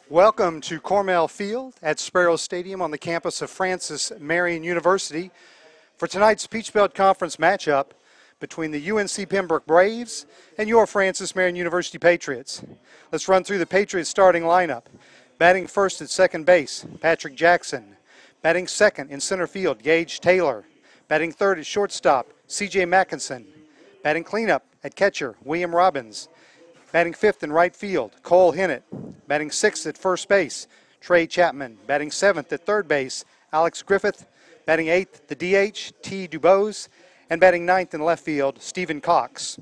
Welcome to Cornell Field at Sparrow Stadium on the campus of Francis Marion University for tonight's Peach Belt Conference matchup between the UNC Pembroke Braves and your Francis Marion University Patriots. Let's run through the Patriots starting lineup. Batting first at second base, Patrick Jackson. Batting second in center field, Gage Taylor. Batting third at shortstop, C.J. Mackinson. Batting cleanup at catcher, William Robbins. Batting fifth in right field, Cole Hennett. Batting sixth at first base, Trey Chapman. Batting seventh at third base, Alex Griffith. Batting eighth, the DH, T. Dubose. And batting ninth in left field, Stephen Cox.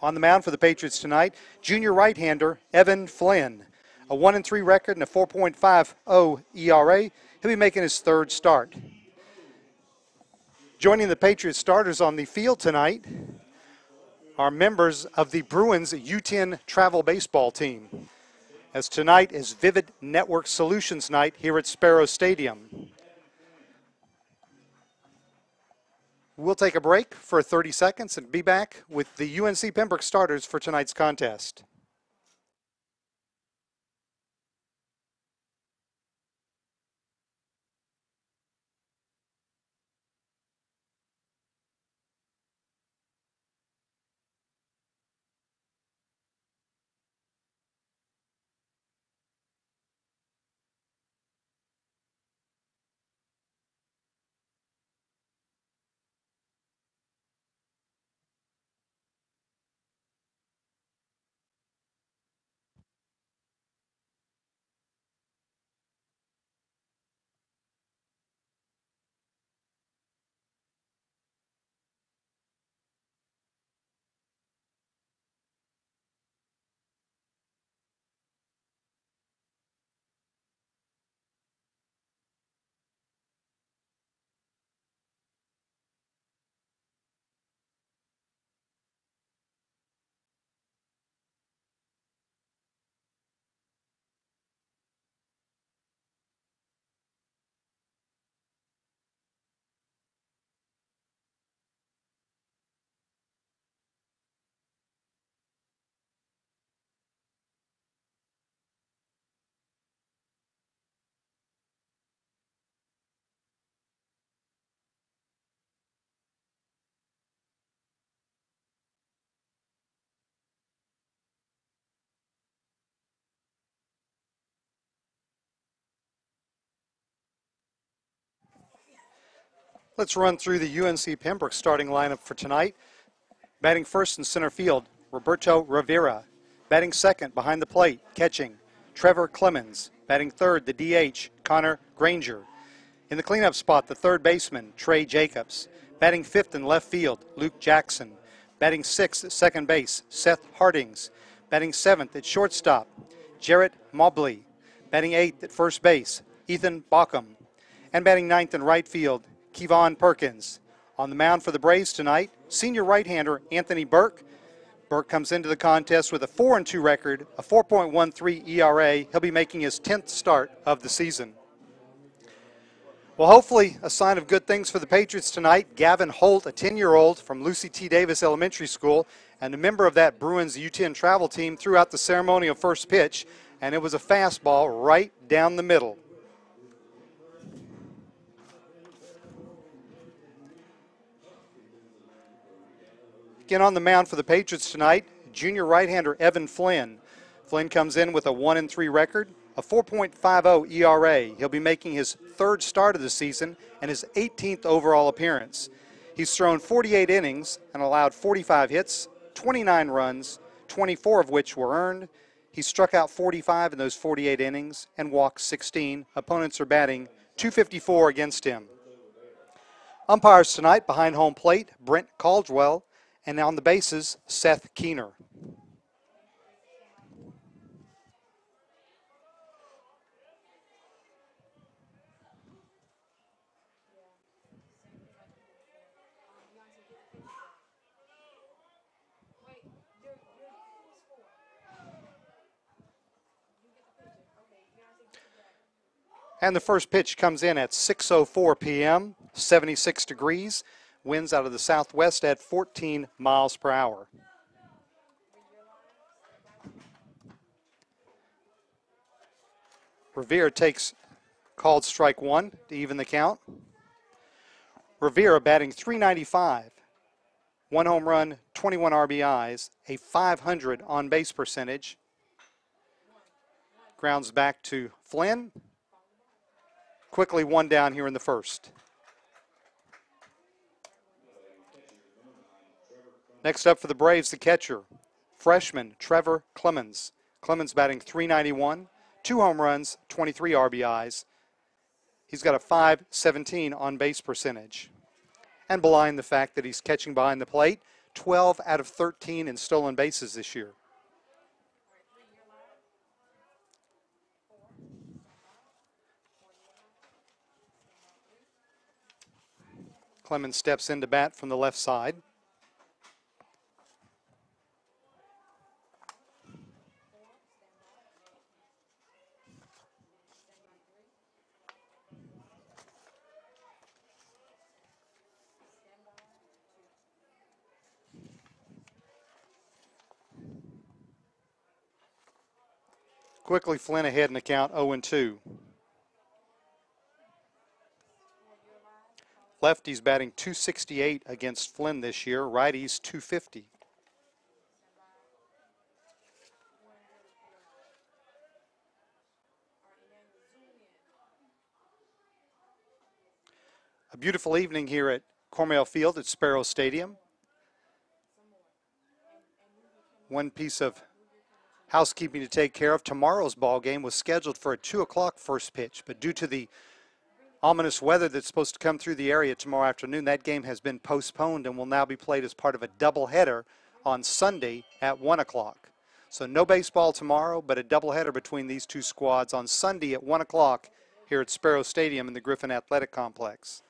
On the mound for the Patriots tonight, junior right-hander Evan Flynn. A 1-3 record and a 4.50 ERA. He'll be making his third start. Joining the Patriots starters on the field tonight are members of the Bruins U10 travel baseball team, as tonight is Vivid Network Solutions night here at Sparrow Stadium. We'll take a break for 30 seconds and be back with the UNC Pembroke starters for tonight's contest. Let's run through the UNC Pembroke starting lineup for tonight. Batting first in center field, Roberto Rivera. Batting second behind the plate, catching, Trevor Clemens. Batting third, the DH, Connor Granger. In the cleanup spot, the third baseman, Trey Jacobs. Batting fifth in left field, Luke Jackson. Batting sixth at second base, Seth Hardings. Batting seventh at shortstop, Jarrett Mobley. Batting eighth at first base, Ethan Baucom. And batting ninth in right field, Kevon Perkins. On the mound for the Braves tonight, senior right-hander Anthony Burke. Burke comes into the contest with a 4-2 record, a 4.13 ERA. He'll be making his 10th start of the season. Well, hopefully a sign of good things for the Patriots tonight. Gavin Holt, a 10-year-old from Lucy T. Davis Elementary School and a member of that Bruins U10 travel team, threw out the ceremonial first pitch, and it was a fastball right down the middle. Again on the mound for the Patriots tonight, junior right-hander Evan Flynn. Flynn comes in with a 1-3 record, a 4.50 ERA. He'll be making his third start of the season and his 18th overall appearance. He's thrown 48 innings and allowed 45 hits, 29 runs, 24 of which were earned. He struck out 45 in those 48 innings and walked 16. Opponents are batting .254 against him. Umpires tonight behind home plate, Brent Caldwell. And on the bases, Seth Keener. And the first pitch comes in at 6:04 p.m., 76 degrees. Winds out of the southwest at 14 miles per hour. Revere takes called strike one to even the count. Revere batting .395, 1 home run, 21 RBIs, a .500 on base percentage. Grounds back to Flynn. Quickly one down here in the first. Next up for the Braves, the catcher, freshman Trevor Clemens. Clemens batting .391, 2 home runs, 23 RBIs. He's got a .517 on base percentage. And behind the fact that he's catching behind the plate, 12 out of 13 in stolen bases this year. Clemens steps into bat from the left side. Quickly Flynn ahead in the count 0-2. Lefties batting .268 against Flynn this year. Righties .250. A beautiful evening here at Cornell Field at Sparrow Stadium. One piece of housekeeping to take care of. Tomorrow's ball game was scheduled for a 2 o'clock first pitch, but due to the ominous weather that's supposed to come through the area tomorrow afternoon, that game has been postponed and will now be played as part of a doubleheader on Sunday at 1 o'clock. So no baseball tomorrow, but a doubleheader between these two squads on Sunday at 1 o'clock here at Sparrow Stadium in the Griffin Athletic Complex.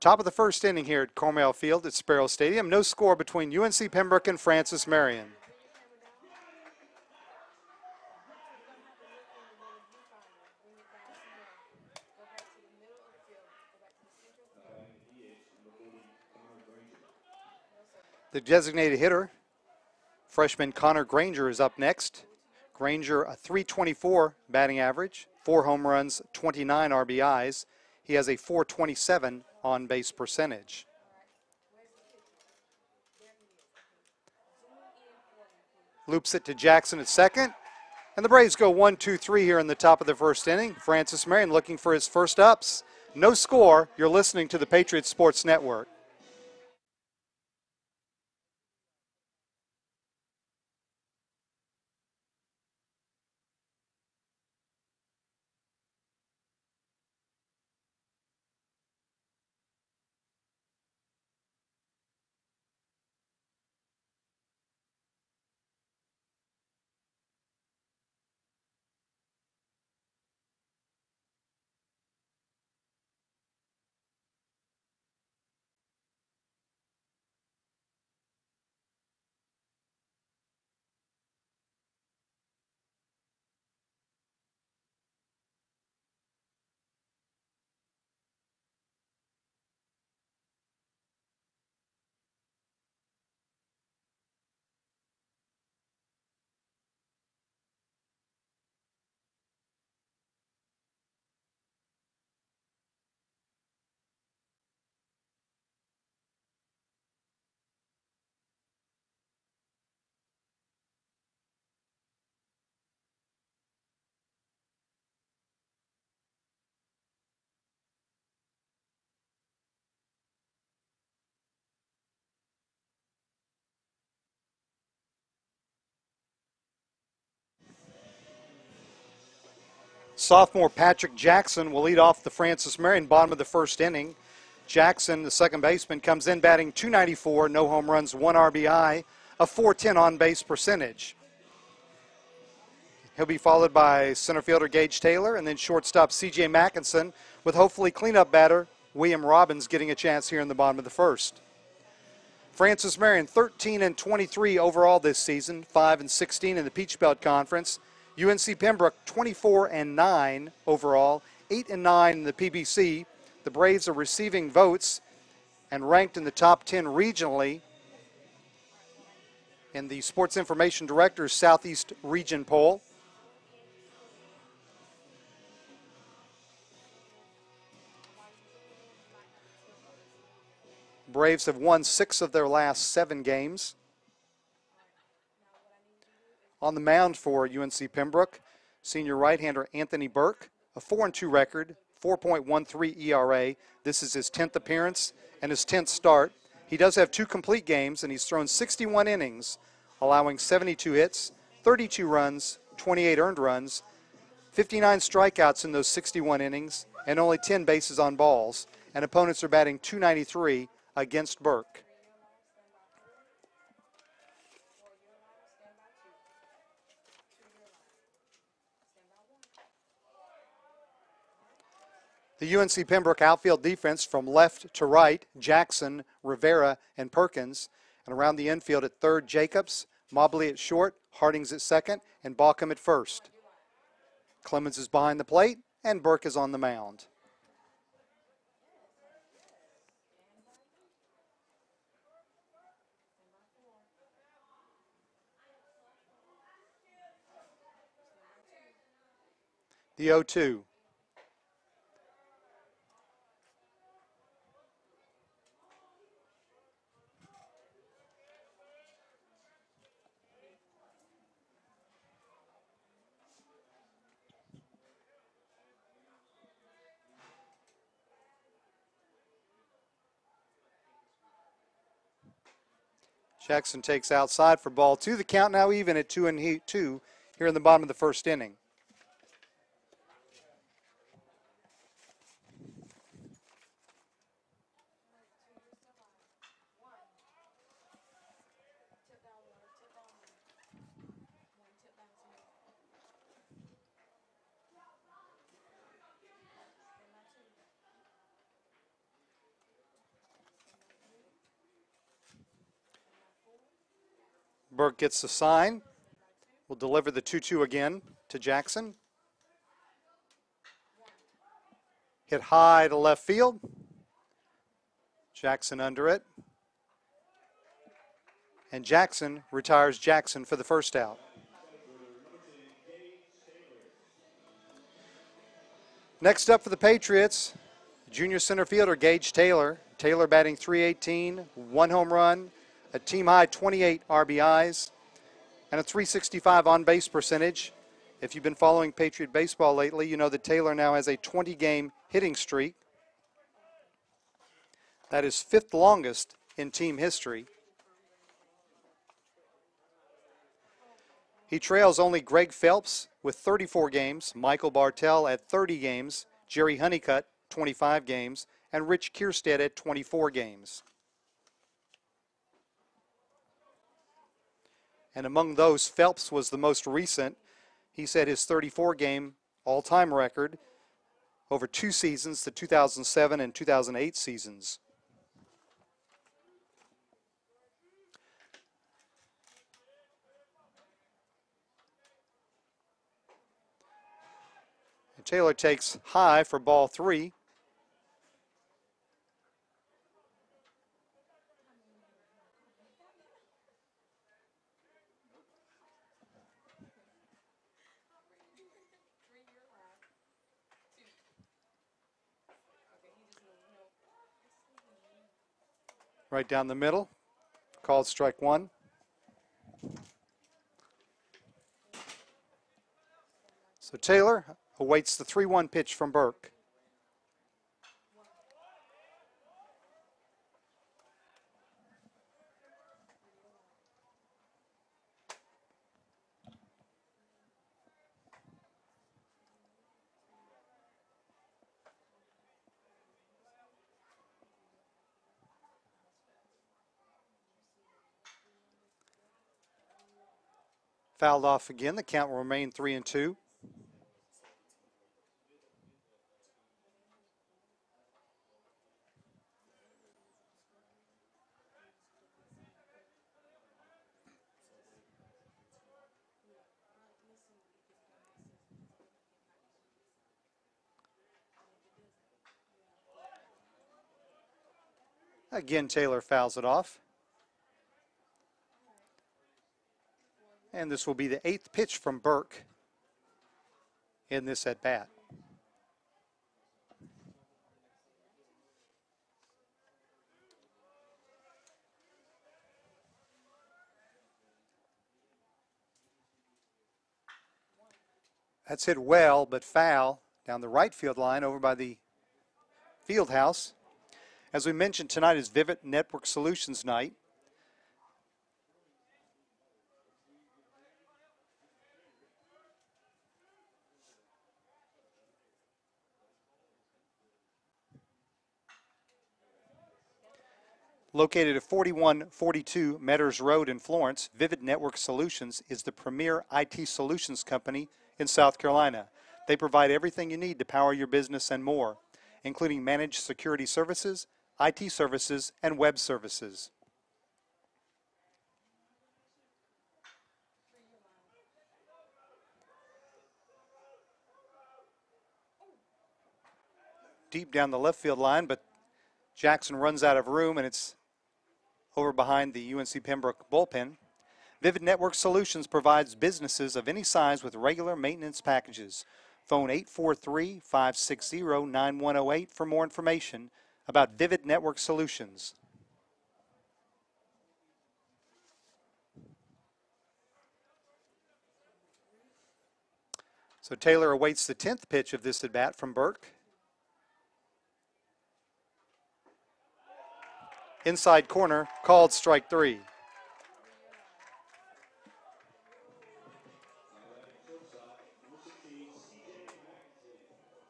Top of the first inning here at Cornell Field at Sparrow Stadium. No score between UNC Pembroke and Francis Marion. The designated hitter, freshman Connor Granger, is up next. Granger, a .324 batting average, 4 home runs, 29 RBIs. He has a .427 on base percentage. Loops it to Jackson at second. And the Braves go 1-2-3 here in the top of the first inning. Francis Marion looking for his first ups. No score. You're listening to the Patriots Sports Network. Sophomore Patrick Jackson will lead off the Francis Marion bottom of the first inning. Jackson, the second baseman, comes in batting .294, no home runs, 1 RBI, a .410 on base percentage. He'll be followed by center fielder Gage Taylor and then shortstop C.J. Mackinson, with hopefully cleanup batter William Robbins getting a chance here in the bottom of the first. Francis Marion 13-23 overall this season, 5-16 in the Peach Belt Conference. UNC Pembroke 24-9 overall, 8-9 in the PBC. The Braves are receiving votes and ranked in the top 10 regionally in the Sports Information Director's Southeast Region poll. Braves have won 6 of their last 7 games. On the mound for UNC Pembroke, senior right-hander Anthony Burke, a 4-2 record, 4.13 ERA. This is his 10th appearance and his 10th start. He does have 2 complete games, and he's thrown 61 innings, allowing 72 hits, 32 runs, 28 earned runs, 59 strikeouts in those 61 innings, and only 10 bases on balls. And opponents are batting .293 against Burke. The UNC Pembroke outfield defense from left to right, Jackson, Rivera, and Perkins. And around the infield at third, Jacobs, Mobley at short, Hardings at second, and Balcom at first. Clemens is behind the plate, and Burke is on the mound. The 0-2. Jackson takes outside for ball 2. The count now even at 2-2 here in the bottom of the first inning. Burke gets the sign. Will deliver the 2-2 again to Jackson. Hit high to left field. Jackson under it. And Jackson retires Jackson for the first out. Next up for the Patriots, junior center fielder Gage Taylor. Taylor batting .318, 1 home run, a team-high 28 RBIs, and a .365 on-base percentage. If you've been following Patriot baseball lately, you know that Taylor now has a 20-game hitting streak. That is 5th longest in team history. He trails only Greg Phelps with 34 games, Michael Bartell at 30 games, Jerry Honeycutt 25 games, and Rich Kierstead at 24 games. And among those, Phelps was the most recent. He set his 34-game all-time record over 2 seasons, the 2007 and 2008 seasons. And Taylor takes high for ball 3. Right down the middle, called strike 1. So Taylor awaits the 3-1 pitch from Burke. Fouled off again. The count will remain 3-2. Again, Taylor fouls it off. And this will be the 8th pitch from Burke in this at bat. That's hit well, but foul down the right field line over by the field house. As we mentioned, tonight is Vivid Network Solutions night. Located at 4142 Metters Road in Florence, Vivid Network Solutions is the premier IT solutions company in South Carolina. They provide everything you need to power your business and more, including managed security services, IT services, and web services. Deep down the left field line, but Jackson runs out of room, and it's over behind the UNC Pembroke bullpen. Vivid Network Solutions provides businesses of any size with regular maintenance packages. Phone 843-560-9108 for more information about Vivid Network Solutions. So Taylor awaits the 10th pitch of this at bat from Burke. Inside corner, called strike 3.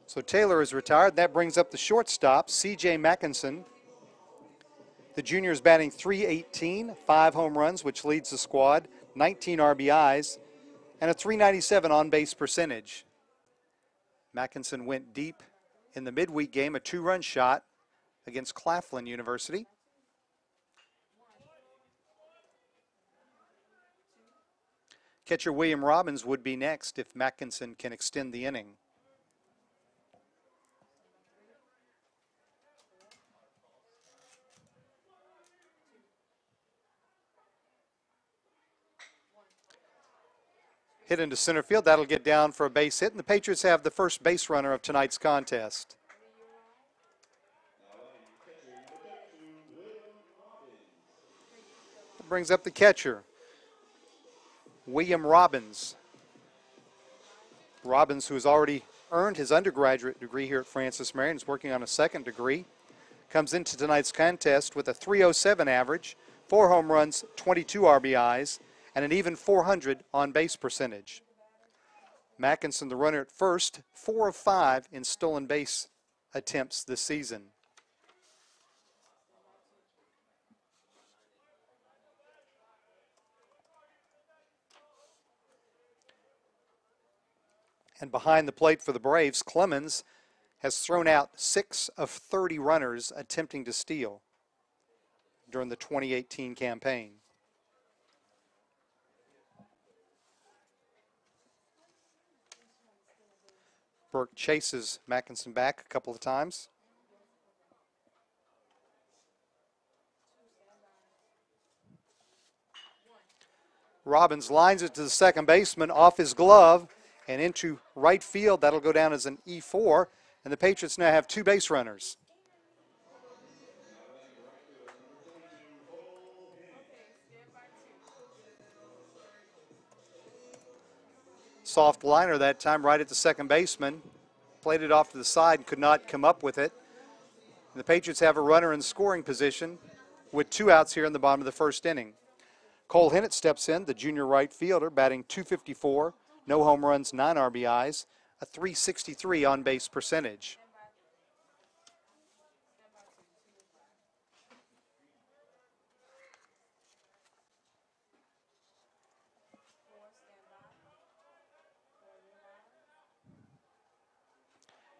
So Taylor is retired. That brings up the shortstop, C.J. Mackinson. The junior is batting .318, 5 home runs, which leads the squad, 19 RBIs, and a .397 on-base percentage. Mackinson went deep in the midweek game, a 2-run shot against Claflin University. Catcher William Robbins would be next if Mackinson can extend the inning. Hit into center field. That'll get down for a base hit, and the Patriots have the first base runner of tonight's contest. That brings up the catcher, William Robbins. Robbins, who has already earned his undergraduate degree here at Francis Marion, is working on a second degree, comes into tonight's contest with a .307 average, 4 home runs, 22 RBIs, and an even .400 on-base percentage. Mackinson, the runner at first, 4 of 5 in stolen base attempts this season. And behind the plate for the Braves, Clemens has thrown out 6 of 30 runners attempting to steal during the 2018 campaign. Burke chases Mackinson back a couple of times. Robbins lines it to the second baseman off his glove and into right field. That'll go down as an E4, and the Patriots now have 2 base runners. Soft liner that time right at the second baseman. Played it off to the side and could not come up with it. And the Patriots have a runner in scoring position with 2 outs here in the bottom of the first inning. Cole Hennett steps in, the junior right fielder, batting .254, no home runs, 9 RBIs, a .363 on-base percentage.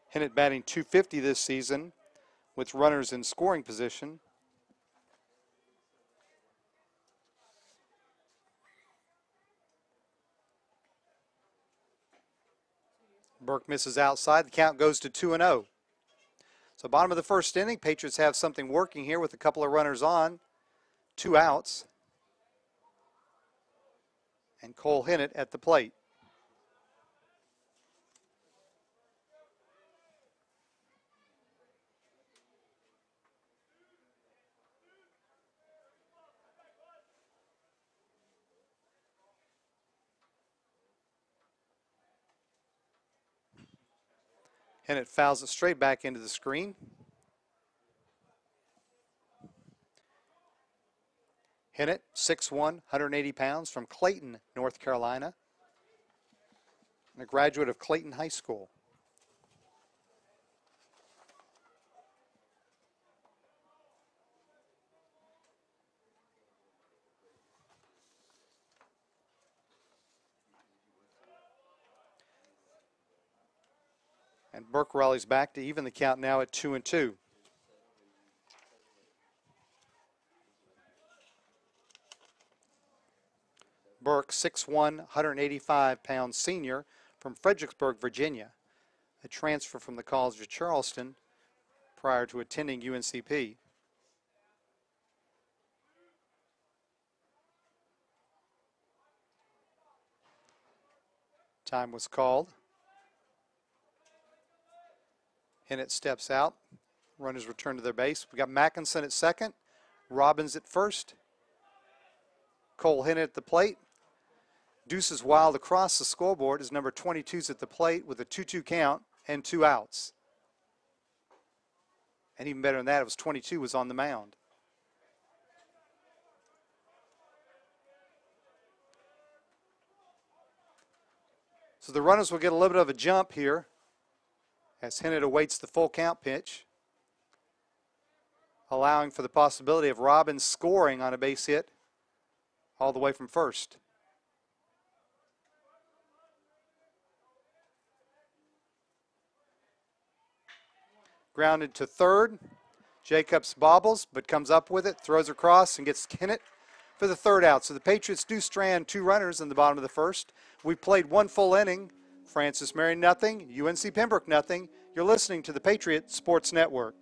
Hennett batting .250 this season with runners in scoring position. Burke misses outside. The count goes to 2-0. So bottom of the first inning, Patriots have something working here with a couple of runners on, 2 outs. and Cole Hinnett at the plate. Hinnett fouls it straight back into the screen. Hinnett, 6'1", 180 pounds, from Clayton, North Carolina, and a graduate of Clayton High School. And Burke rallies back to even the count now at 2-2. Burke, 6'1", 185-pound senior from Fredericksburg, Virginia, a transfer from the College of Charleston prior to attending UNCP. Time was called. Hinnett steps out. Runners return to their base. We got Mackinson at second, Robbins at first, Cole Hinnett at the plate. Deuces wild across the scoreboard as number 22's at the plate with a 2-2 count and 2 outs. And even better than that, it was 22 was on the mound. So the runners will get a little bit of a jump here as Hinnett awaits the full count pitch, allowing for the possibility of Robbins scoring on a base hit all the way from first. Grounded to third. Jacobs bobbles, but comes up with it, throws across, and gets Hinnett for the third out. So the Patriots do strand 2 runners in the bottom of the first. We played 1 full inning. Francis Marion nothing, UNC Pembroke nothing. You're listening to the Patriot Sports Network.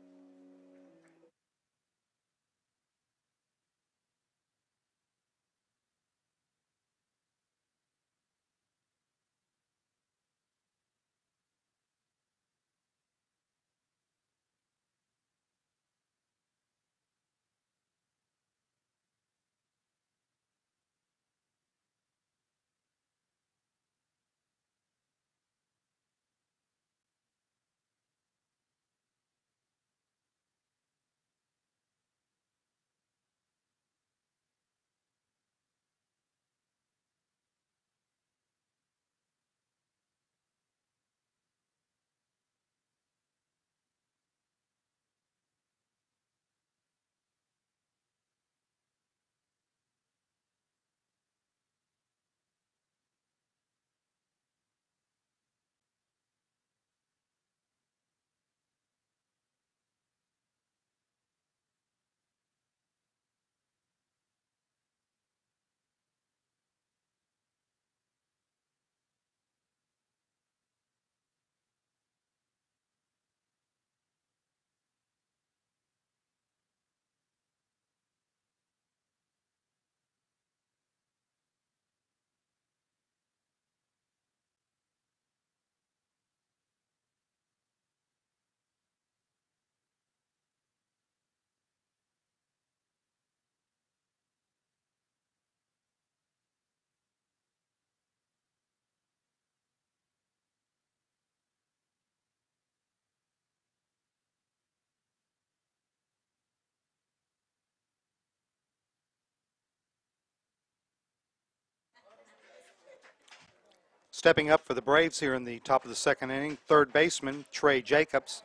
Stepping up for the Braves here in the top of the second inning, third baseman Trey Jacobs.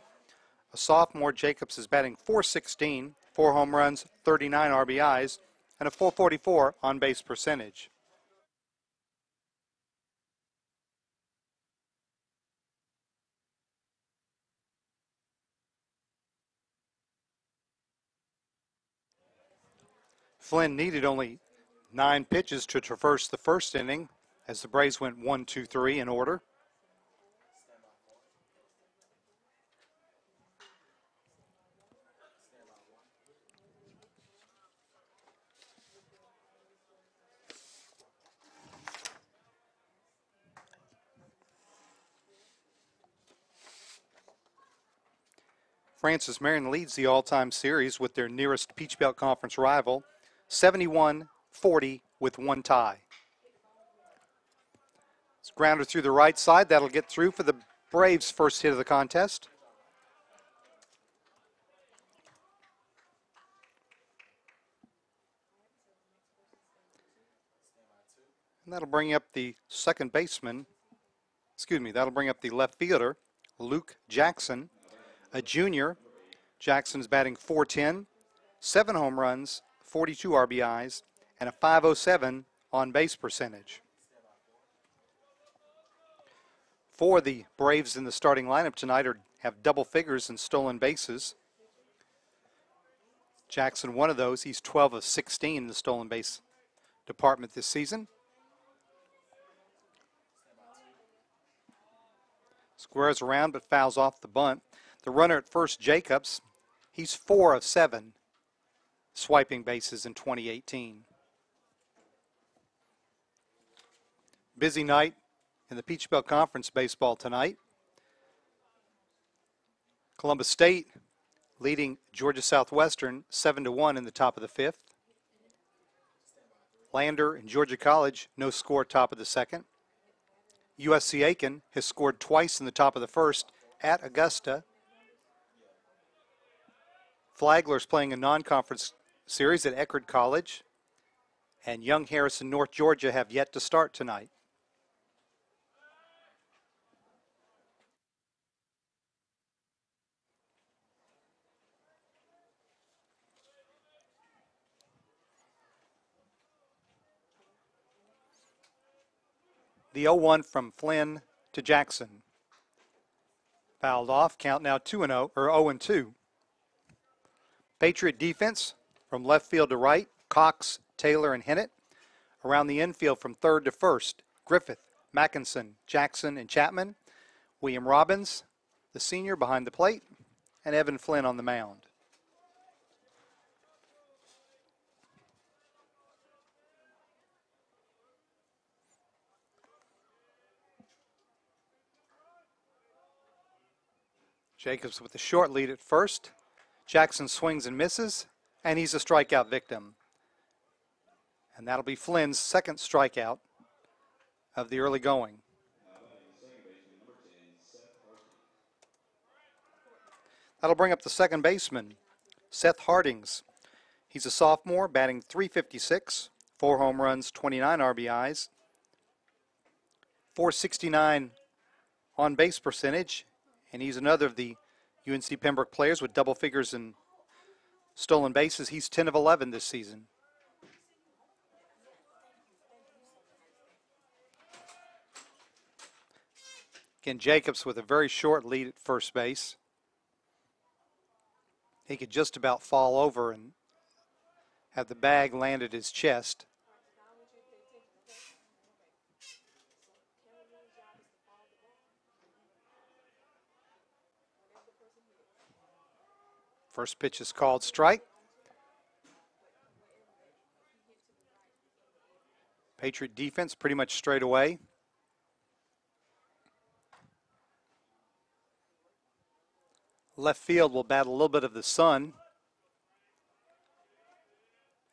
A sophomore, Jacobs is batting .416, 4 home runs, 39 RBIs, and a .444 on-base percentage. Flynn needed only 9 pitches to traverse the first inning as the Braves went 1-2-3 in order. Francis Marion leads the all-time series with their nearest Peach Belt Conference rival, 71-40 with one tie. It's grounder through the right side. That'll get through for the Braves' first hit of the contest. And that'll bring up the second baseman, that'll bring up the left fielder, Luke Jackson, a junior. Jackson's batting .410, 7 home runs, 42 RBIs, and a .507 on-base percentage. For the Braves in the starting lineup tonight have double figures in stolen bases. Jackson, one of those. He's 12 of 16 in the stolen base department this season. Squares around but fouls off the bunt. The runner at first, Jacobs, he's 4 of 7 swiping bases in 2018. Busy night in the Peach Belt Conference baseball tonight. Columbus State leading Georgia Southwestern 7-1 in the top of the 5th. Lander and Georgia College, no score, top of the 2nd. USC Aiken has scored twice in the top of the 1st at Augusta. Flagler's playing a non-conference series at Eckerd College. And Young Harrison, North Georgia have yet to start tonight. The 0-1 from Flynn to Jackson. Fouled off, count now 2-0, or 0-2. Patriot defense from left field to right, Cox, Taylor, and Hennett. Around the infield from third to first, Griffith, Mackinson, Jackson, and Chapman. William Robbins, the senior, behind the plate, and Evan Flynn on the mound. Jacobs with the short lead at first. Jackson swings and misses, and he's a strikeout victim. And that'll be Flynn's second strikeout of the early going. That'll bring up the second baseman, Seth Hardings. He's a sophomore, batting .356, 4 home runs, 29 RBIs, .469 on-base percentage, and he's another of the UNC Pembroke players with double figures in stolen bases. He's 10 of 11 this season. Again, Jacobs with a very short lead at first base. He could just about fall over and have the bag land at his chest. First pitch is called strike. Patriot defense pretty much straight away. Left field will battle a little bit of the sun,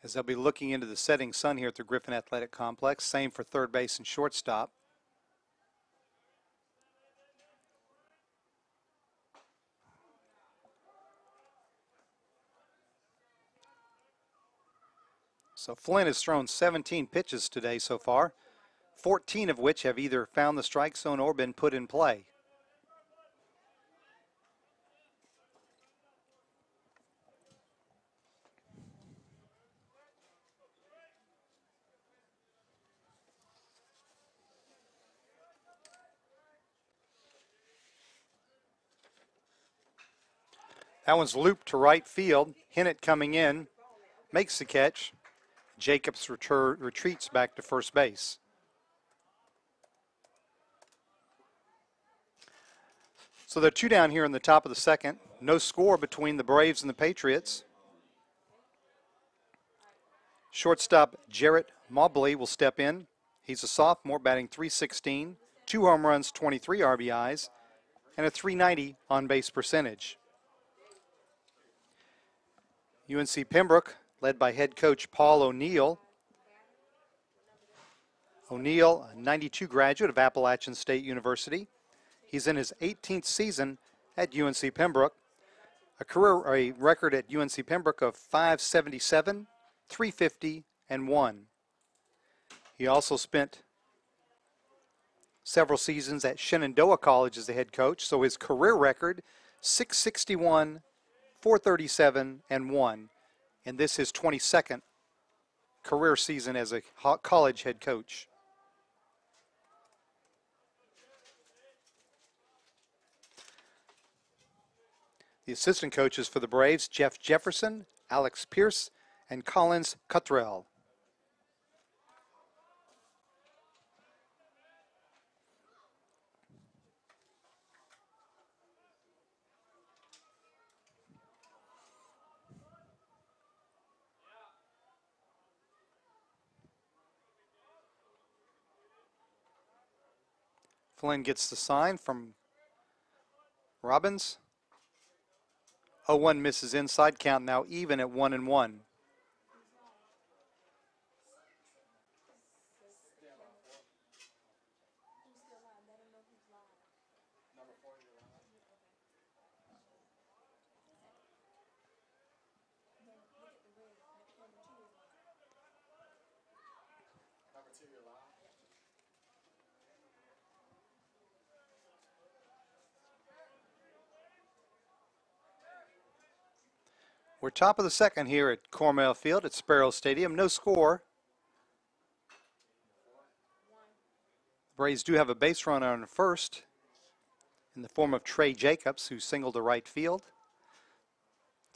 as they'll be looking into the setting sun here at the Griffin Athletic Complex. Same for third base and shortstop. So Flynn has thrown 17 pitches today so far, 14 of which have either found the strike zone or been put in play. That one's looped to right field. Hennett coming in, makes the catch. Jacobs retreats back to first base. So they're 2 down here in the top of the 2nd. No score between the Braves and the Patriots. Shortstop Jarrett Mobley will step in. He's a sophomore, batting .316, 2 home runs, 23 RBIs, and a .390 on-base percentage. UNC Pembroke, led by head coach Paul O'Neill. O'Neill, a 92 graduate of Appalachian State University. He's in his 18th season at UNC Pembroke. A record at UNC Pembroke of 577, 350, and 1. He also spent several seasons at Shenandoah College as the head coach, so his career record, 661, 437, and 1. And this is his 22nd career season as a college head coach. The assistant coaches for the Braves, Jeff Jefferson, Alex Pierce, and Collins Cottrell. Flynn gets the sign from Robbins. 0-1 misses inside, count now even at 1-1. We're top of the second here at Cornell Field at Sparrow Stadium. No score. The Braves do have a base runner on first in the form of Trey Jacobs, who singled to right field.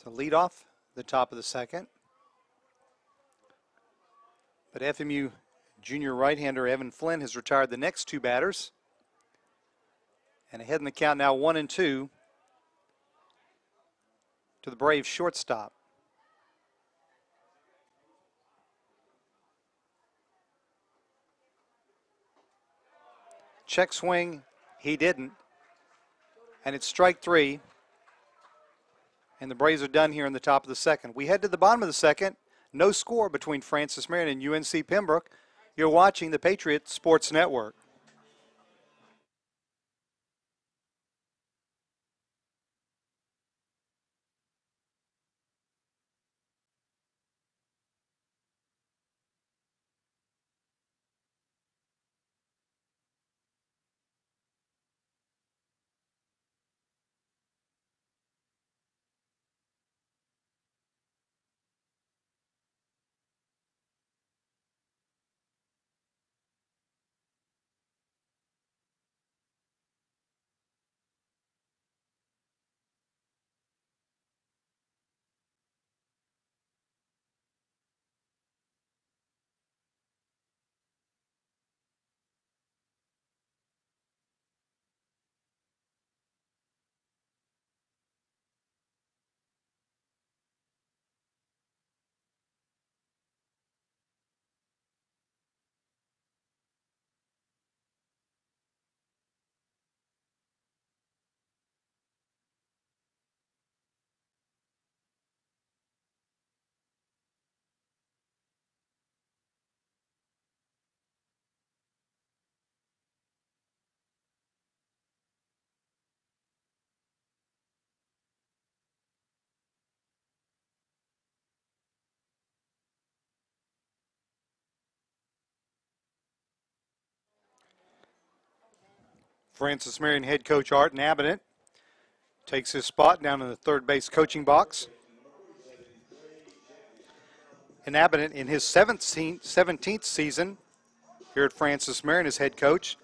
To lead off the top of the second. But FMU junior right-hander Evan Flynn has retired the next two batters. And ahead in the count now 1-2 to the Braves shortstop. Check swing, he didn't. And it's strike three. And the Braves are done here in the top of the second. We head to the bottom of the second. No score between Francis Marion and UNC Pembroke. You're watching the Patriot Sports Network. Francis Marion head coach Art Nabinet takes his spot down in the third base coaching box. And Nabinet in his 17th season here at Francis Marion as head coach.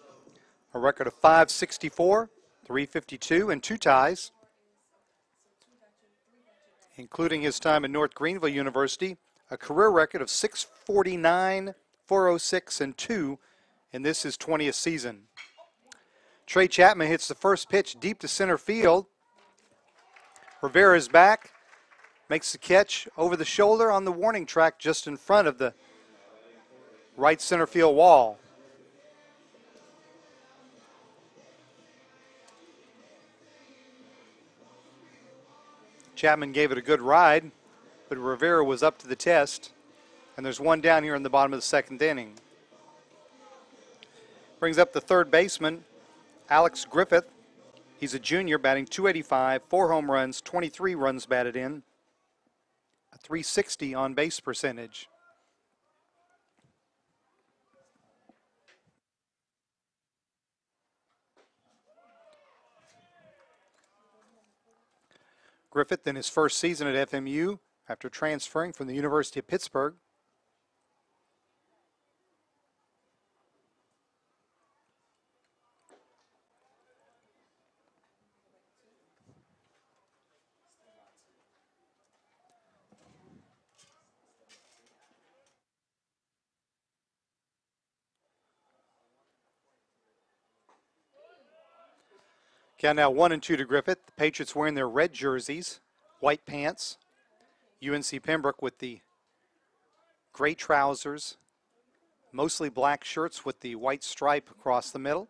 A record of 564, 352, and 2 ties. Including his time at North Greenville University, a career record of 649, 406, and 2 in this his 20th season. Trey Chapman hits the first pitch deep to center field. Rivera is back, makes the catch over the shoulder on the warning track just in front of the right center field wall. Chapman gave it a good ride, but Rivera was up to the test, and there's one down here in the bottom of the second inning. Brings up the third baseman, Alex Griffith. He's a junior, batting .285, 4 home runs, 23 runs batted in, a .360 on base percentage. Griffith in his first season at FMU after transferring from the University of Pittsburgh. Count now 1-2 to Griffith. The Patriots wearing their red jerseys, white pants. UNC Pembroke with the gray trousers, mostly black shirts with the white stripe across the middle.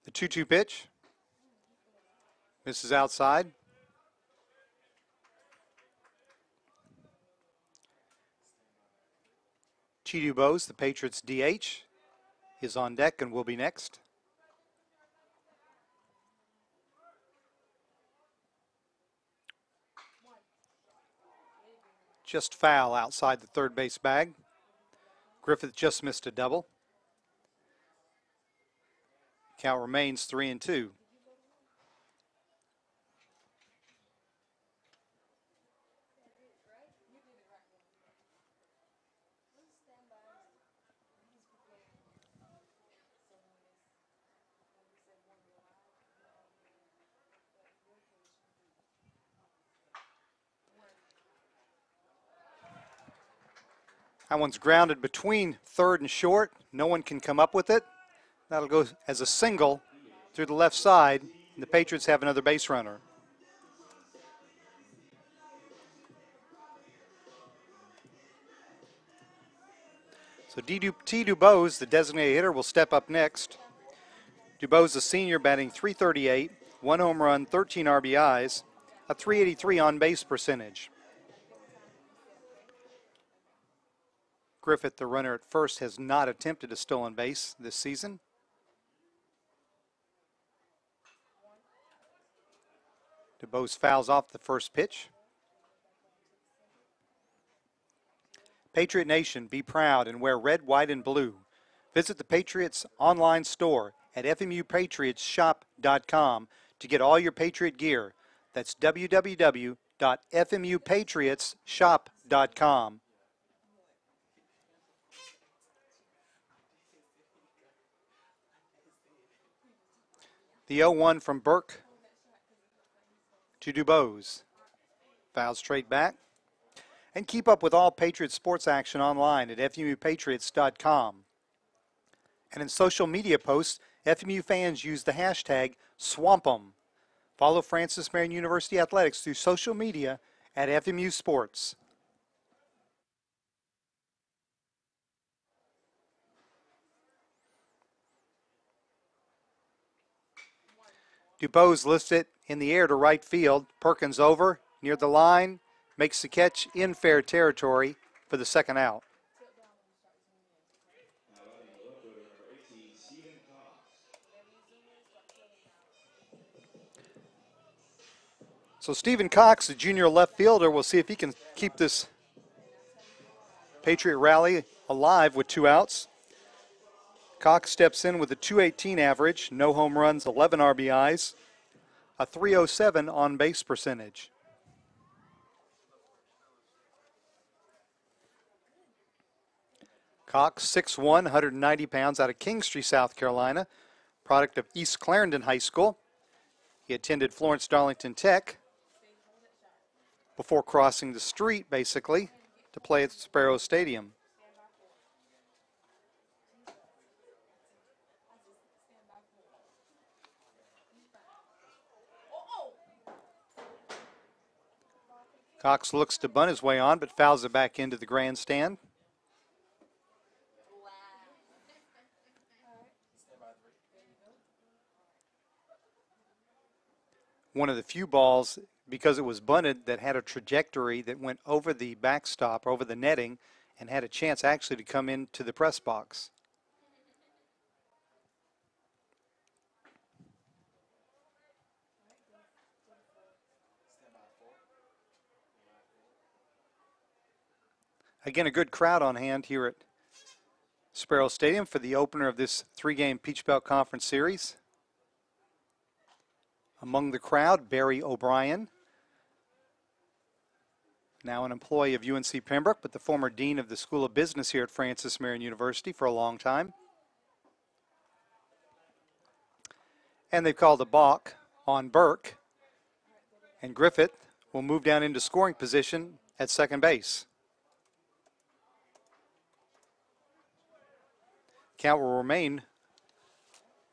The 2-2 pitch. Misses outside. Chidu Bose, the Patriots DH, is on deck and will be next. Just foul outside the third base bag. Griffith just missed a double. Count remains 3-2. That one's grounded between third and short. No one can come up with it. That'll go as a single through the left side, and the Patriots have another base runner. So T. Dubose, the designated hitter, will step up next. Dubose, a senior, batting .338, 1 home run, 13 RBIs, a .383 on base percentage. Griffith, the runner at first, has not attempted a stolen base this season. Dubose fouls off the first pitch. Patriot Nation, be proud and wear red, white, and blue. Visit the Patriots online store at FMUPatriotsShop.com to get all your Patriot gear. That's www.FMUPatriotsShop.com. The 0-1 from Burke to Dubose. Foul straight back. And keep up with all Patriot sports action online at FMUPatriots.com. And in social media posts, FMU fans use the hashtag Swamp'em. Follow Francis Marion University Athletics through social media at FMU Sports. Dubose lifts it in the air to right field. Perkins over, near the line, makes the catch in fair territory for the second out. So Stephen Cox, the junior left fielder, will see if he can keep this Patriot rally alive with 2 outs. Cox steps in with a .218 average, no home runs, 11 RBIs, a .307 on base percentage. Cox, 6'1", 190 pounds, out of Kingstree, South Carolina, product of East Clarendon High School. He attended Florence Darlington Tech before crossing the street, basically, to play at Sparrow Stadium. Cox looks to bunt his way on, but fouls it back into the grandstand. One of the few balls, because it was bunted, that had a trajectory that went over the backstop, over the netting, and had a chance actually to come into the press box. Again, a good crowd on hand here at Sparrow Stadium for the opener of this three-game Peach Belt Conference Series. Among the crowd, Barry O'Brien, now an employee of UNC Pembroke, but the former dean of the School of Business here at Francis Marion University for a long time. And they've called a balk on Burke, and Griffith will move down into scoring position at second base. Count will remain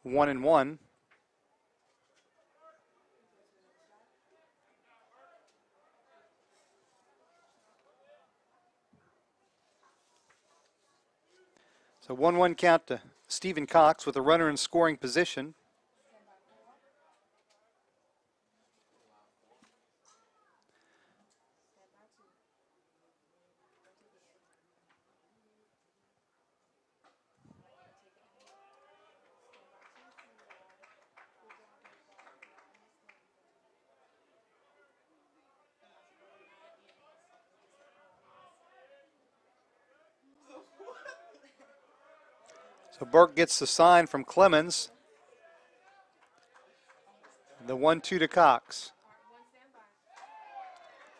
1-1. So 1-1 count to Stephen Cox with a runner in scoring position. So Burke gets the sign from Clemens. The 1-2 to Cox.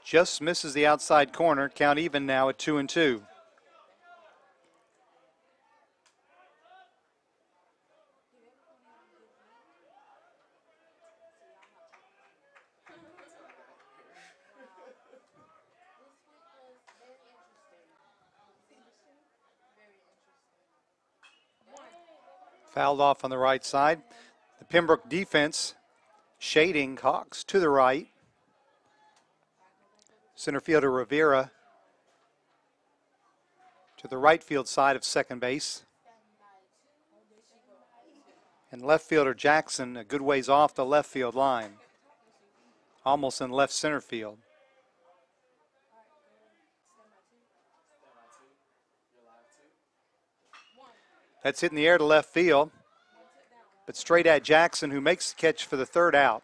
Just misses the outside corner. Count even now at 2-2. Fouled off on the right side. The Pembroke defense shading Cox to the right. Center fielder Rivera to the right field side of second base. And left fielder Jackson a good ways off the left field line. Almost in left center field. That's hit in the air to left field, but straight at Jackson, who makes the catch for the third out.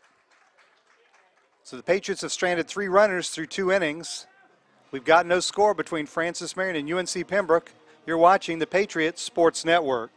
So the Patriots have stranded 3 runners through 2 innings. We've got no score between Francis Marion and UNC Pembroke. You're watching the Patriots Sports Network.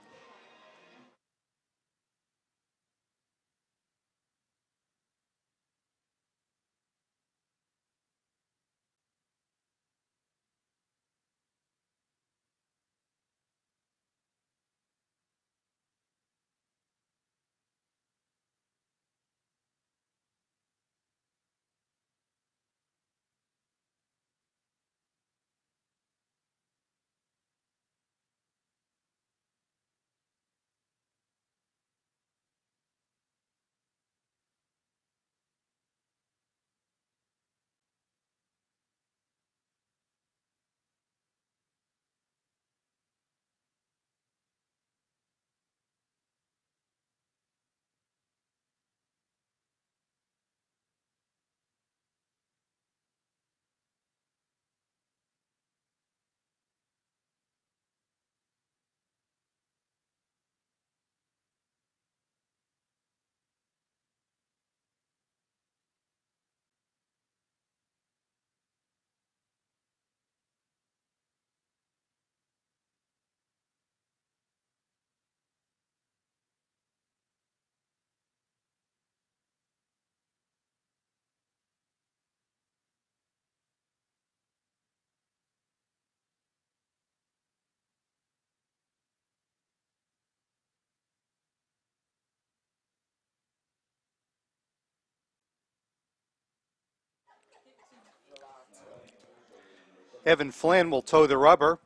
Evan Flynn will toe the rubber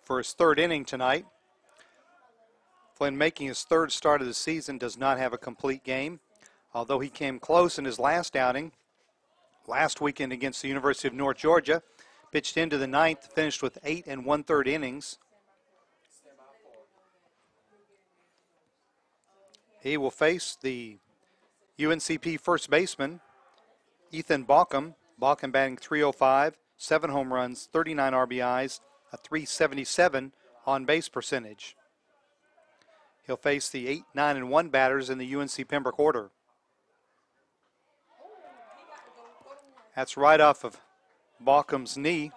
for his third inning tonight. Flynn, making his third start of the season, does not have a complete game, although he came close in his last outing last weekend against the University of North Georgia. Pitched into the ninth, finished with 8 1/3 innings. He will face the UNCP first baseman, Ethan Baucom. Baucom batting .305, 7 home runs, 39 RBIs, a .377 on-base percentage. He'll face the 8, 9, 1 batters in the UNC Pembroke order. That's right off of Baucom's knee.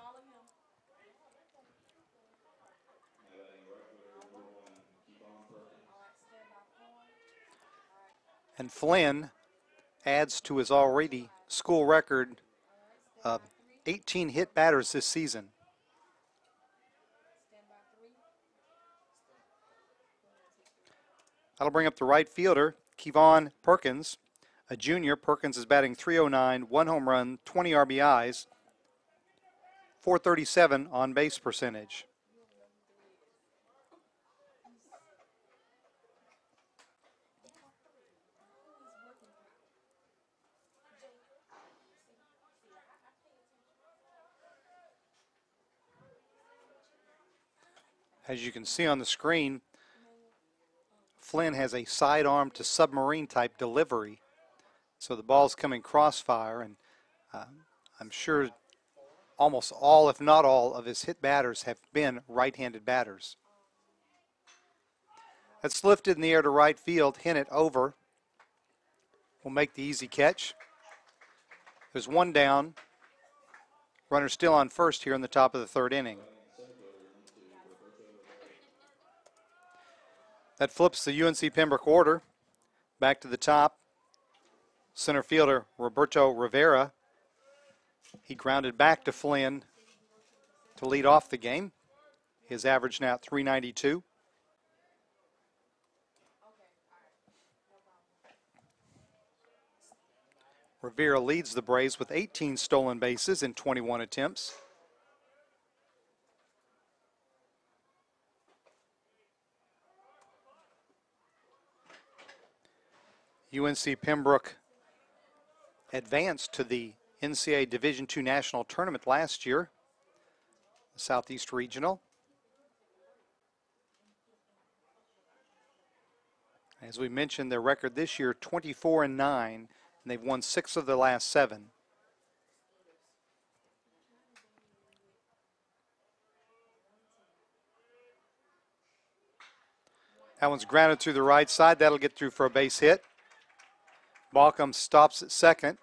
And Flynn adds to his already school record of 18 hit batters this season. That'll bring up the right fielder, Kevon Perkins, a junior. Perkins is batting .309, 1 home run, 20 RBIs, .437 on base percentage. As you can see on the screen, Flynn has a sidearm to submarine type delivery. So the ball's coming crossfire, and I'm sure almost all, if not all, of his hit batters have been right-handed batters. That's lifted in the air to right field. Hinnett over will make the easy catch. There's one down. Runner still on first here in the top of the third inning. That flips the UNC Pembroke order back to the top. Center fielder Roberto Rivera. He grounded back to Flynn to lead off the game. His average now at .392. Rivera leads the Braves with 18 stolen bases in 21 attempts. UNC Pembroke advanced to the NCAA Division II National Tournament last year, the Southeast Regional. As we mentioned, their record this year, 24-9, and they've won 6 of their last 7. That one's grounded through the right side. That'll get through for a base hit. Baucom stops at second.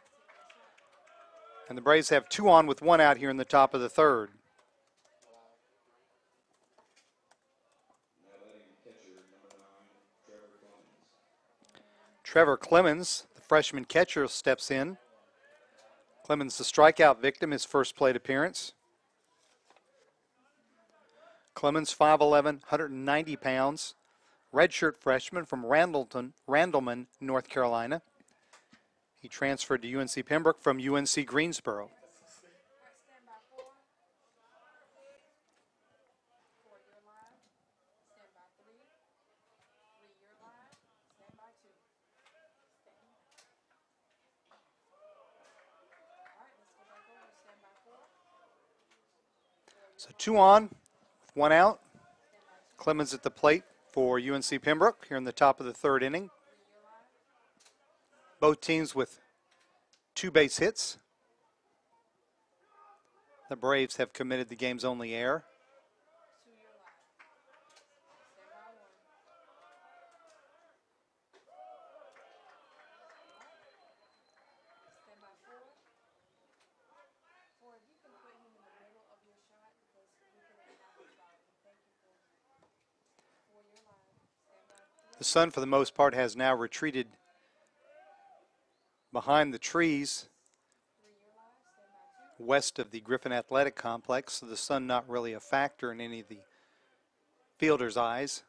And the Braves have 2 on with 1 out here in the top of the third. Trevor Clemens, the freshman catcher, steps in. Clemens, the strikeout victim, his first plate appearance. Clemens, 5'11", 190 pounds. Redshirt freshman from Randleman, North Carolina. He transferred to UNC Pembroke from UNC Greensboro. So 2 on, with 1 out. Clemens at the plate for UNC Pembroke here in the top of the third inning. Both teams with 2 base hits. The Braves have committed the game's only error. The sun, for the most part, has now retreated behind the trees west of the Griffin Athletic Complex, so the sun not really a factor in any of the fielders' eyes.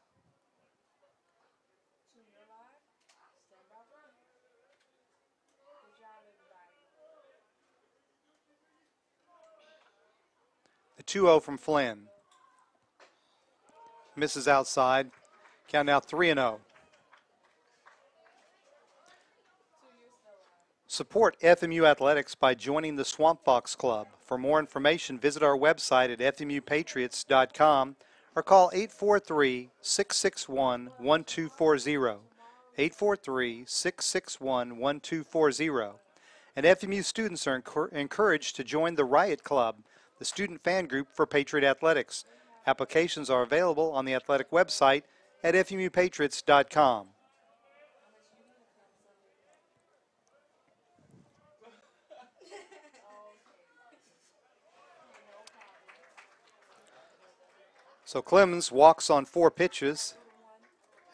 The 2-0 from Flynn. Misses outside. Count now 3-0. Support FMU Athletics by joining the Swamp Fox Club. For more information, visit our website at FMUPatriots.com or call 843-661-1240. 843-661-1240. And FMU students are encouraged to join the Riot Club, the student fan group for Patriot Athletics. Applications are available on the athletic website at FMUPatriots.com. So Clemens walks on 4 pitches,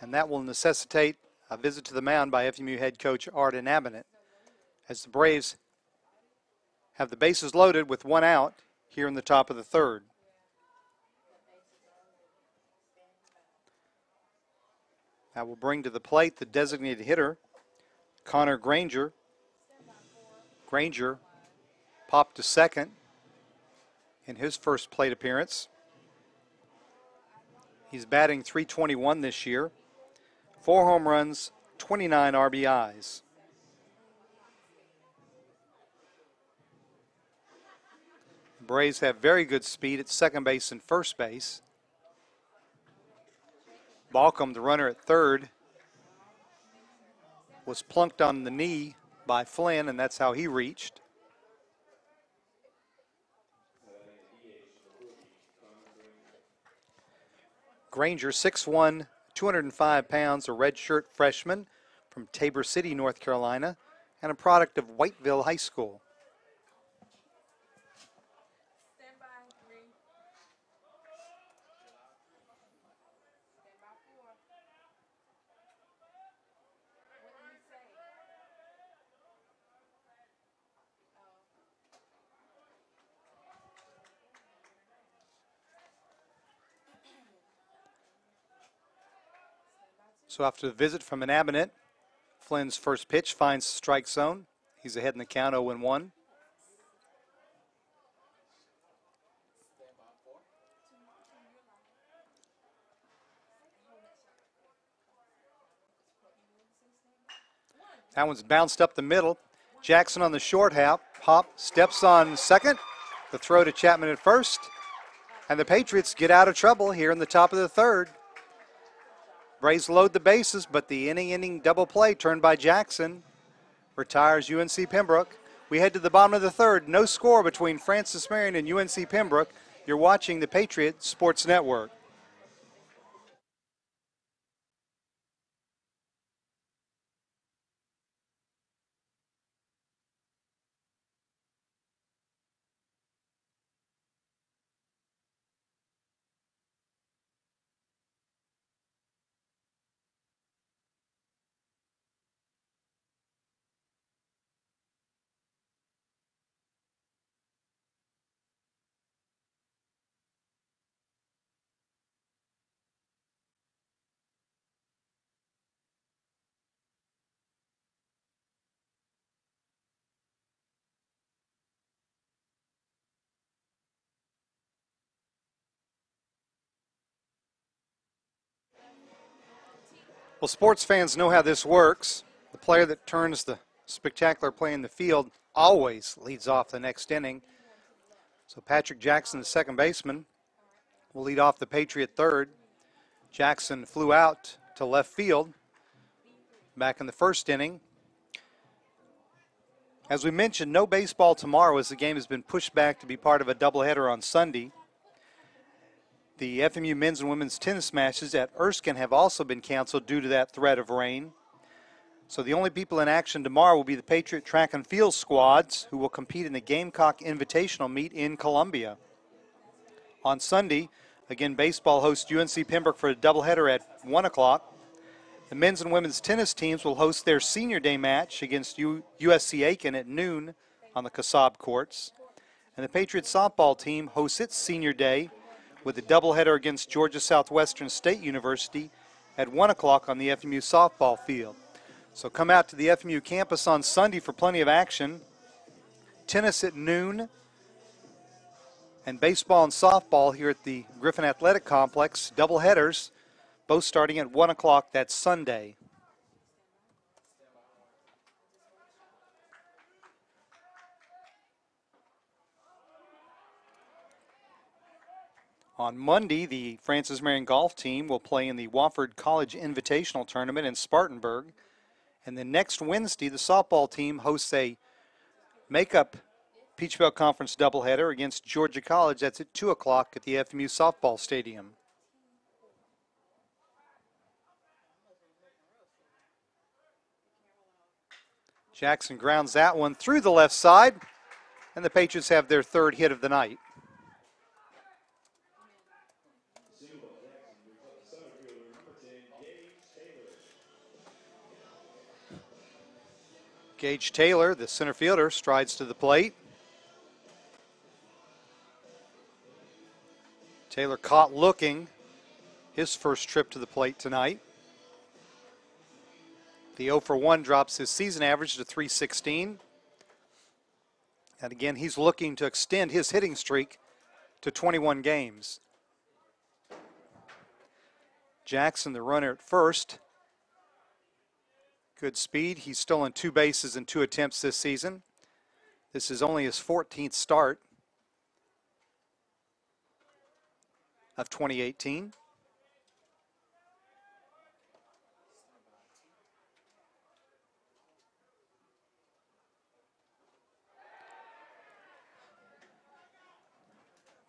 and that will necessitate a visit to the mound by FMU head coach Art Abbott, as the Braves have the bases loaded with 1 out here in the top of the 3rd. That will bring to the plate the designated hitter, Connor Granger. Granger popped to second in his first plate appearance. He's batting .321 this year. 4 home runs, 29 RBIs. The Braves have very good speed at second base and first base. Balcom, the runner at third, was plunked on the knee by Flynn, and that's how he reached. Granger, 6'1", 205 pounds, a redshirt freshman from Tabor City, North Carolina, and a product of Whiteville High School. So after the visit from an Abbott, Flynn's first pitch finds the strike zone. He's ahead in the count, 0-1. That one's bounced up the middle. Jackson on the short hop, steps on second. The throw to Chapman at first. And the Patriots get out of trouble here in the top of the 3rd. Braves load the bases, but the inning double play turned by Jackson retires UNC Pembroke. We head to the bottom of the 3rd. No score between Francis Marion and UNC Pembroke. You're watching the Patriot Sports Network. Well, sports fans know how this works. The player that turns the spectacular play in the field always leads off the next inning. So Patrick Jackson, the second baseman, will lead off the Patriot 3rd. Jackson flew out to left field back in the first inning. As we mentioned, no baseball tomorrow as the game has been pushed back to be part of a doubleheader on Sunday. The FMU men's and women's tennis matches at Erskine have also been canceled due to that threat of rain. So the only people in action tomorrow will be the Patriot track and field squads, who will compete in the Gamecock Invitational meet in Columbia. On Sunday, again, baseball hosts UNC Pembroke for a doubleheader at 1 o'clock. The men's and women's tennis teams will host their senior day match against USC Aiken at noon on the Kasab courts. And the Patriot softball team hosts its senior day with a doubleheader against Georgia Southwestern State University at 1 o'clock on the FMU softball field. So come out to the FMU campus on Sunday for plenty of action. Tennis at noon, and baseball and softball here at the Griffin Athletic Complex, doubleheaders, both starting at 1 o'clock that Sunday. On Monday, the Francis Marion golf team will play in the Wofford College Invitational Tournament in Spartanburg. And then next Wednesday, the softball team hosts a makeup Peach Belt Conference doubleheader against Georgia College. That's at 2 o'clock at the FMU softball stadium. Jackson grounds that one through the left side, and the Patriots have their third hit of the night. Gage Taylor, the center fielder, strides to the plate. Taylor caught looking his first trip to the plate tonight. The 0 for 1 drops his season average to .316. And again, he's looking to extend his hitting streak to 21 games. Jackson, the runner at first. Good speed. He's stolen 2 bases in 2 attempts this season. This is only his 14th start of 2018.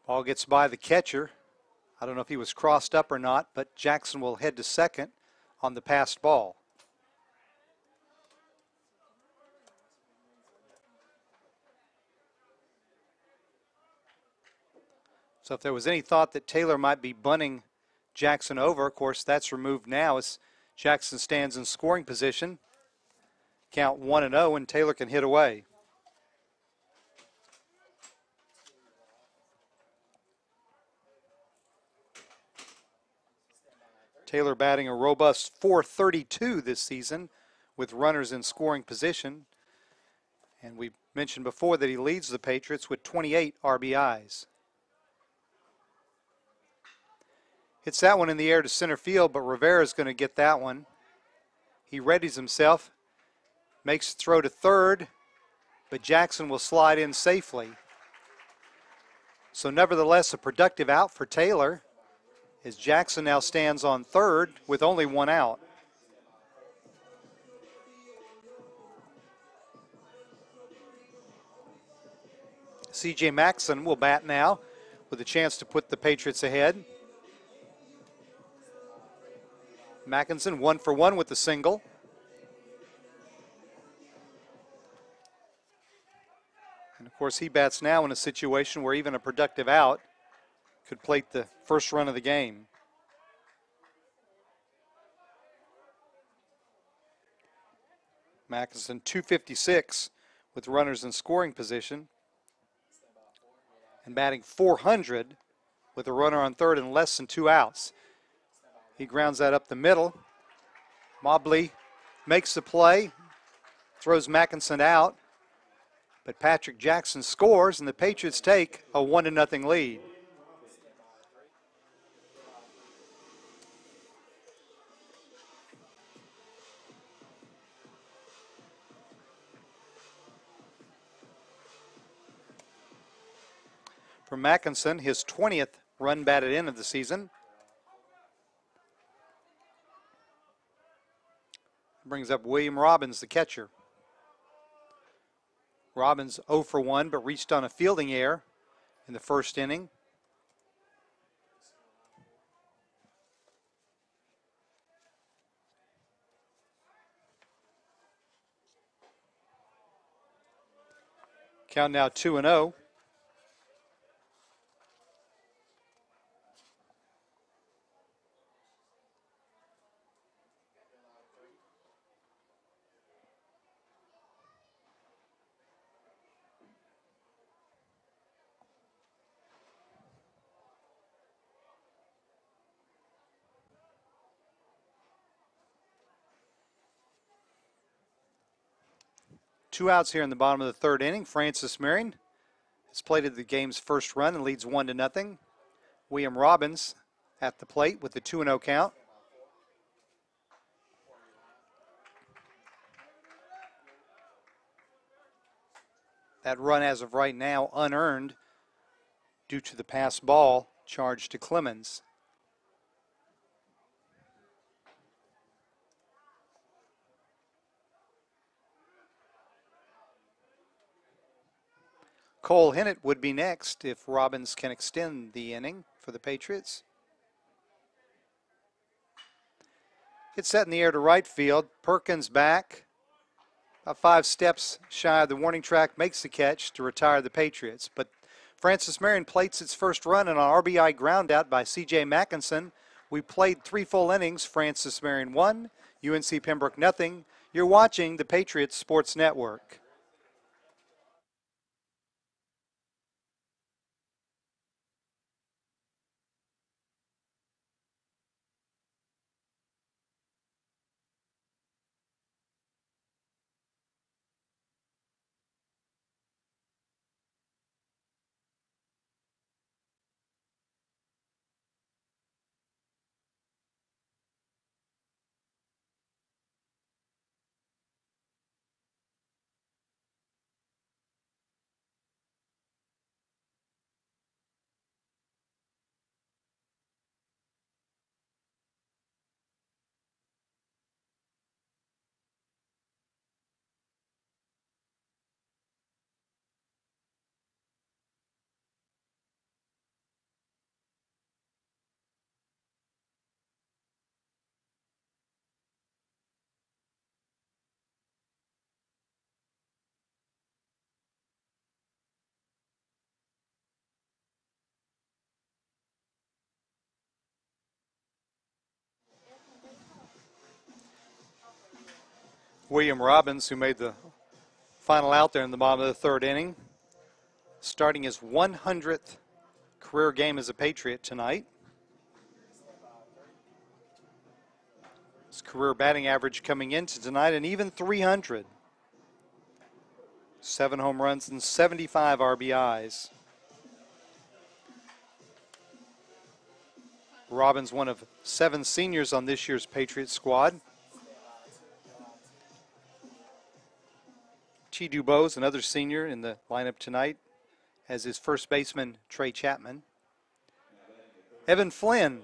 Ball gets by the catcher. I don't know if he was crossed up or not, but Jackson will head to second on the passed ball. So if there was any thought that Taylor might be bunting Jackson over, of course, that's removed now as Jackson stands in scoring position. Count 1-0, and Taylor can hit away. Taylor batting a robust .432 this season with runners in scoring position. And we mentioned before that he leads the Patriots with 28 RBIs. Hits that one in the air to center field, but Rivera's going to get that one. He readies himself, makes the throw to third, but Jackson will slide in safely. So nevertheless, a productive out for Taylor, as Jackson now stands on third with only 1 out. C.J. Maxson will bat now with a chance to put the Patriots ahead. Mackinson 1 for 1 with the single. And of course he bats now in a situation where even a productive out could plate the first run of the game. Mackinson 256 with runners in scoring position. And batting .400 with a runner on third and less than 2 outs. He grounds that up the middle. Mobley makes the play, throws Mackinson out, but Patrick Jackson scores, and the Patriots take a 1-0 lead. For Mackinson, his 20th run batted in of the season. Brings up William Robbins, the catcher. Robbins 0 for 1, but reached on a fielding error in the first inning. Count now 2-0. Two outs here in the bottom of the third inning. Francis Marion has plated the game's first run and leads 1-0. William Robbins at the plate with the 2-0 count. That run as of right now unearned due to the pass ball Charge to Clemens. Cole Hennett would be next if Robbins can extend the inning for the Patriots. It's set in the air to right field. Perkins back. About 5 steps shy of the warning track, makes the catch to retire the Patriots. But Francis Marion plates its first run on an RBI ground out by C.J. Mackinson. We played 3 full innings. Francis Marion 1, UNC Pembroke nothing. You're watching the Patriots Sports Network. William Robbins, who made the final out there in the bottom of the 3rd inning, starting his 100th career game as a Patriot tonight. His career batting average coming into tonight an even 300. 7 home runs and 75 RBIs. Robbins, one of 7 seniors on this year's Patriot squad. Chi Dubose, another senior in the lineup tonight, as his first baseman, Trey Chapman. Evan Flynn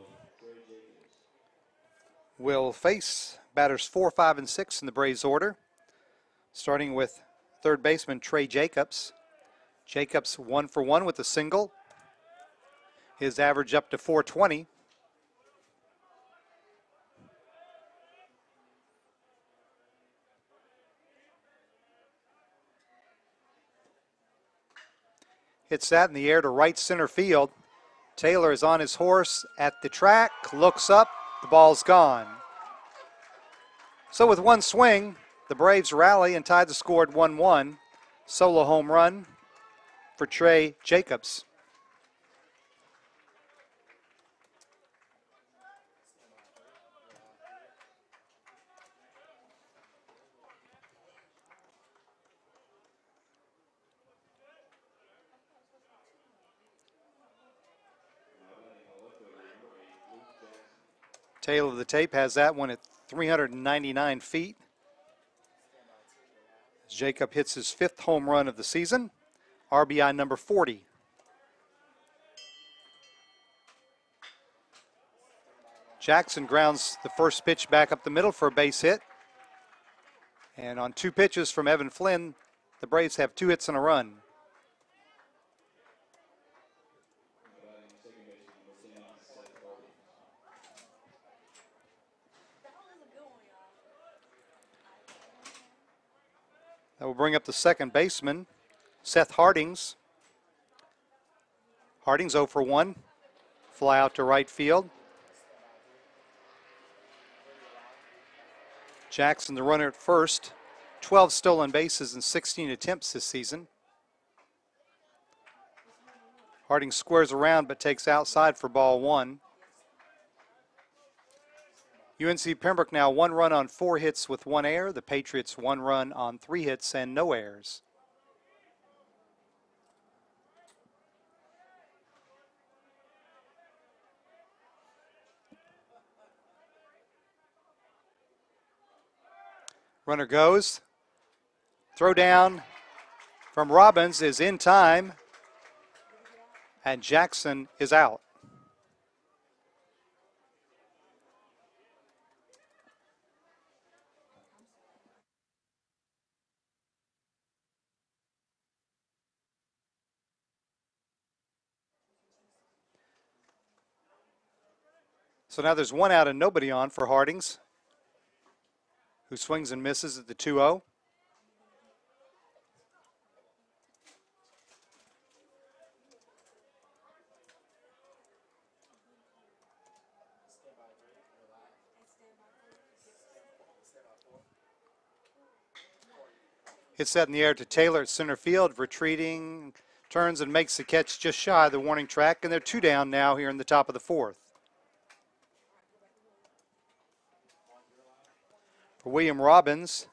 will face batters 4, 5, and 6 in the Braves order, starting with 3rd baseman Trey Jacobs. Jacobs 1 for 1 with a single. His average up to 420. Hits that in the air to right center field. Taylor is on his horse at the track, looks up, the ball's gone. So with one swing, the Braves rally and tied the score at 1-1. Solo home run for Trey Jacobs. Tail of the tape has that one at 399 feet. Jacob hits his 5th home run of the season, RBI number 40. Jackson grounds the first pitch back up the middle for a base hit. And on 2 pitches from Evan Flynn, the Braves have 2 hits and a run. That will bring up the 2nd baseman, Seth Hardings. Hardings 0 for 1. Fly out to right field. Jackson, the runner at first. 12 stolen bases in 16 attempts this season. Hardings squares around but takes outside for ball 1. UNC Pembroke now 1 run on 4 hits with 1 error. The Patriots 1 run on 3 hits and no errors. Runner goes. Throw down from Robbins is in time. And Jackson is out. So now there's 1 out and nobody on for Hardings, who swings and misses at the 2-0. Hits that in the air to Taylor at center field, retreating, turns and makes the catch just shy of the warning track, and they're 2 down now here in the top of the 4th. For William Robbins,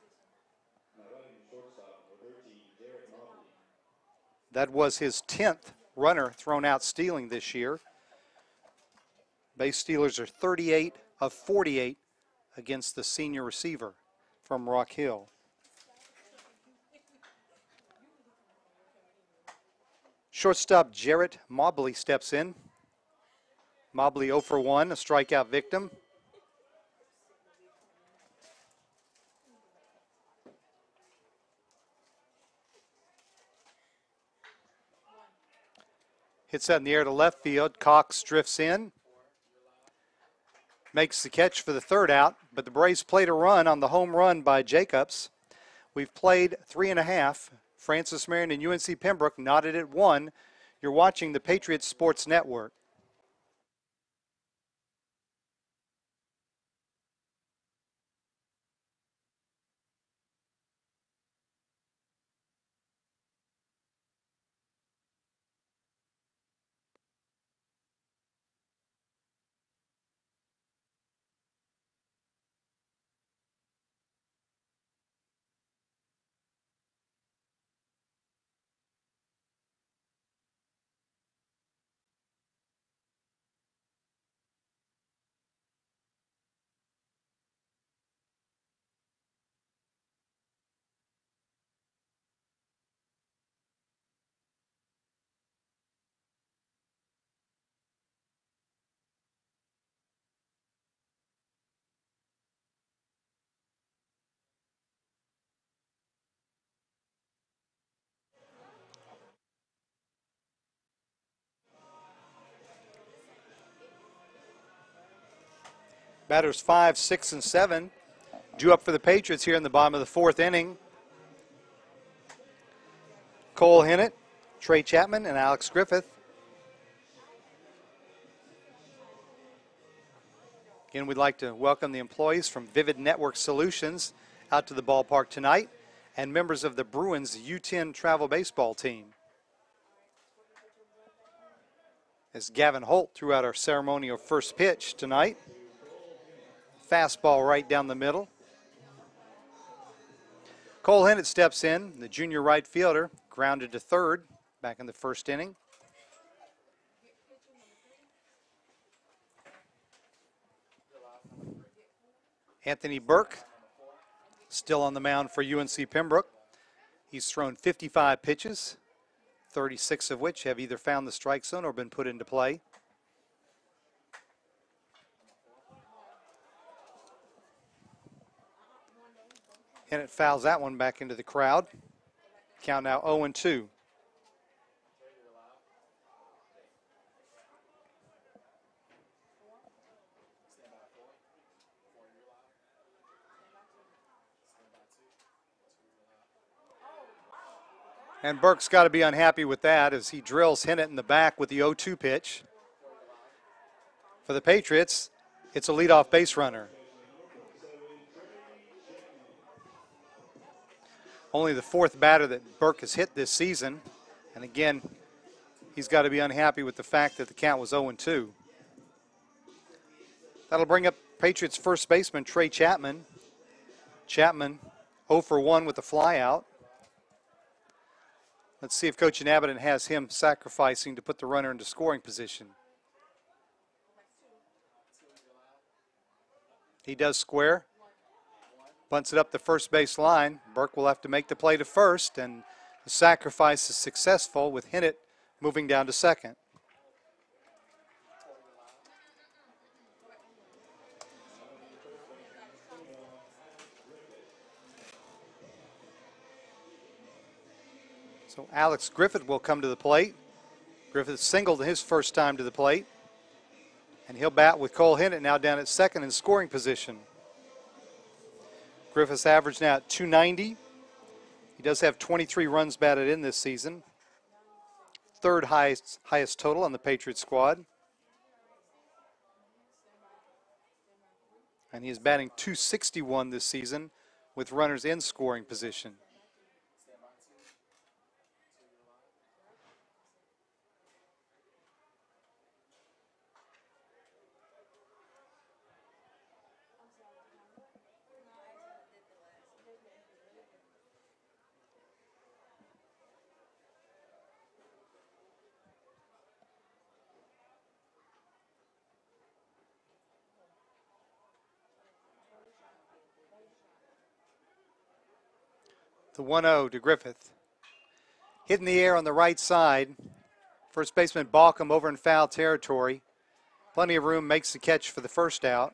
that was his 10th runner thrown out stealing this year. Base stealers are 38 of 48 against the senior receiver from Rock Hill. Shortstop Jarrett Mobley steps in. Mobley 0 for 1, a strikeout victim. Hits that in the air to left field. Cox drifts in. Makes the catch for the 3rd out, but the Braves played a run on the home run by Jacobs. We've played 3.5. Francis Marion and UNC Pembroke knotted at 1. You're watching the Patriots Sports Network. Batters 5, 6, and 7 due up for the Patriots here in the bottom of the 4th inning. Cole Hennett, Trey Chapman, and Alex Griffith. Again, we'd like to welcome the employees from Vivid Network Solutions out to the ballpark tonight and members of the Bruins U10 travel baseball team. As Gavin Holt threw out our ceremonial first pitch tonight. Fastball right down the middle. Cole Hennett steps in, the junior right fielder, grounded to 3rd back in the 1st inning. Anthony Burke still on the mound for UNC Pembroke. He's thrown 55 pitches, 36 of which have either found the strike zone or been put into play. And it fouls that one back into the crowd. Count now 0-2. And Burke's got to be unhappy with that as he drills Hennett in the back with the 0-2 pitch. For the Patriots, it's a leadoff base runner. Only the 4th batter that Burke has hit this season. And again, he's got to be unhappy with the fact that the count was 0-2. That'll bring up Patriots first baseman Trey Chapman. Chapman 0 for 1 with the fly out. Let's see if Coach Inhabitant has him sacrificing to put the runner into scoring position. He does square. Bunts it up the first base line. Burke will have to make the play to first, and the sacrifice is successful with Hennett moving down to 2nd. So Alex Griffith will come to the plate. Griffith singled his first time to the plate. And he'll bat with Cole Hinnett now down at second in scoring position. Griffith's average now at 290. He does have 23 runs batted in this season. Third highest total on the Patriots squad. And he is batting 261 this season with runners in scoring position. The 1-0 to Griffith. Hit in the air on the right side. First baseman Balcom over in foul territory. Plenty of room, makes the catch for the first out.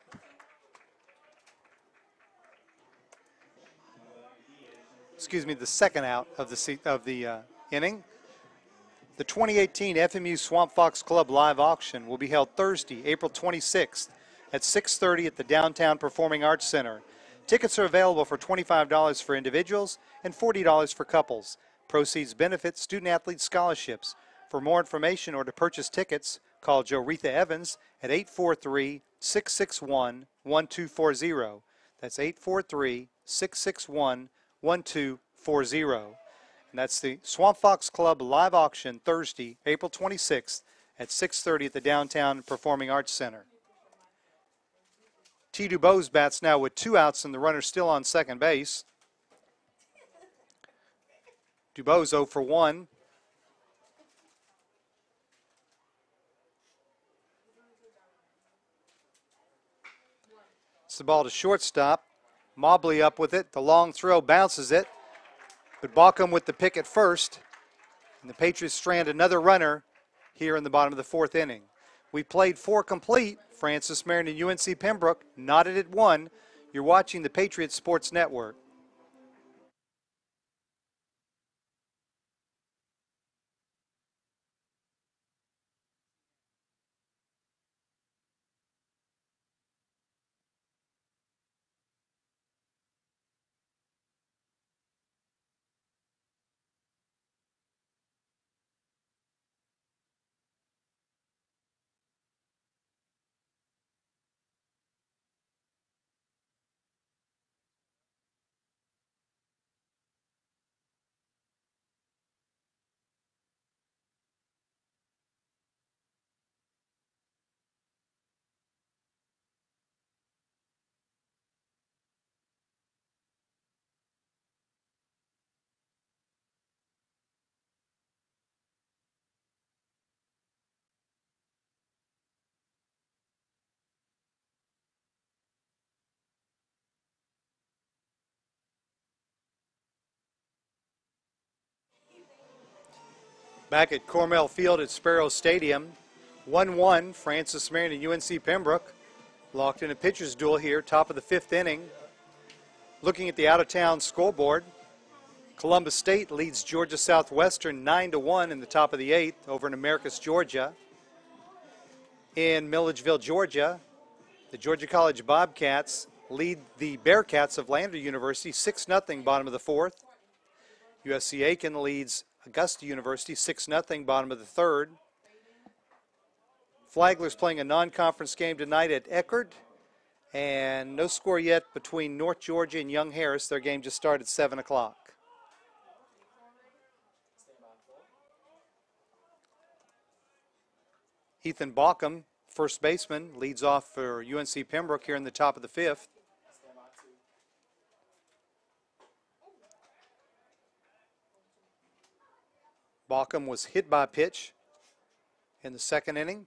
Excuse me, the second out of the inning. The 2018 FMU Swamp Fox Club live auction will be held Thursday, April 26th at 6:30 at the Downtown Performing Arts Center. Tickets are available for $25 for individuals and $40 for couples. Proceeds benefit student-athlete scholarships. For more information or to purchase tickets, call Joretha Evans at 843-661-1240. That's 843-661-1240. And that's the Swamp Fox Club live auction Thursday, April 26th at 6:30 at the Downtown Performing Arts Center. T. Dubose bats now with 2 outs and the runner still on second base. Dubose 0 for 1. It's the ball to shortstop. Mobley up with it. The long throw bounces it. But Balcom with the pick at first. And the Patriots strand another runner here in the bottom of the 4th inning. We played 4 complete. Francis Marion and UNC Pembroke knotted at 1. You're watching the Patriots Sports Network. Back at Cornell Field at Sparrow Stadium, 1-1, Francis Marion and UNC Pembroke. Locked in a pitcher's duel here, top of the 5th inning. Looking at the out-of-town scoreboard, Columbus State leads Georgia Southwestern 9-1 in the top of the 8th over in Americus, Georgia. In Milledgeville, Georgia, the Georgia College Bobcats lead the Bearcats of Lander University 6-0 bottom of the 4th. USC Aiken leads Augusta University 6-0 bottom of the 3rd. Flagler's playing a non-conference game tonight at Eckerd, and no score yet between North Georgia and Young Harris. Their game just started at 7 o'clock. Ethan Balcom, first baseman, leads off for UNC Pembroke here in the top of the 5th. Balcom was hit by a pitch in the 2nd inning.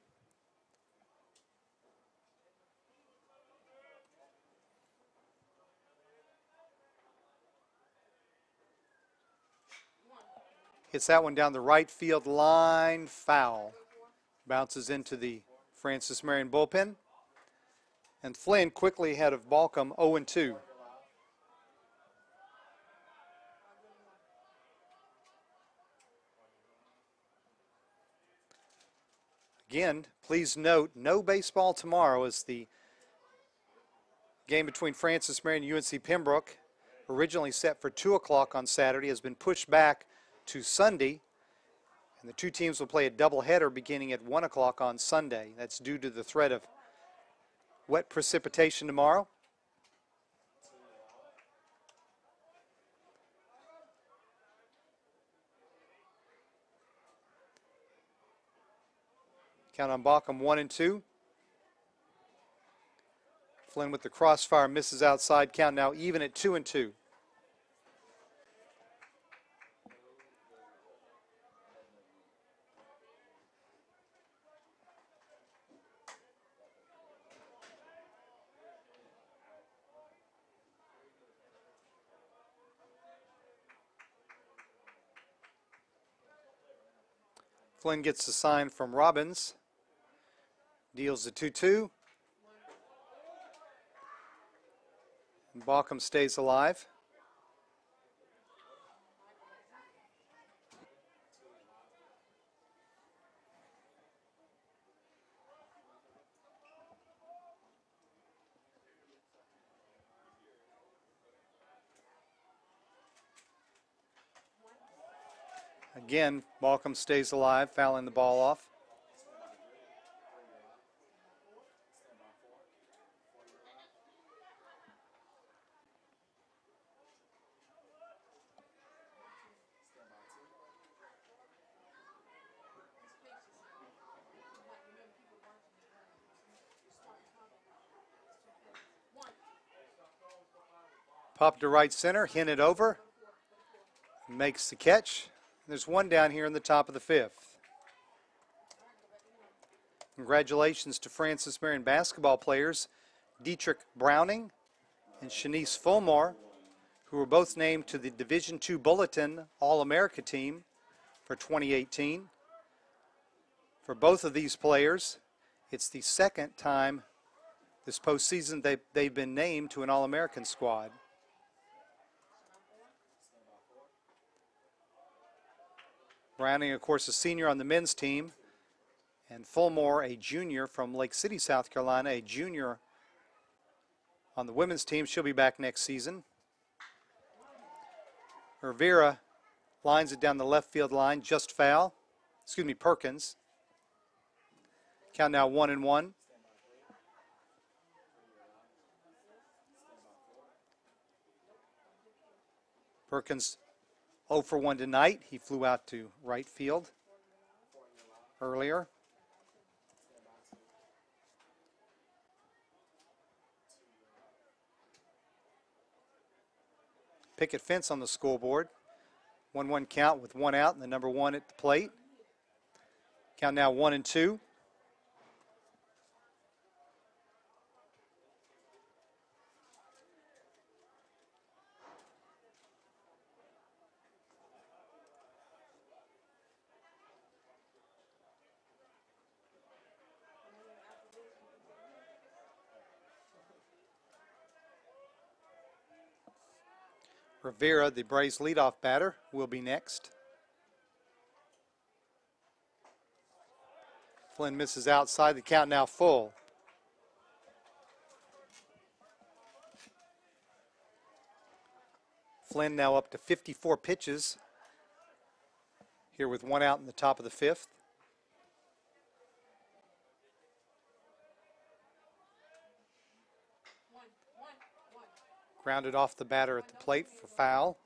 Hits that one down the right field line, foul. Bounces into the Francis Marion bullpen. And Flynn quickly ahead of Balcom 0-2. Again, please note, no baseball tomorrow as the game between Francis Marion and UNC Pembroke, originally set for 2 o'clock on Saturday, has been pushed back to Sunday. And the two teams will play a doubleheader beginning at 1 o'clock on Sunday. That's due to the threat of wet precipitation tomorrow. Count on Baucom 1-2. Flynn with the crossfire misses outside. Count now even at 2-2. Flynn gets the sign from Robbins. Deals the 2-2. And Baucom stays alive. Again, Baucom stays alive, fouling the ball off. Pop to right center, hit it over, makes the catch. There's one down here in the top of the 5th. Congratulations to Francis Marion basketball players Dietrich Browning and Shanice Fulmore, who were both named to the Division II Bulletin All-America team for 2018. For both of these players, it's the second time this postseason they've been named to an All-American squad. Browning, of course, a senior on the men's team, and Fulmore, a junior from Lake City, South Carolina, a junior on the women's team. She'll be back next season. Rivera lines it down the left field line, just foul. Perkins. Count now 1-1. Perkins 0 for 1 tonight. He flew out to right field earlier. Picket fence on the scoreboard. 1-1 count with 1 out and the number 1 at the plate. Count now 1-2. Rivera, the Braves leadoff batter, will be next. Flynn misses outside. The count now full. Flynn now up to 54 pitches here with 1 out in the top of the 5th. Grounded off the batter at the plate for foul.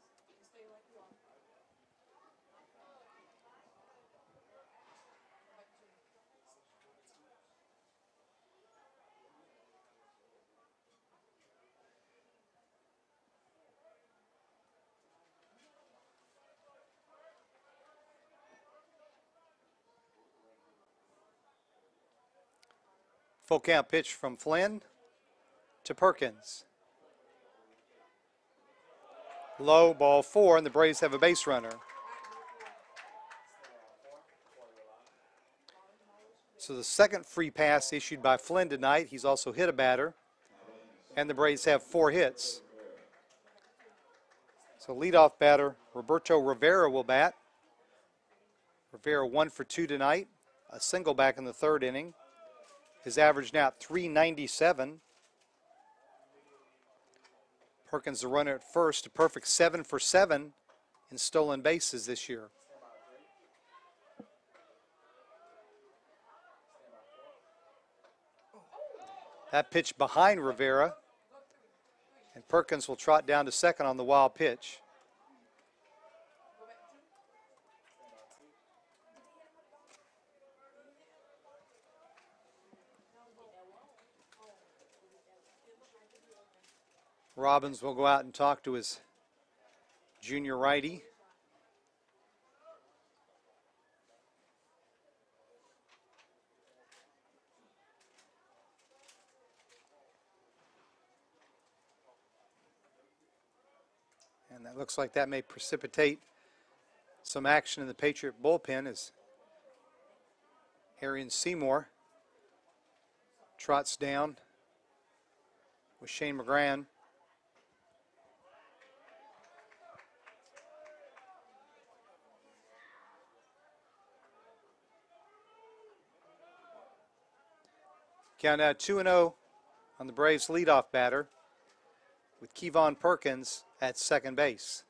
Full count pitch from Flynn to Perkins. Low, ball 4, and the Braves have a base runner. So the second free pass issued by Flynn tonight. He's also hit a batter, and the Braves have 4 hits. So leadoff batter Roberto Rivera will bat. Rivera 1 for 2 tonight. a single back in the third inning. His average now at .397. Perkins the runner at first, a perfect 7 for 7 in stolen bases this year. That pitch behind Rivera, and Perkins will trot down to second on the wild pitch. Robbins will go out and talk to his junior righty. And that looks like that may precipitate some action in the Patriot bullpen as Arian Seymour trots down with Shane McGran. Count now 2-0 on the Braves' leadoff batter with Kevon Perkins at second base.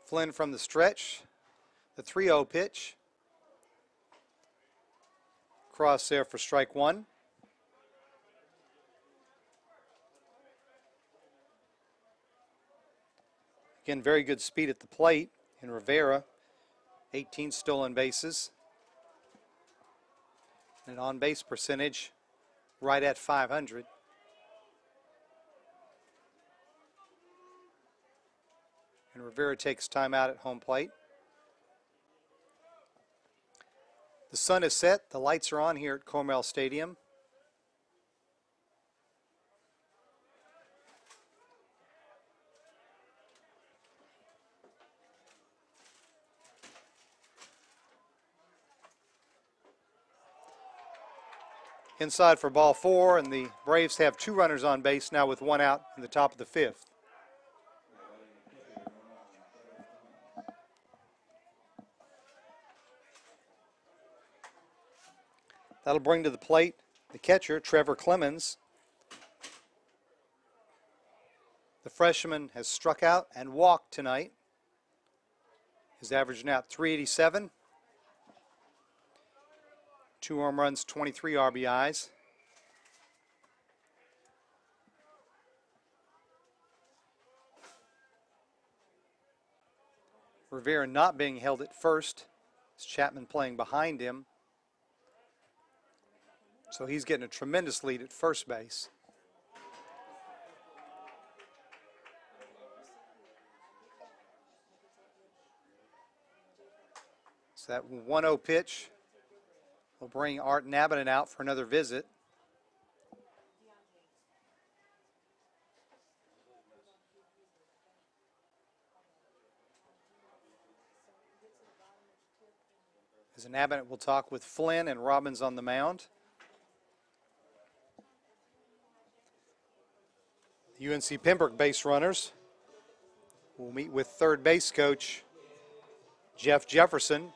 Flynn from the stretch, the 3-0 pitch. Cross there for strike one. Again, very good speed at the plate in Rivera. 18 stolen bases. And an on-base percentage right at .500. And Rivera takes time out at home plate. The sun is set. The lights are on here at Cornell Stadium. Inside for ball four, and the Braves have two runners on base now with one out in the top of the fifth. That'll bring to the plate the catcher, Trevor Clemens. The freshman has struck out and walked tonight. His average now at .387. 2 home runs, 23 RBIs. Rivera not being held at first. It's Chapman playing behind him. So he's getting a tremendous lead at first base. So that 1-0 pitch will bring Art Nabinen out for another visit. As Nabinen will talk with Flynn and Robbins on the mound. UNC Pembroke base runners will meet with third base coach Jeff Jefferson.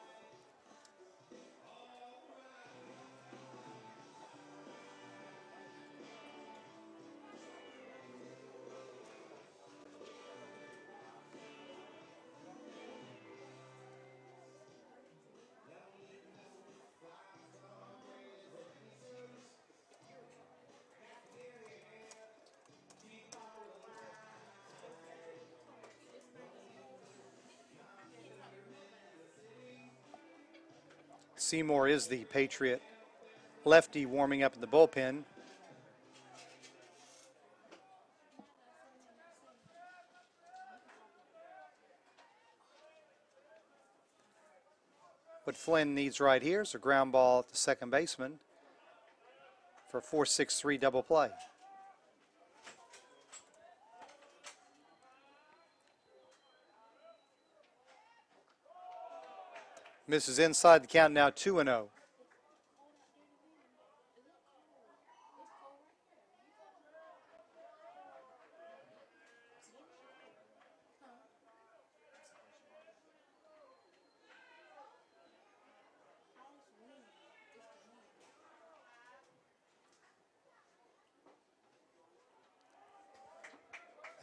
Seymour is the Patriot lefty warming up in the bullpen. What Flynn needs right here is a ground ball at the second baseman for a 4-6-3 double play. Misses inside, the count now 2-0.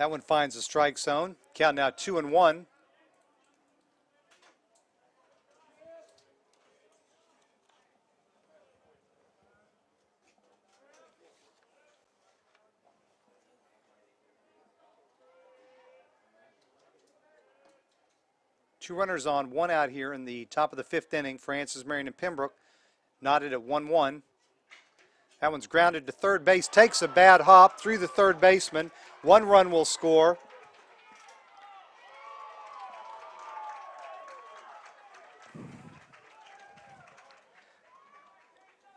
That one finds the strike zone. Count now 2-1. Two runners on, one out here in the top of the fifth inning. Francis Marion and Pembroke knotted at 1-1. That one's grounded to third base, takes a bad hop through the third baseman. One run will score.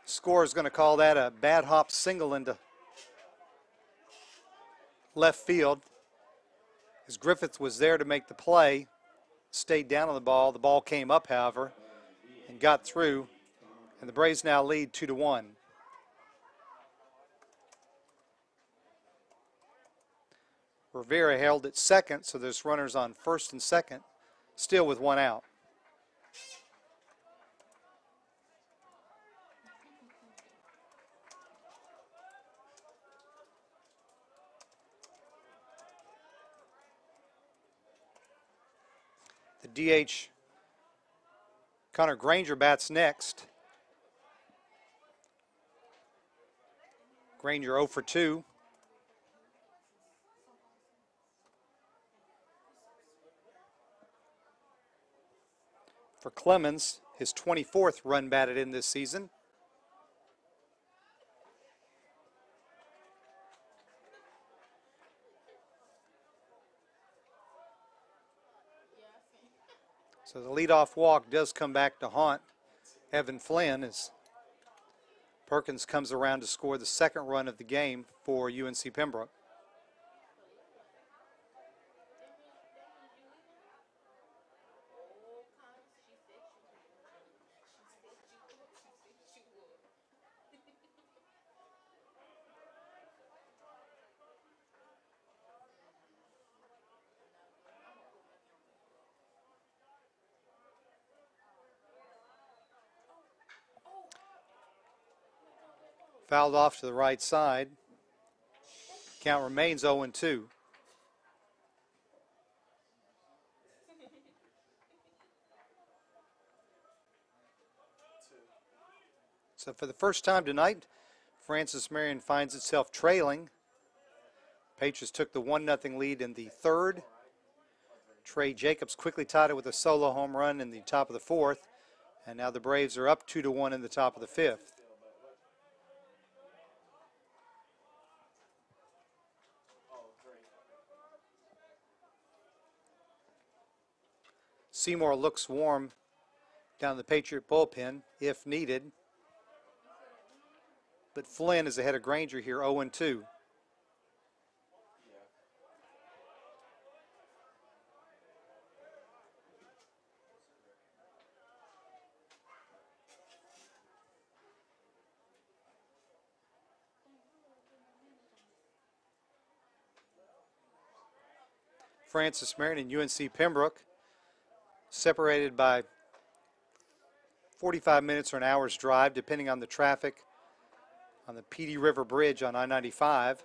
Score is going to call that a bad hop single into left field. As Griffith was there to make the play, stayed down on the ball. The ball came up, however, and got through. And the Braves now lead 2-1. Rivera held at second, so there's runners on first and second, still with one out. The DH, Connor Granger, bats next. Granger 0 for 2. For Clemens, his 24th run batted in this season. So the leadoff walk does come back to haunt Evan Flynn as Perkins comes around to score the second run of the game for UNC Pembroke. Fouled off to the right side. Count remains 0-2. So for the first time tonight, Francis Marion finds itself trailing. Patriots took the 1-0 lead in the third. Trey Jacobs quickly tied it with a solo home run in the top of the fourth. And now the Braves are up 2-1 in the top of the fifth. Seymour looks warm down the Patriot bullpen if needed. But Flynn is ahead of Granger here, 0-2. Francis Marion and UNC Pembroke separated by 45 minutes or an hour's drive, depending on the traffic on the Petey River Bridge on I-95.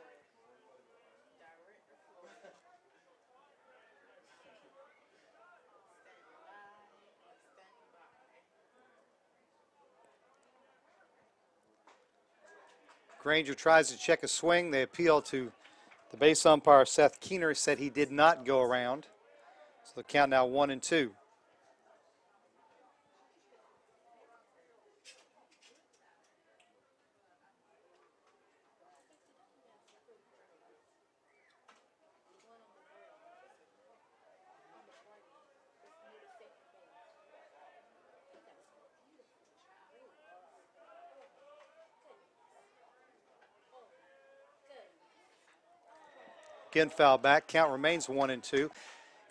Granger tries to check a swing. They appeal to the base umpire, Seth Keener, said he did not go around. So the count now 1-2. Again, foul back. Count remains 1-2. If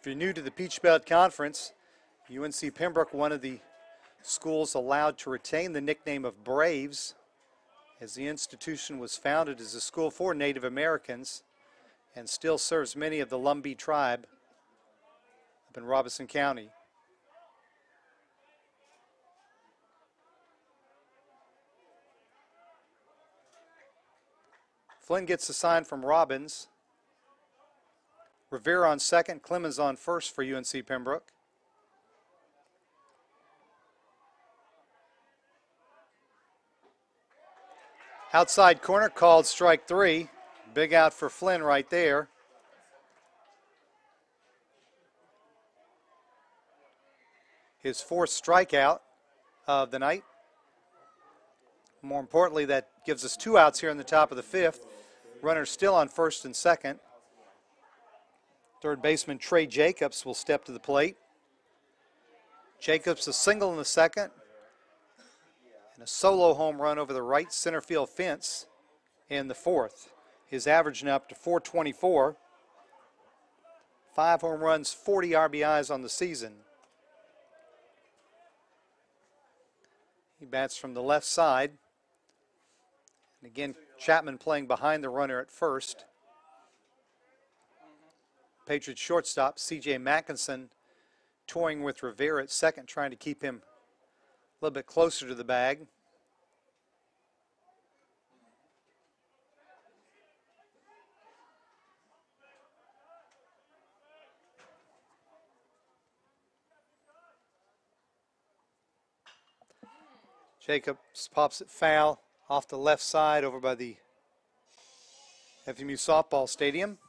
you're new to the Peach Belt Conference, UNC Pembroke, one of the Schools allowed to retain the nickname of Braves, as the institution was founded as a school for Native Americans and still serves many of the Lumbee tribe up in Robeson County. Flynn gets a sign from Robbins. Rivera on second, Clemens on first for UNC Pembroke. Outside corner called strike three. Big out for Flynn right there. His fourth strikeout of the night. More importantly, that gives us 2 outs here in the top of the fifth. Runners still on first and second. Third baseman Trey Jacobs will step to the plate. Jacobs a single in the second and a solo home run over the right center field fence in the fourth. His average now up to .424. 5 home runs, 40 RBIs on the season. He bats from the left side. And again, Chapman playing behind the runner at first. Patriots shortstop C.J. Mackinson toying with Rivera at second, trying to keep him a little bit closer to the bag. Jacobs pops it foul off the left side over by the FMU softball stadium.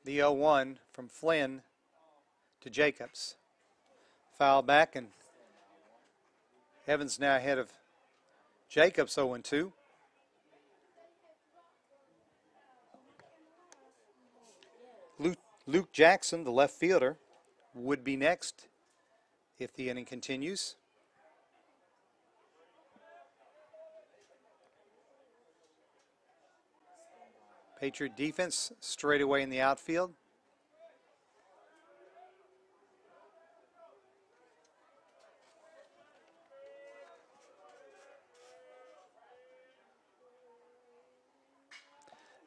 The 0-1 from Flynn to Jacobs. Foul back, and Evans now ahead of Jacobs 0-2. Luke Jackson, the left fielder, would be next if the inning continues. Patriot defense straight away in the outfield.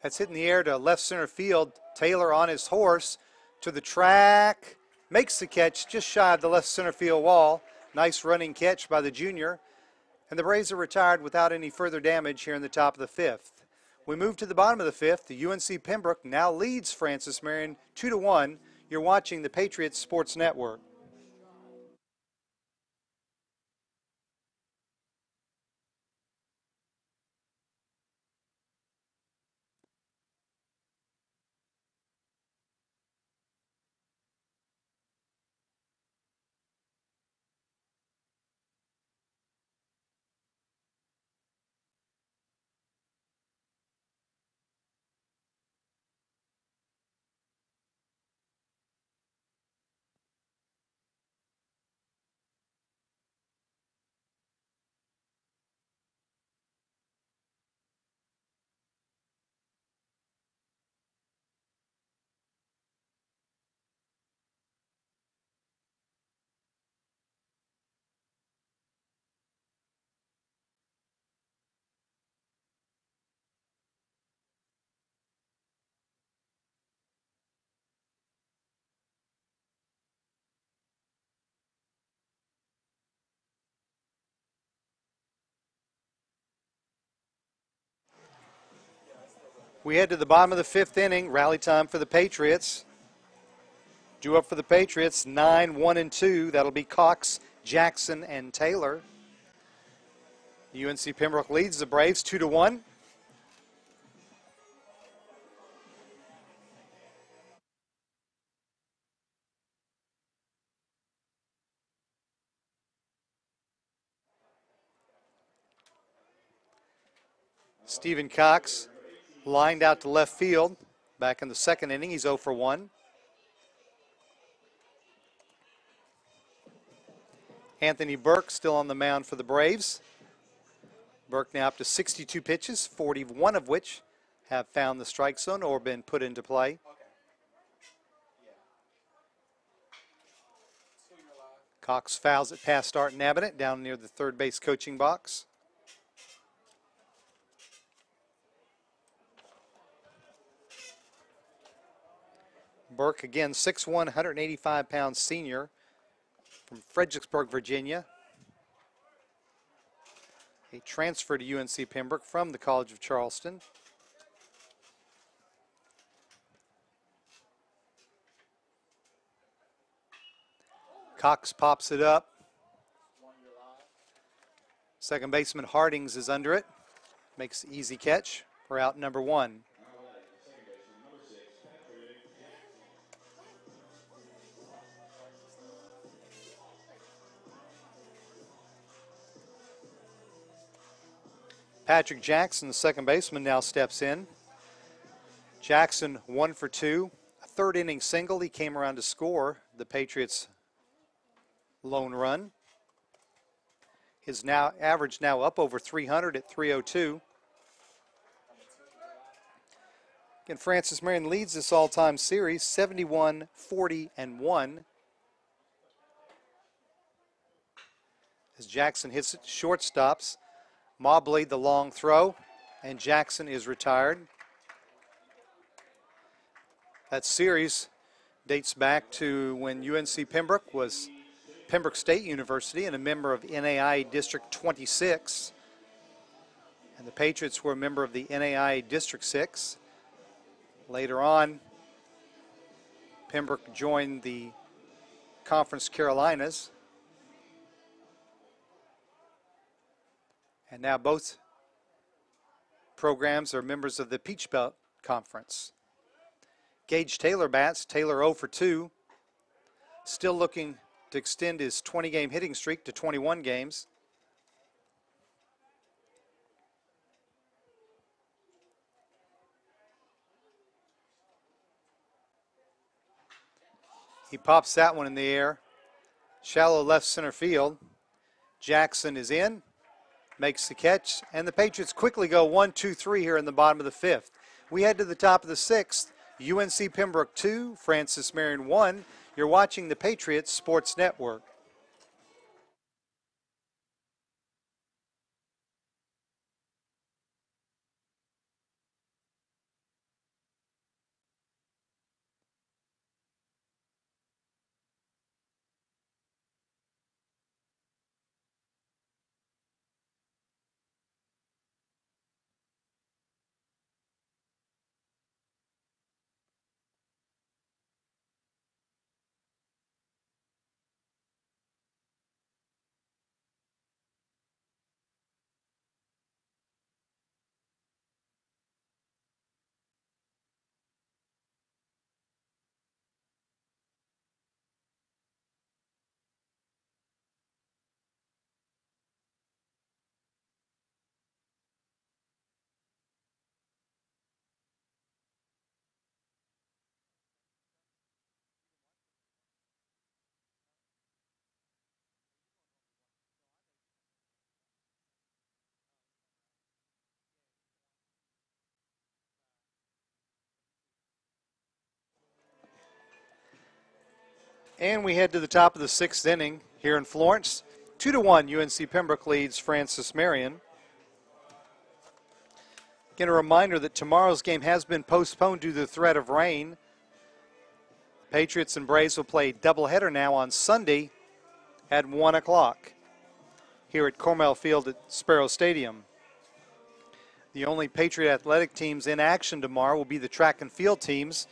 That's hit in the air to left center field. Taylor on his horse to the track. Makes the catch just shy of the left center field wall. Nice running catch by the junior. And the Braves are retired without any further damage here in the top of the fifth. We move to the bottom of the fifth. The UNC Pembroke now leads Francis Marion 2-1. You're watching the Patriots Sports Network. We head to the bottom of the fifth inning. Rally time for the Patriots. Due up for the Patriots, 9-1-2. That'll be Cox, Jackson, and Taylor. UNC Pembroke leads the Braves 2-1. Stephen Cox lined out to left field. Back in the second inning, he's 0 for 1. Anthony Burke still on the mound for the Braves. Burke now up to 62 pitches, 41 of which have found the strike zone or been put into play. Cox fouls it past Art Nabinet down near the third base coaching box. Burke again, 6'1", 185-pound senior from Fredericksburg, Virginia. A transfer to UNC Pembroke from the College of Charleston. Cox pops it up. Second baseman Hardings is under it. Makes the easy catch for out number 1. Patrick Jackson, the second baseman, now steps in. Jackson 1 for 2. A third inning single. He came around to score the Patriots' lone run. His average now up over 300 at 302. Again, Francis Marion leads this all-time series 71-40-1. As Jackson hits it shortstops. Mobley the long throw, and Jackson is retired. That series dates back to when UNC Pembroke was Pembroke State University and a member of NAIA District 26. And the Patriots were a member of the NAIA District 6. Later on, Pembroke joined the Conference Carolinas. And now both programs are members of the Peach Belt Conference. Gage Taylor bats. Taylor 0 for 2. Still looking to extend his 20-game hitting streak to 21 games. He pops that one in the air. Shallow left center field. Jackson is in. Makes the catch, and the Patriots quickly go 1-2-3 here in the bottom of the 5th. We head to the top of the 6th. UNC Pembroke 2, Francis Marion 1. You're watching the Patriots Sports Network. And we head to the top of the 6th inning here in Florence. 2-1, UNC Pembroke leads Francis Marion. Again, a reminder that tomorrow's game has been postponed due to the threat of rain. Patriots and Braves will play a doubleheader now on Sunday at 1 o'clock here at Cornell Field at Sparrow Stadium. The only Patriot athletic teams in action tomorrow will be the track and field teams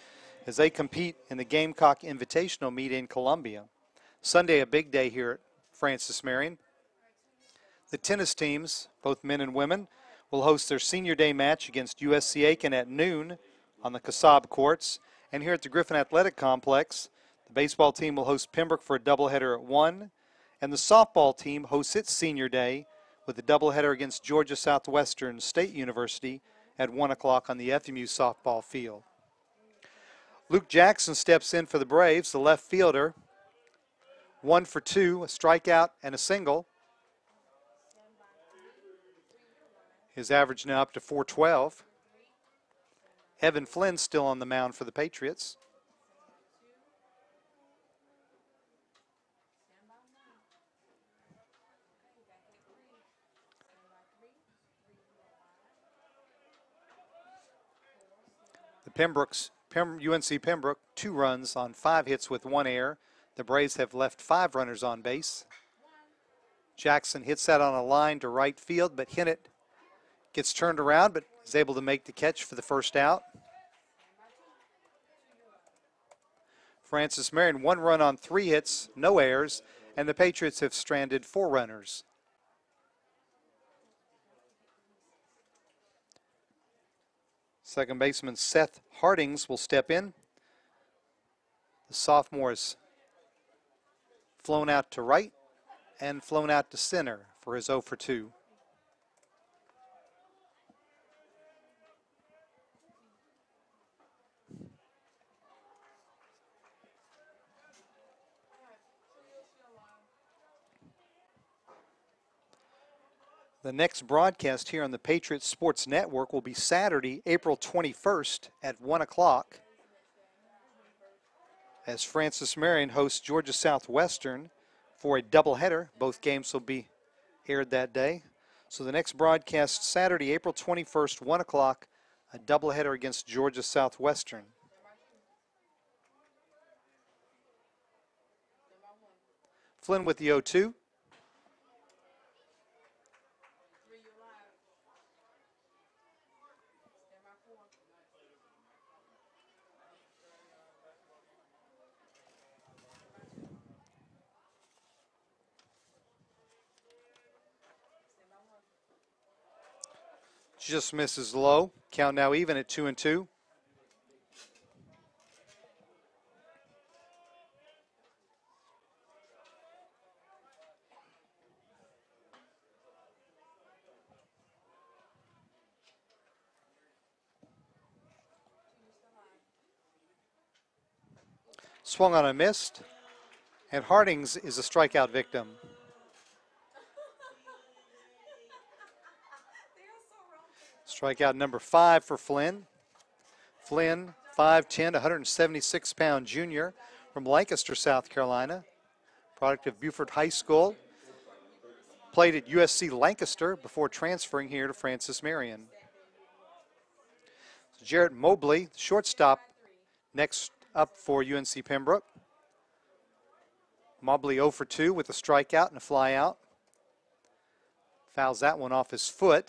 as they compete in the Gamecock Invitational meet in Columbia. Sunday, a big day here at Francis Marion. The tennis teams, both men and women, will host their senior day match against USC Aiken at noon on the Kasab courts. And here at the Griffin Athletic Complex, the baseball team will host Pembroke for a doubleheader at 1. And the softball team hosts its senior day with a doubleheader against Georgia Southwestern State University at 1 o'clock on the FMU softball field. Luke Jackson steps in for the Braves, the left fielder. 1 for 2, a strikeout and a single. His average now up to .412. Evan Flynn still on the mound for the Patriots. UNC Pembroke, 2 runs on 5 hits with 1 error. The Braves have left 5 runners on base. Jackson hits that on a line to right field, but Hinnett gets turned around, but is able to make the catch for the first out. Francis Marion, 1 run on 3 hits, no errors, and the Patriots have stranded 4 runners. Second baseman Seth Hardings will step in. The sophomore is flown out to right and flown out to center for his 0 for 2. The next broadcast here on the Patriots Sports Network will be Saturday, April 21st at 1 o'clock as Francis Marion hosts Georgia Southwestern for a doubleheader. Both games will be aired that day. So the next broadcast Saturday, April 21st, 1 o'clock, a doubleheader against Georgia Southwestern. Flynn with the 0-2. Just misses low. Count now even at 2-2. Swung on a missed, and Hardings is a strikeout victim. Strikeout number 5 for Flynn. Flynn, 5'10", 176-pound junior from Lancaster, South Carolina. Product of Buford High School. Played at USC Lancaster before transferring here to Francis Marion. Jarrett Mobley, shortstop, next up for UNC Pembroke. Mobley 0 for 2 with a strikeout and a fly out. Fouls that one off his foot.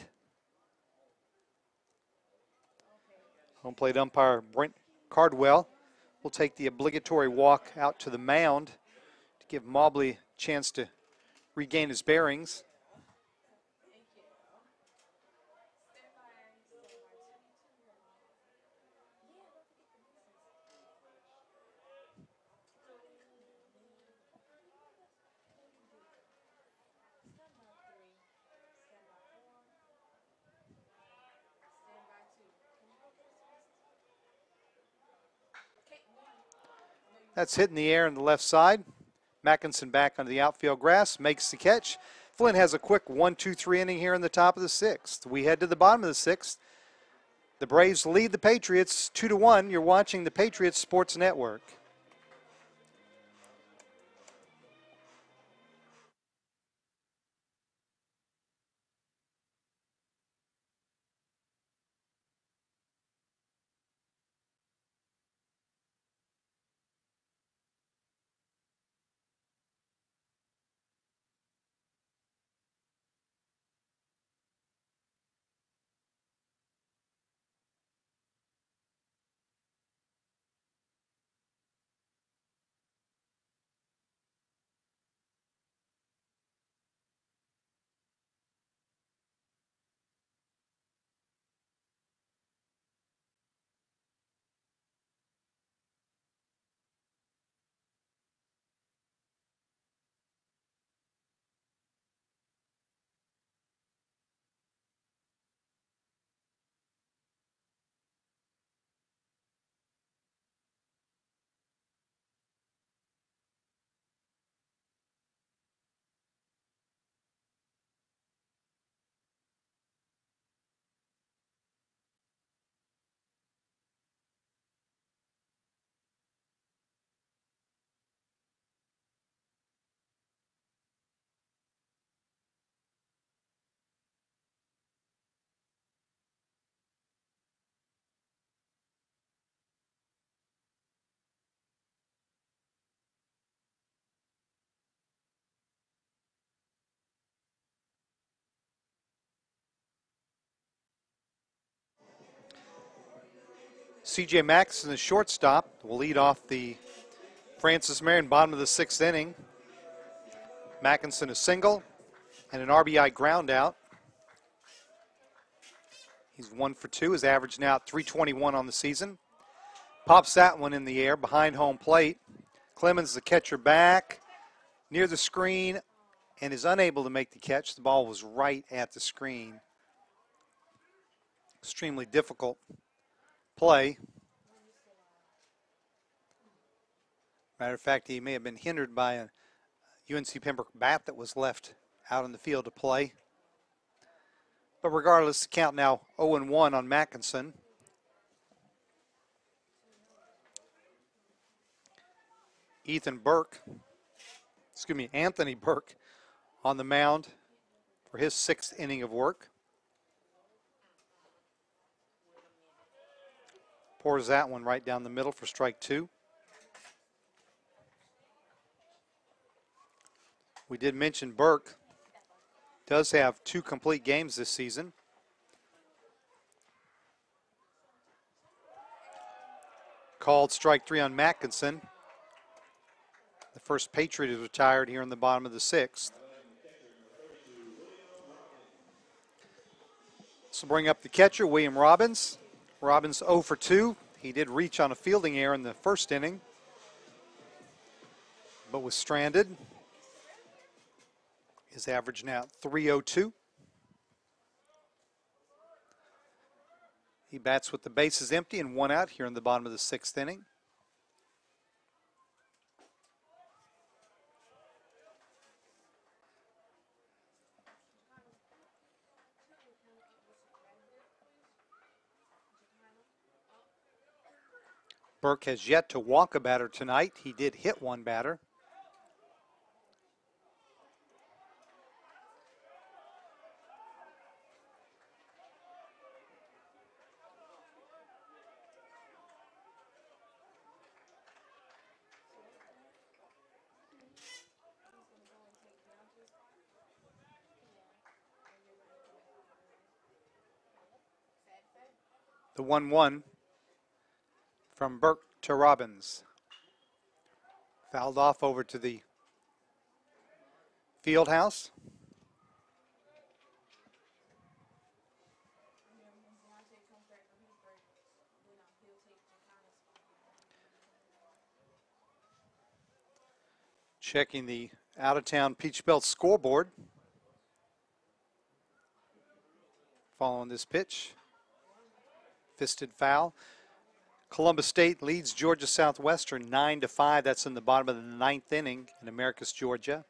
Home plate umpire Brent Cardwell will take the obligatory walk out to the mound to give Mobley a chance to regain his bearings. That's hit in the air on the left side. Mackinson back onto the outfield grass, makes the catch. Flynn has a quick 1-2-3 inning here in the top of the 6th. We head to the bottom of the 6th. The Braves lead the Patriots 2-1. You're watching the Patriots Sports Network. C.J. Max, the shortstop, will lead off the Francis Marion bottom of the 6th inning. Mackinson a single and an RBI ground out. He's 1 for 2. His average now at 321 on the season. Pops that one in the air behind home plate. Clemens, the catcher, back near the screen and is unable to make the catch. The ball was right at the screen. Extremely difficult play. Matter of fact, he may have been hindered by a UNC Pembroke bat that was left out on the field to play. But regardless, the count now 0-1 on Mackinson. Anthony Burke on the mound for his 6th inning of work. Pours that one right down the middle for strike 2. We did mention Burke does have 2 complete games this season. Called strike 3 on Mackinson. The first Patriot is retired here in the bottom of the 6th. This will bring up the catcher, William Robbins. Robbins 0 for 2. He did reach on a fielding error in the 1st inning, but was stranded. His average now 302. He bats with the bases empty and 1 out here in the bottom of the 6th inning. Burke has yet to walk a batter tonight. He did hit 1 batter. The 1-1 from Burke to Robbins. Fouled off over to the field house. Checking the out-of-town Peach Belt scoreboard. Following this pitch. Fisted foul. Columbus State leads Georgia Southwestern 9-5. That's in the bottom of the 9th inning in Americus, Georgia.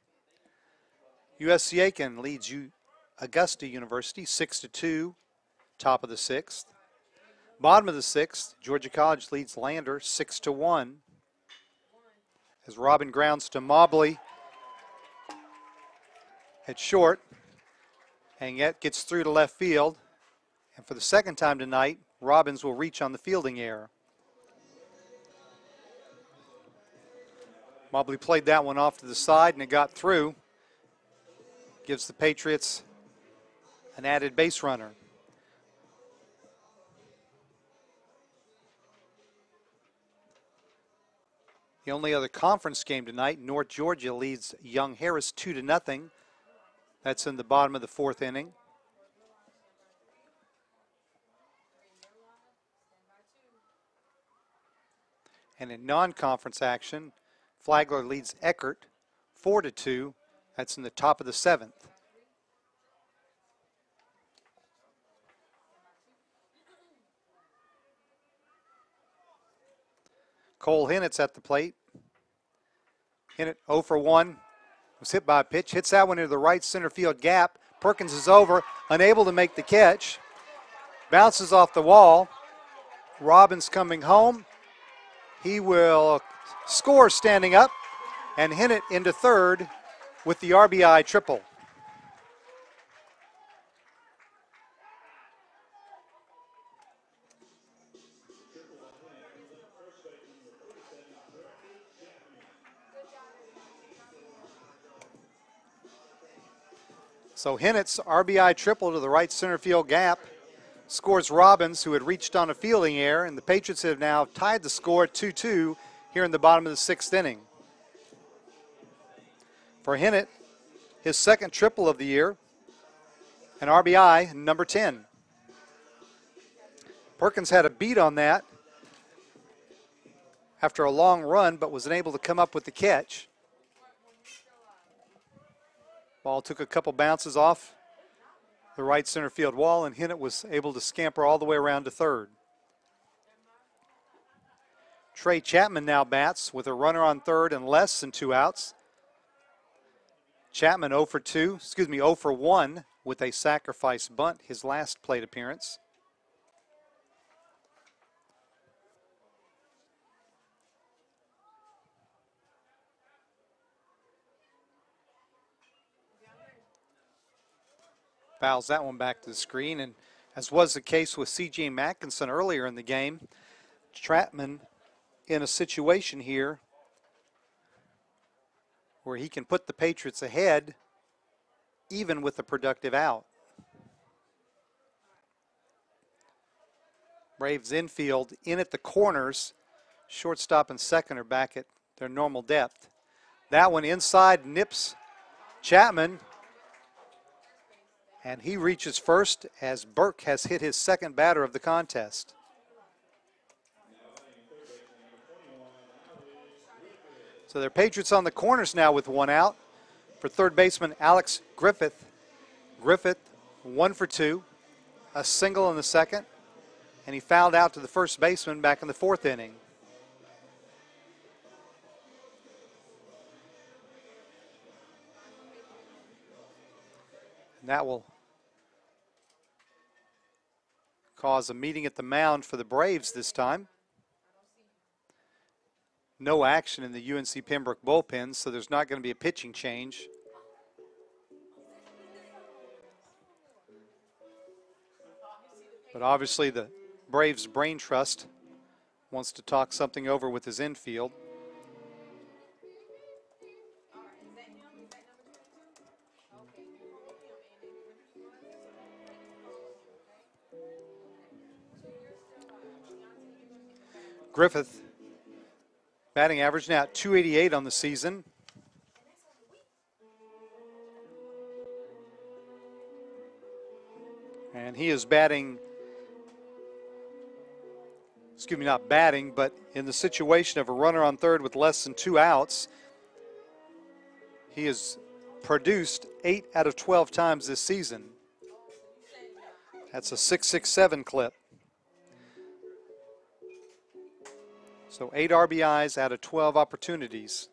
USC Aiken leads Augusta University 6-2, top of the 6th. Bottom of the 6th, Georgia College leads Lander 6-1. As Robin grounds to Mobley at short. And yet gets through to left field. And for the 2nd time tonight, Robbins will reach on the fielding error. Mobley played that one off to the side and it got through. Gives the Patriots an added base runner. The only other conference game tonight, North Georgia leads Young Harris 2-0. That's in the bottom of the 4th inning. And in non-conference action, Flagler leads Eckert 4-2. That's in the top of the 7th. Cole Hinnett's at the plate. Hinnett 0 for 1. Was hit by a pitch. Hits that one into the right center field gap. Perkins is over, unable to make the catch. Bounces off the wall. Robbins coming home. He will score standing up and Hinnett into 3rd with the RBI triple. So Hinnett's RBI triple to the right center field gap scores Robbins, who had reached on a fielding error, and the Patriots have now tied the score at 2-2 here in the bottom of the 6th inning. For Hinnett, his second triple of the year, an RBI, number 10. Perkins had a beat on that after a long run, but was unable to come up with the catch. Ball took a couple bounces off the right center field wall, and Hinnett was able to scamper all the way around to third. Trey Chapman now bats with a runner on third and less than 2 outs. Chapman 0 for 1 with a sacrifice bunt, his last plate appearance. Fouls that one back to the screen, and as was the case with C.J. Mackinson earlier in the game, Chapman in a situation here where he can put the Patriots ahead even with a productive out. Braves infield in at the corners. Shortstop and second are back at their normal depth. That one inside nips Chapman, and he reaches first as Burke has hit his second batter of the contest. So they're Patriots on the corners now with 1 out. For third baseman Alex Griffith. Griffith 1 for 2, a single in the second, and he fouled out to the first baseman back in the 4th inning. And that will cause a meeting at the mound for the Braves this time. No action in the UNC Pembroke bullpen, so there's not going to be a pitching change. But obviously the Braves brain trust wants to talk something over with his infield. Griffith, batting average now at .288 on the season. And he is batting, not batting, but in the situation of a runner on third with less than 2 outs, he has produced 8 out of 12 times this season. That's a .667 clip. So 8 RBIs out of 12 opportunities.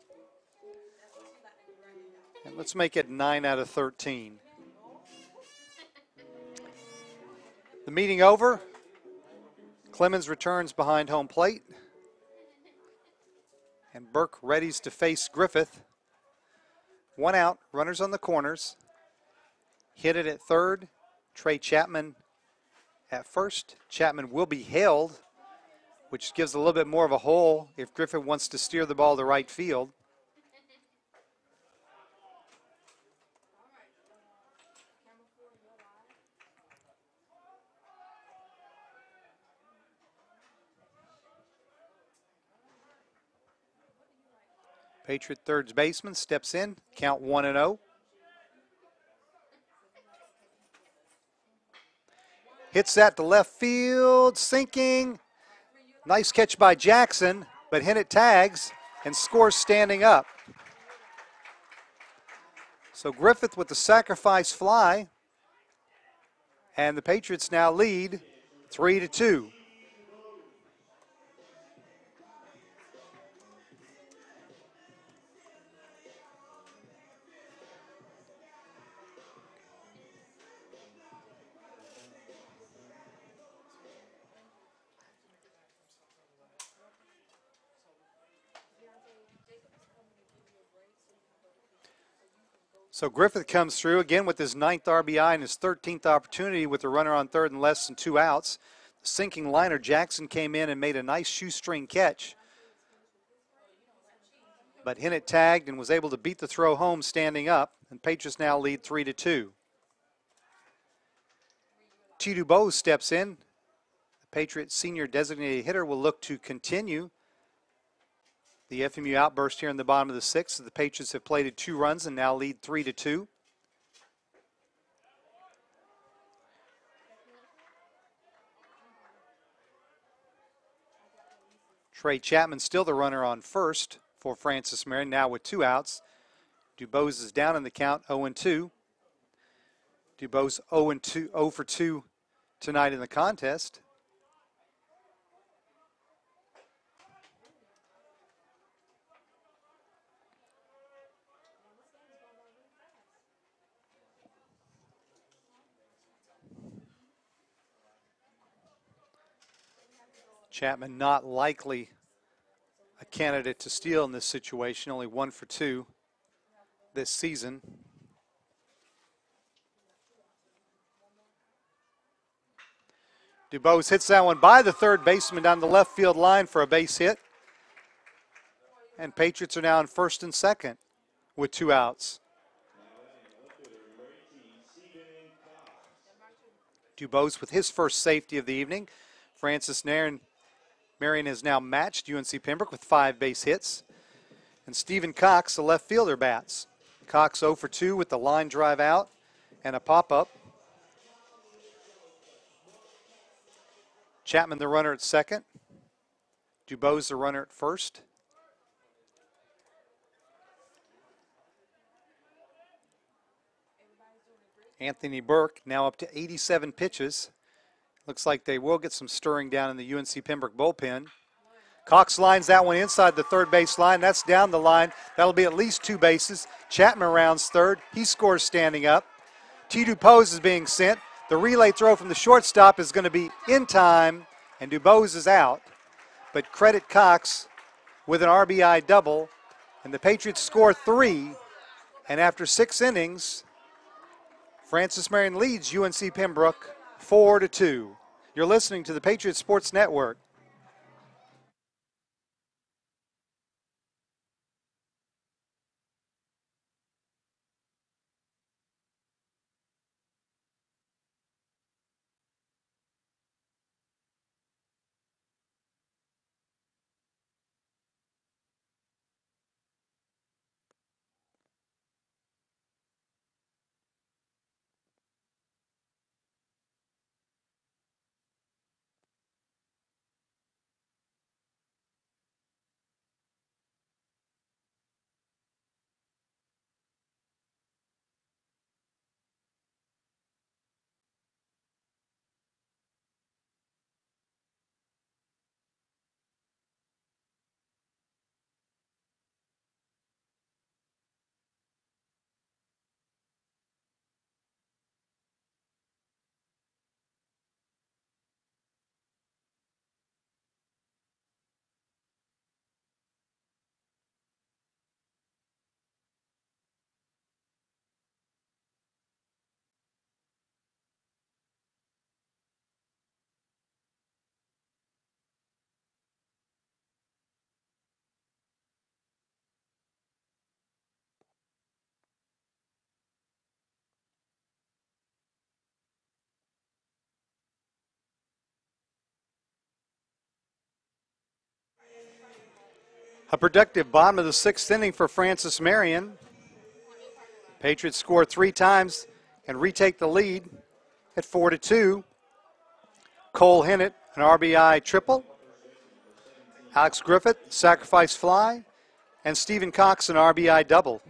And let's make it 9 out of 13. The meeting over. Clemens returns behind home plate. And Burke readies to face Griffith. 1 out, runners on the corners. Hit it at third. Trey Chapman at first. Chapman will be held, which gives a little bit more of a hole if Griffith wants to steer the ball to right field. Patriot third baseman steps in, count 1-0. Hits that to left field, sinking. Nice catch by Jackson, but Hinnett tags and scores standing up. So Griffith with the sacrifice fly, and the Patriots now lead 3-2. So Griffith comes through again with his 9th RBI and his 13th opportunity with a runner on third and less than 2 outs. The sinking liner, Jackson came in and made a nice shoestring catch. But Hinnett tagged and was able to beat the throw home standing up, and Patriots now lead 3-2. T. Dubose steps in. The Patriots senior designated hitter will look to continue the FMU outburst here in the bottom of the sixth. The Patriots have plated 2 runs and now lead 3-2. Trey Chapman still the runner on first for Francis Marion, now with 2 outs. Dubose is down in the count, 0-2. Dubose 0 for 2 tonight in the contest. Chapman not likely a candidate to steal in this situation, only 1 for 2 this season. Dubose hits that one by the third baseman down the left field line for a base hit. And Patriots are now in first and second with 2 outs. Dubose with his first safety of the evening. Francis Marion has now matched UNC Pembroke with 5 base hits. And Stephen Cox, the left fielder, bats. Cox 0 for 2 with the line drive out and a pop-up. Chapman the runner at second. Dubose the runner at first. Anthony Burke now up to 87 pitches. Looks like they will get some stirring down in the UNC Pembroke bullpen. Cox lines that one inside the third base line. That's down the line. That'll be at least 2 bases. Chapman rounds third. He scores standing up. T. Dubose is being sent. The relay throw from the shortstop is going to be in time, and Dubose is out. But credit Cox with an RBI double, and the Patriots score 3. And after 6 innings, Francis Marion leads UNC Pembroke 4-2. You're listening to the Patriots Sports Network. A productive bottom of the 6th inning for Francis Marion. Patriots score 3 times and retake the lead at 4-2. Cole Hennett, an RBI triple. Alex Griffith, sacrifice fly. And Stephen Cox, an RBI double.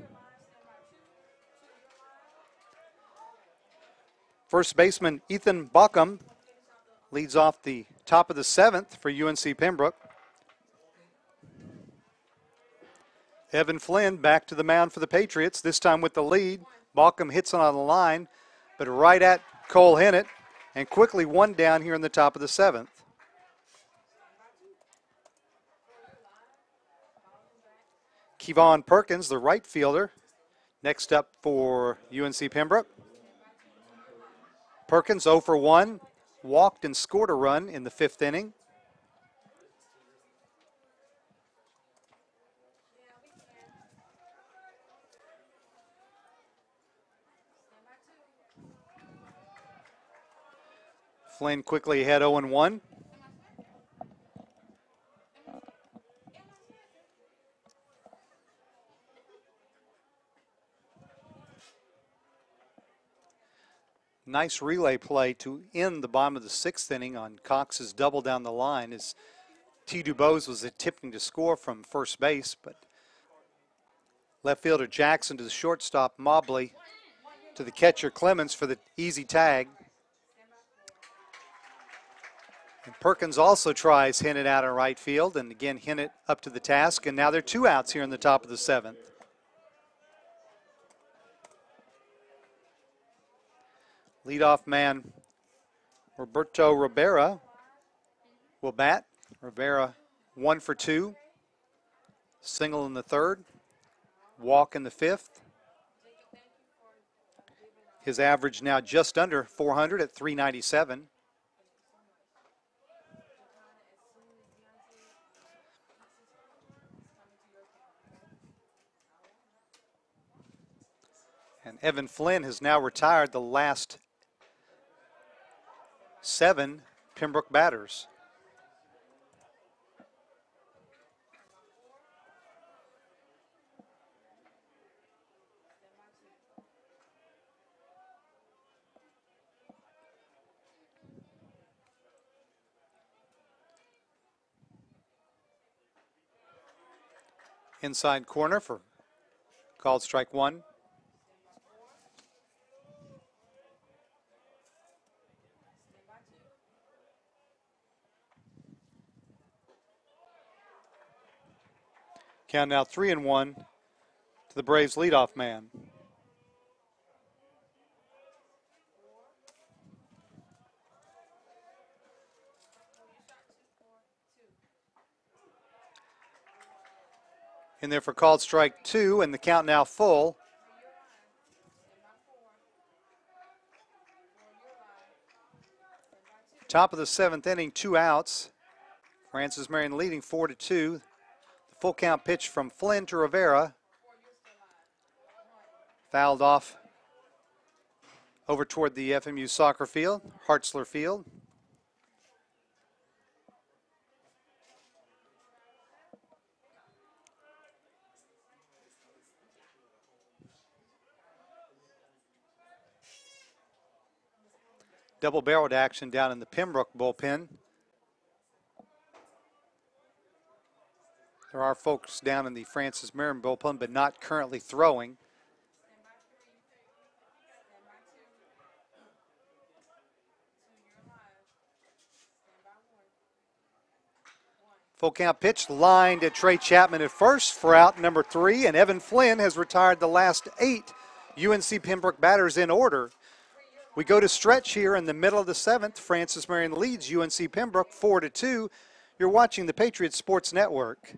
First baseman Ethan Baucom leads off the top of the 7th for UNC Pembroke. Evan Flynn back to the mound for the Patriots, this time with the lead. Baucom hits on the line, but right at Cole Hennett, and quickly 1 down here in the top of the 7th. Kevon Perkins, the right fielder, next up for UNC Pembroke. Perkins 0 for 1, walked and scored a run in the 5th inning. Flynn quickly ahead 0-1. Nice relay play to end the bottom of the 6th inning on Cox's double down the line as T. Dubose was attempting to score from first base, but left fielder Jackson to the shortstop Mobley to the catcher Clemens for the easy tag. And Perkins also tries Hinnett out in right field, and again Hinnett up to the task, and now there are 2 outs here in the top of the 7th. Leadoff man Roberto Rivera will bat. Rivera 1 for 2, single in the 3rd, walk in the 5th. His average now just under 400 at 397. And Evan Flynn has now retired the last 7 Pembroke batters. Inside corner for called strike 1. Count now 3-1 to the Braves leadoff man. In there for called strike 2, and the count now full. Top of the 7th inning, 2 outs. Francis Marion leading 4-2. The full count pitch from Flynn to Rivera. Fouled off over toward the FMU soccer field, Hartzler Field. Double-barreled action down in the Pembroke bullpen. There are folks down in the Francis Marion bullpen, but not currently throwing. Full count pitch lined at Trey Chapman at first for out number 3, and Evan Flynn has retired the last 8 UNC Pembroke batters in order. We go to stretch here in the middle of the 7th. Francis Marion leads UNC Pembroke 4-2. You're watching the Patriots Sports Network.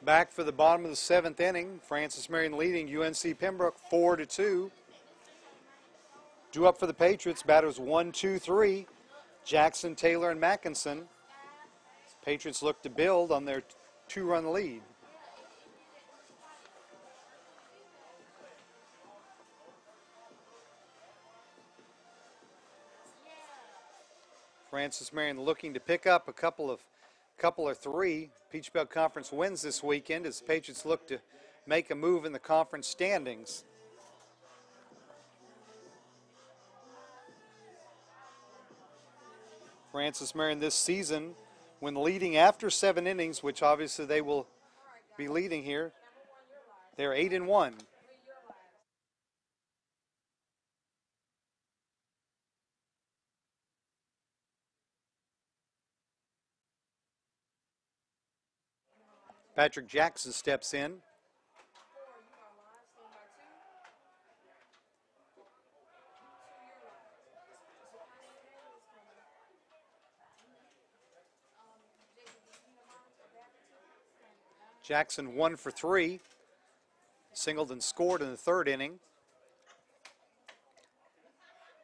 Back for the bottom of the 7th inning. Francis Marion leading UNC Pembroke 4-2. Due up for the Patriots, batters 1, 2, 3. Jackson, Taylor, and Mackinson. Patriots look to build on their 2-run lead. Francis Marion looking to pick up a couple or three Peach Belt Conference wins this weekend as the Patriots look to make a move in the conference standings. Francis Marion this season, when leading after 7 innings, which obviously they will be leading here, they're 8-1. Patrick Jackson steps in. Jackson 1 for 3. Singled and scored in the 3rd inning.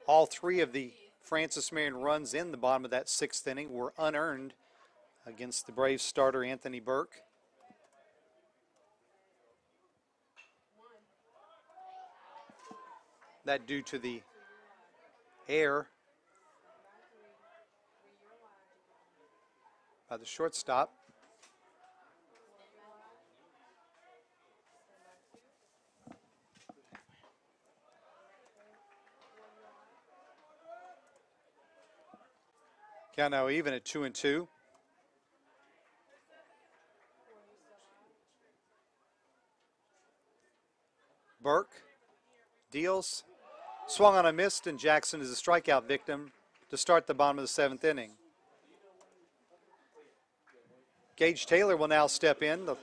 All 3 of the Francis Marion runs in the bottom of that 6th inning were unearned against the Braves starter Anthony Burke. That due to the error by the shortstop. Count now even at 2-2. Burke deals. Swung on a missed, and Jackson is a strikeout victim to start the bottom of the 7th inning. Gage Taylor will now step in. The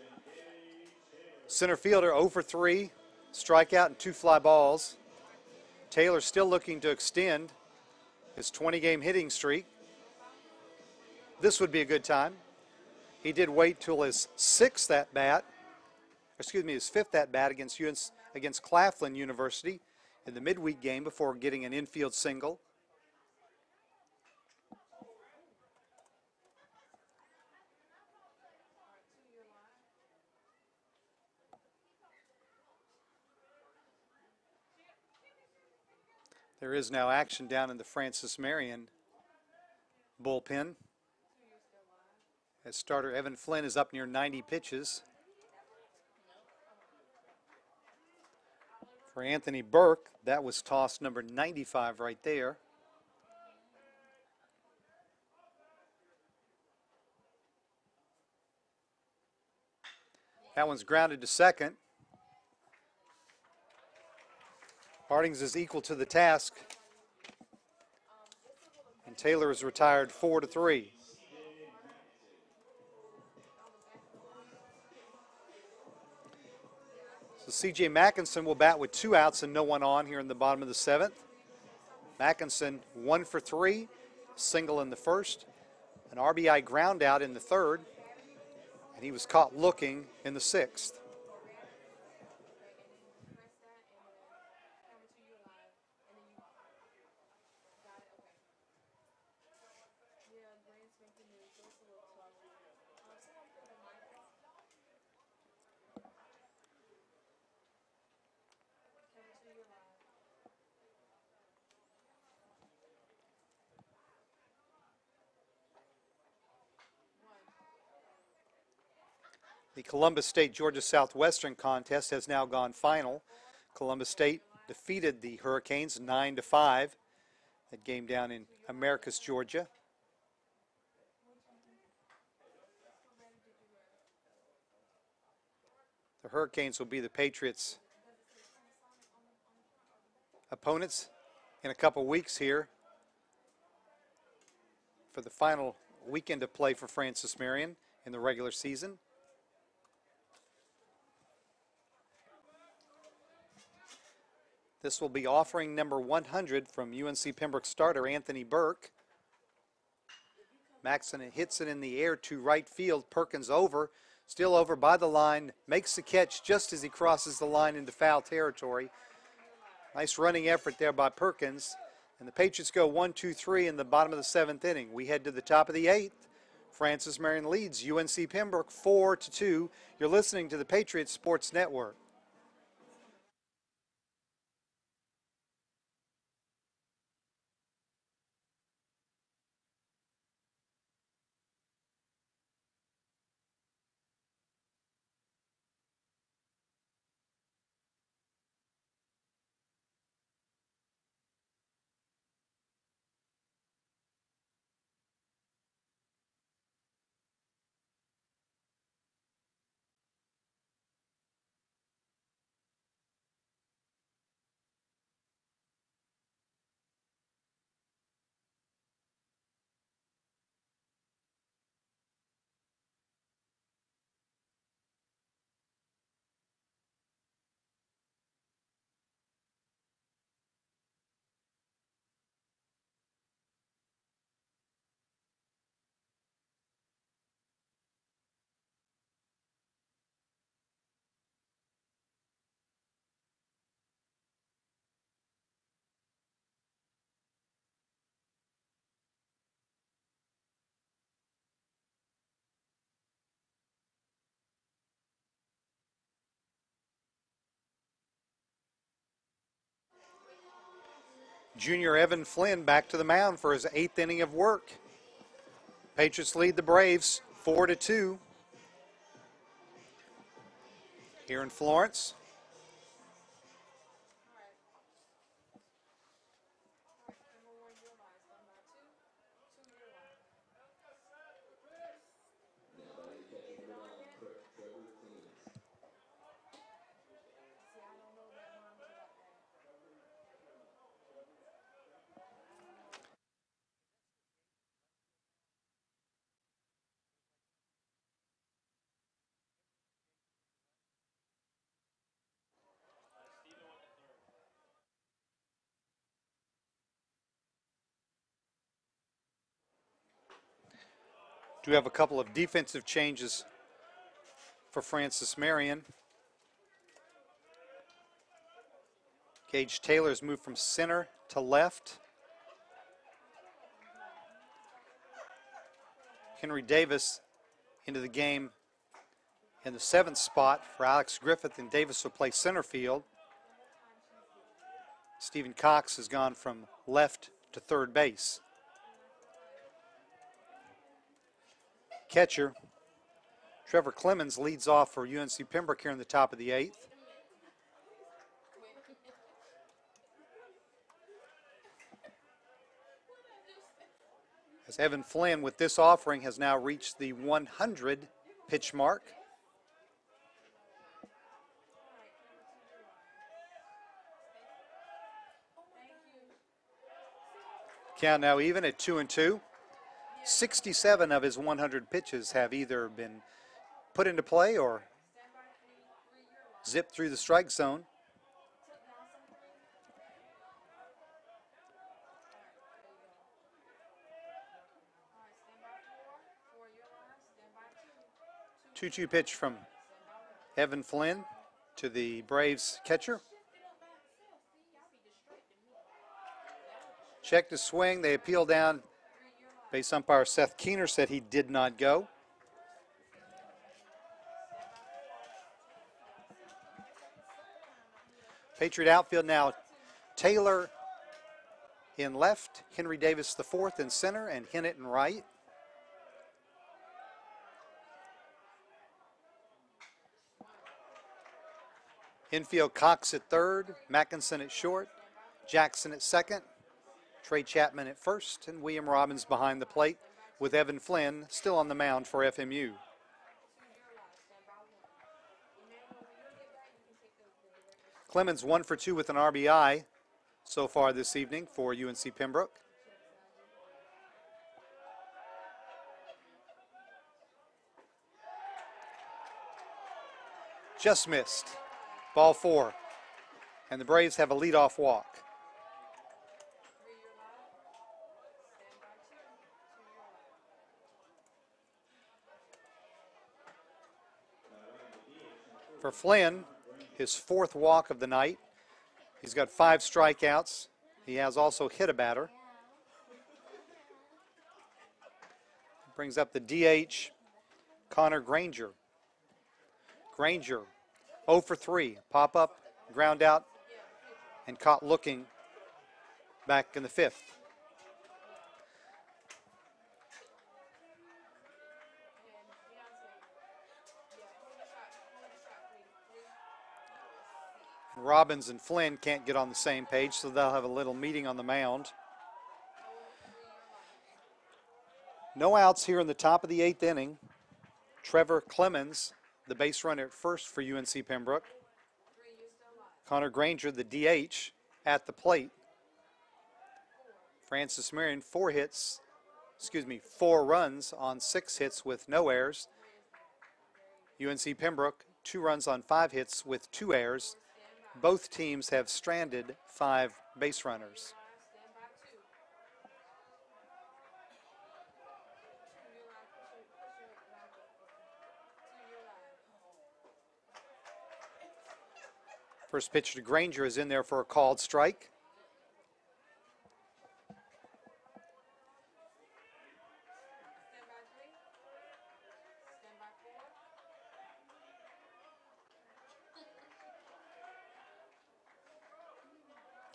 center fielder 0 for 3, strikeout and 2 fly balls. Taylor still looking to extend his 20-game hitting streak. This would be a good time. He did wait till his 5th at bat against Claflin University in the midweek game before getting an infield single. There is now action down in the Francis Marion bullpen, as starter Evan Flynn is up near 90 pitches. For Anthony Burke, that was toss number 95 right there. That one's grounded to second. Hardings is equal to the task, and Taylor is retired 4-3. So C.J. Mackinson will bat with 2 outs and no one on here in the bottom of the 7th. Mackinson 1 for 3, single in the 1st, an RBI ground out in the 3rd, and he was caught looking in the 6th. The Columbus State Georgia Southwestern contest has now gone final. Columbus State defeated the Hurricanes 9-5. That game down in Americus, Georgia. The Hurricanes will be the Patriots' opponents in a couple weeks here for the final weekend of play for Francis Marion in the regular season. This will be offering number 100 from UNC Pembroke starter Anthony Burke. Maxson hits it in the air to right field. Perkins over, still over by the line, makes the catch just as he crosses the line into foul territory. Nice running effort there by Perkins. And the Patriots go 1-2-3 in the bottom of the 7th inning. We head to the top of the 8th. Francis Marion leads UNC Pembroke 4-2. You're listening to the Patriots Sports Network. Junior Evan Flynn back to the mound for his 8th inning of work. Patriots lead the Braves 4-2 here in Florence. Do have a couple of defensive changes for Francis Marion. Gage Taylor's moved from center to left. Henry Davis into the game in the 7th spot for Alex Griffith, and Davis will play center field. Stephen Cox has gone from left to third base. Catcher Trevor Clemens leads off for UNC Pembroke here in the top of the 8th. As Evan Flynn with this offering has now reached the 100 pitch mark. Count now even at 2-2. 67 of his 100 pitches have either been put into play or zipped through the strike zone. Two-two pitch from Evan Flynn to the Braves catcher. Checked his swing. They appeal down. Base umpire Seth Keener said he did not go. Patriot outfield now. Taylor in left, Henry Davis the 4th in center, and Hinnett in right. Infield, Cox at 3rd, Mackinson at short, Jackson at 2nd, Trey Chapman at 1st, and William Robbins behind the plate with Evan Flynn still on the mound for FMU. Clemens 1 for 2 with an RBI so far this evening for UNC Pembroke. Just missed. Ball 4. And the Braves have a leadoff walk. For Flynn, his 4th walk of the night. He's got 5 strikeouts. He has also hit a batter. Brings up the DH, Connor Granger. Granger, 0 for 3. Pop up, ground out, and caught looking back in the 5th. Robbins and Flynn can't get on the same page, so they'll have a little meeting on the mound. No outs here in the top of the 8th inning. Trevor Clemens, the base runner at first for UNC Pembroke. Connor Granger, the DH, at the plate. Francis Marion, 4 runs on 6 hits with no errors. UNC Pembroke, 2 runs on 5 hits with 2 errors. Both teams have stranded 5 base runners. First pitch to Granger is in there for a called strike.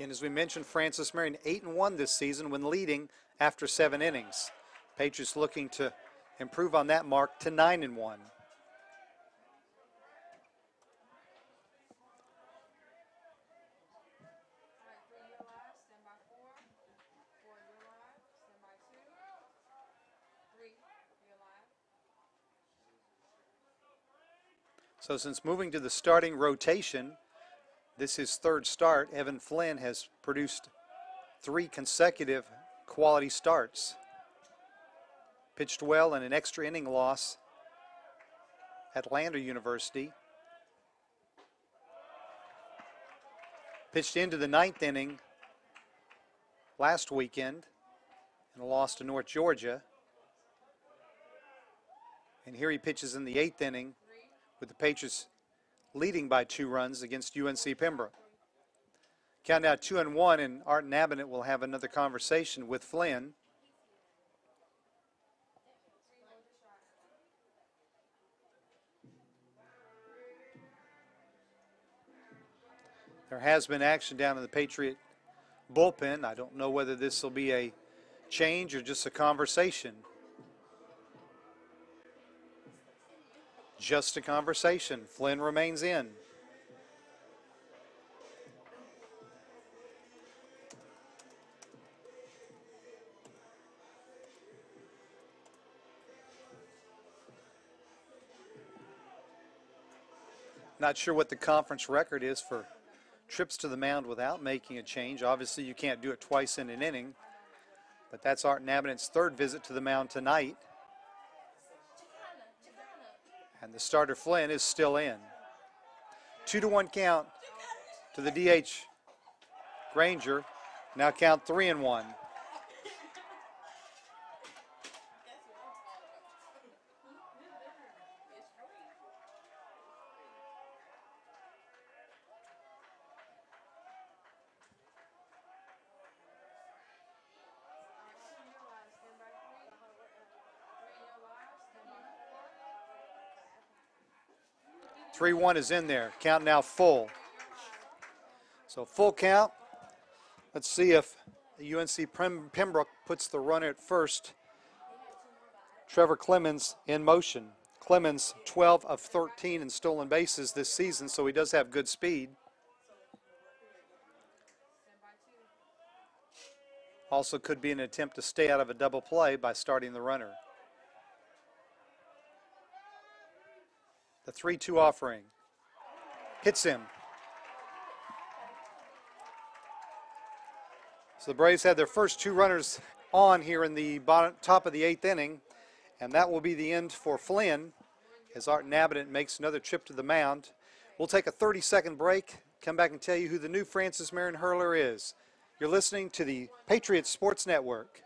And as we mentioned, Francis Marion 8-1 this season when leading after 7 innings. Patriots looking to improve on that mark to 9-1. So since moving to the starting rotation, this is his third start. Evan Flynn has produced 3 consecutive quality starts. Pitched well in an extra inning loss at Lander University. Pitched into the 9th inning last weekend in a loss to North Georgia. And here he pitches in the 8th inning with the Patriots leading by 2 runs against UNC Pembroke. Count now 2-1, and Art Nabonet will have another conversation with Flynn. There has been action down in the Patriot bullpen. I don't know whether this will be a change or just a conversation. Just a conversation. Flynn remains in. Not sure what the conference record is for trips to the mound without making a change. Obviously, you can't do it twice in an inning, but that's Art Nabonet's 3rd visit to the mound tonight. And the starter Flynn is still in. 2-1 count to the DH Granger. Now count 3-1. Three one is in there. Count now full. So full count. Let's see if UNC Pembroke puts the runner at first. Trevor Clemens in motion. Clemens 12 of 13 in stolen bases this season, so he does have good speed. Also could be an attempt to stay out of a double play by starting the runner. The 3-2 offering. Hits him. So the Braves had their first 2 runners on here in the top of the 8th inning, and that will be the end for Flynn as Art Nabonet makes another trip to the mound. We'll take a 30-second break, come back and tell you who the new Francis Marion hurler is. You're listening to the Patriots Sports Network.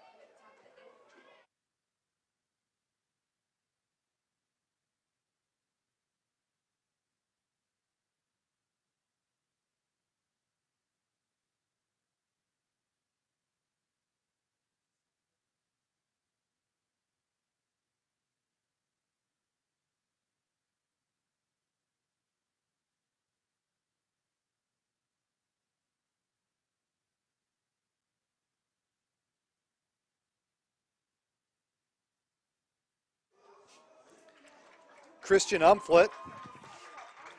Christian Umflett,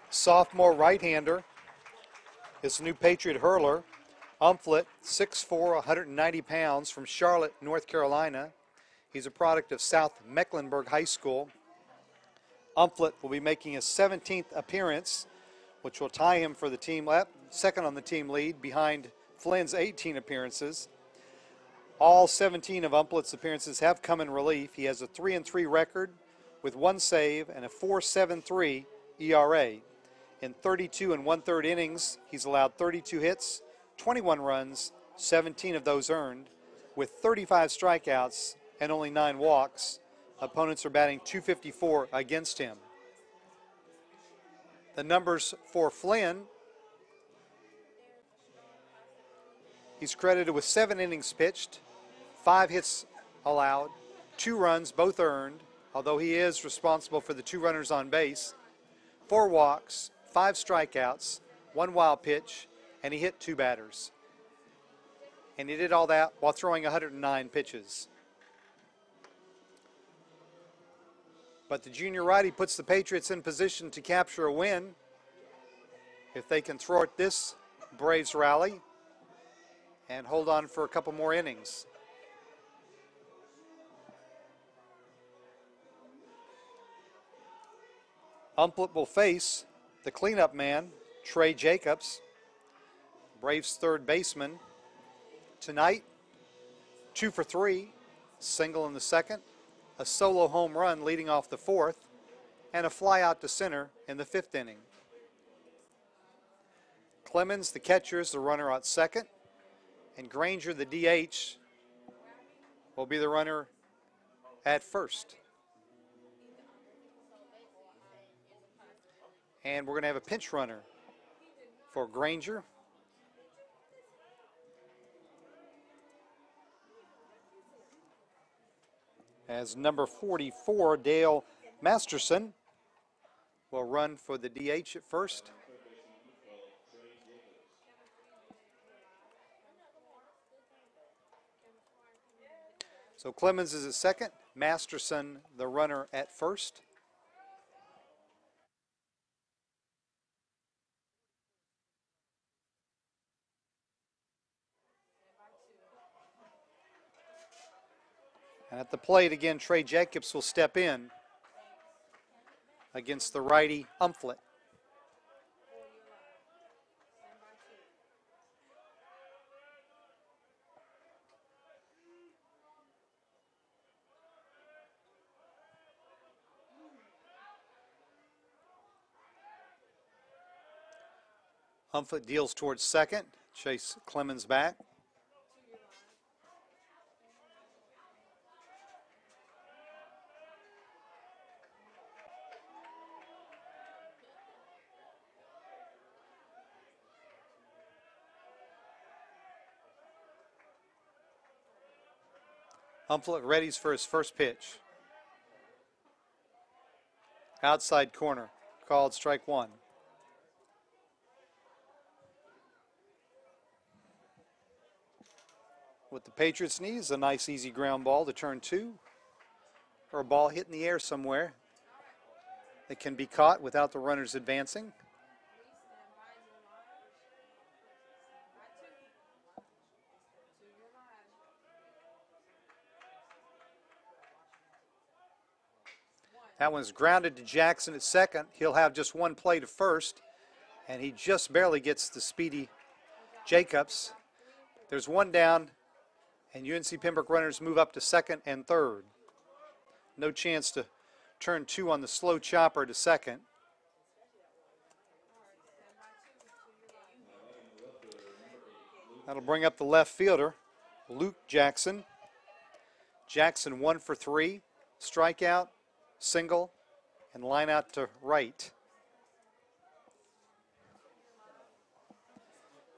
sophomore right-hander, is the new Patriot hurler. Umflett, 6'4", 190 pounds, from Charlotte, North Carolina. He's a product of South Mecklenburg High School. Umflett will be making his 17th appearance, which will tie him for the team second on the team lead behind Flynn's 18 appearances. All 17 of Umflett's appearances have come in relief. He has a 3-3 record with 1 save and a 4.73 ERA. In 32 1/3 innings, he's allowed 32 hits, 21 runs, 17 of those earned, with 35 strikeouts and only 9 walks. Opponents are batting .254 against him. The numbers for Flynn: he's credited with 7 innings pitched, 5 hits allowed, 2 runs, both earned, although he is responsible for the 2 runners on base, 4 walks, 5 strikeouts, 1 wild pitch, and he hit 2 batters. And he did all that while throwing 109 pitches. But the junior righty puts the Patriots in position to capture a win if they can thwart this Braves rally and hold on for a couple more innings. Umplett will face the cleanup man, Trey Jacobs, Braves third baseman. Tonight, 2 for 3, single in the second, a solo home run leading off the fourth, and a fly out to center in the fifth inning. Clemens, the catcher, is the runner at second, and Granger, the DH, will be the runner at first. And we're going to have a pinch runner for Granger. As number 44, Dale Masterson, will run for the DH at first. So Clemens is at second, Masterson the runner at first. And at the plate again, Trey Jacobs will step in against the righty Umplett. Umplett deals towards second, chase Clemens back. Umplett readies for his first pitch. Outside corner, called strike one. What the Patriots need is a nice easy ground ball to turn two, or a ball hit in the air somewhere that can be caught without the runners advancing. That one's grounded to Jackson at second. He'll have just one play to first, and he just barely gets the speedy Jacobs. There's one down, and UNC Pembroke runners move up to second and third. No chance to turn two on the slow chopper to second. That'll bring up the left fielder, Luke Jackson. Jackson 1 for 3, strikeout, single, and line out to right.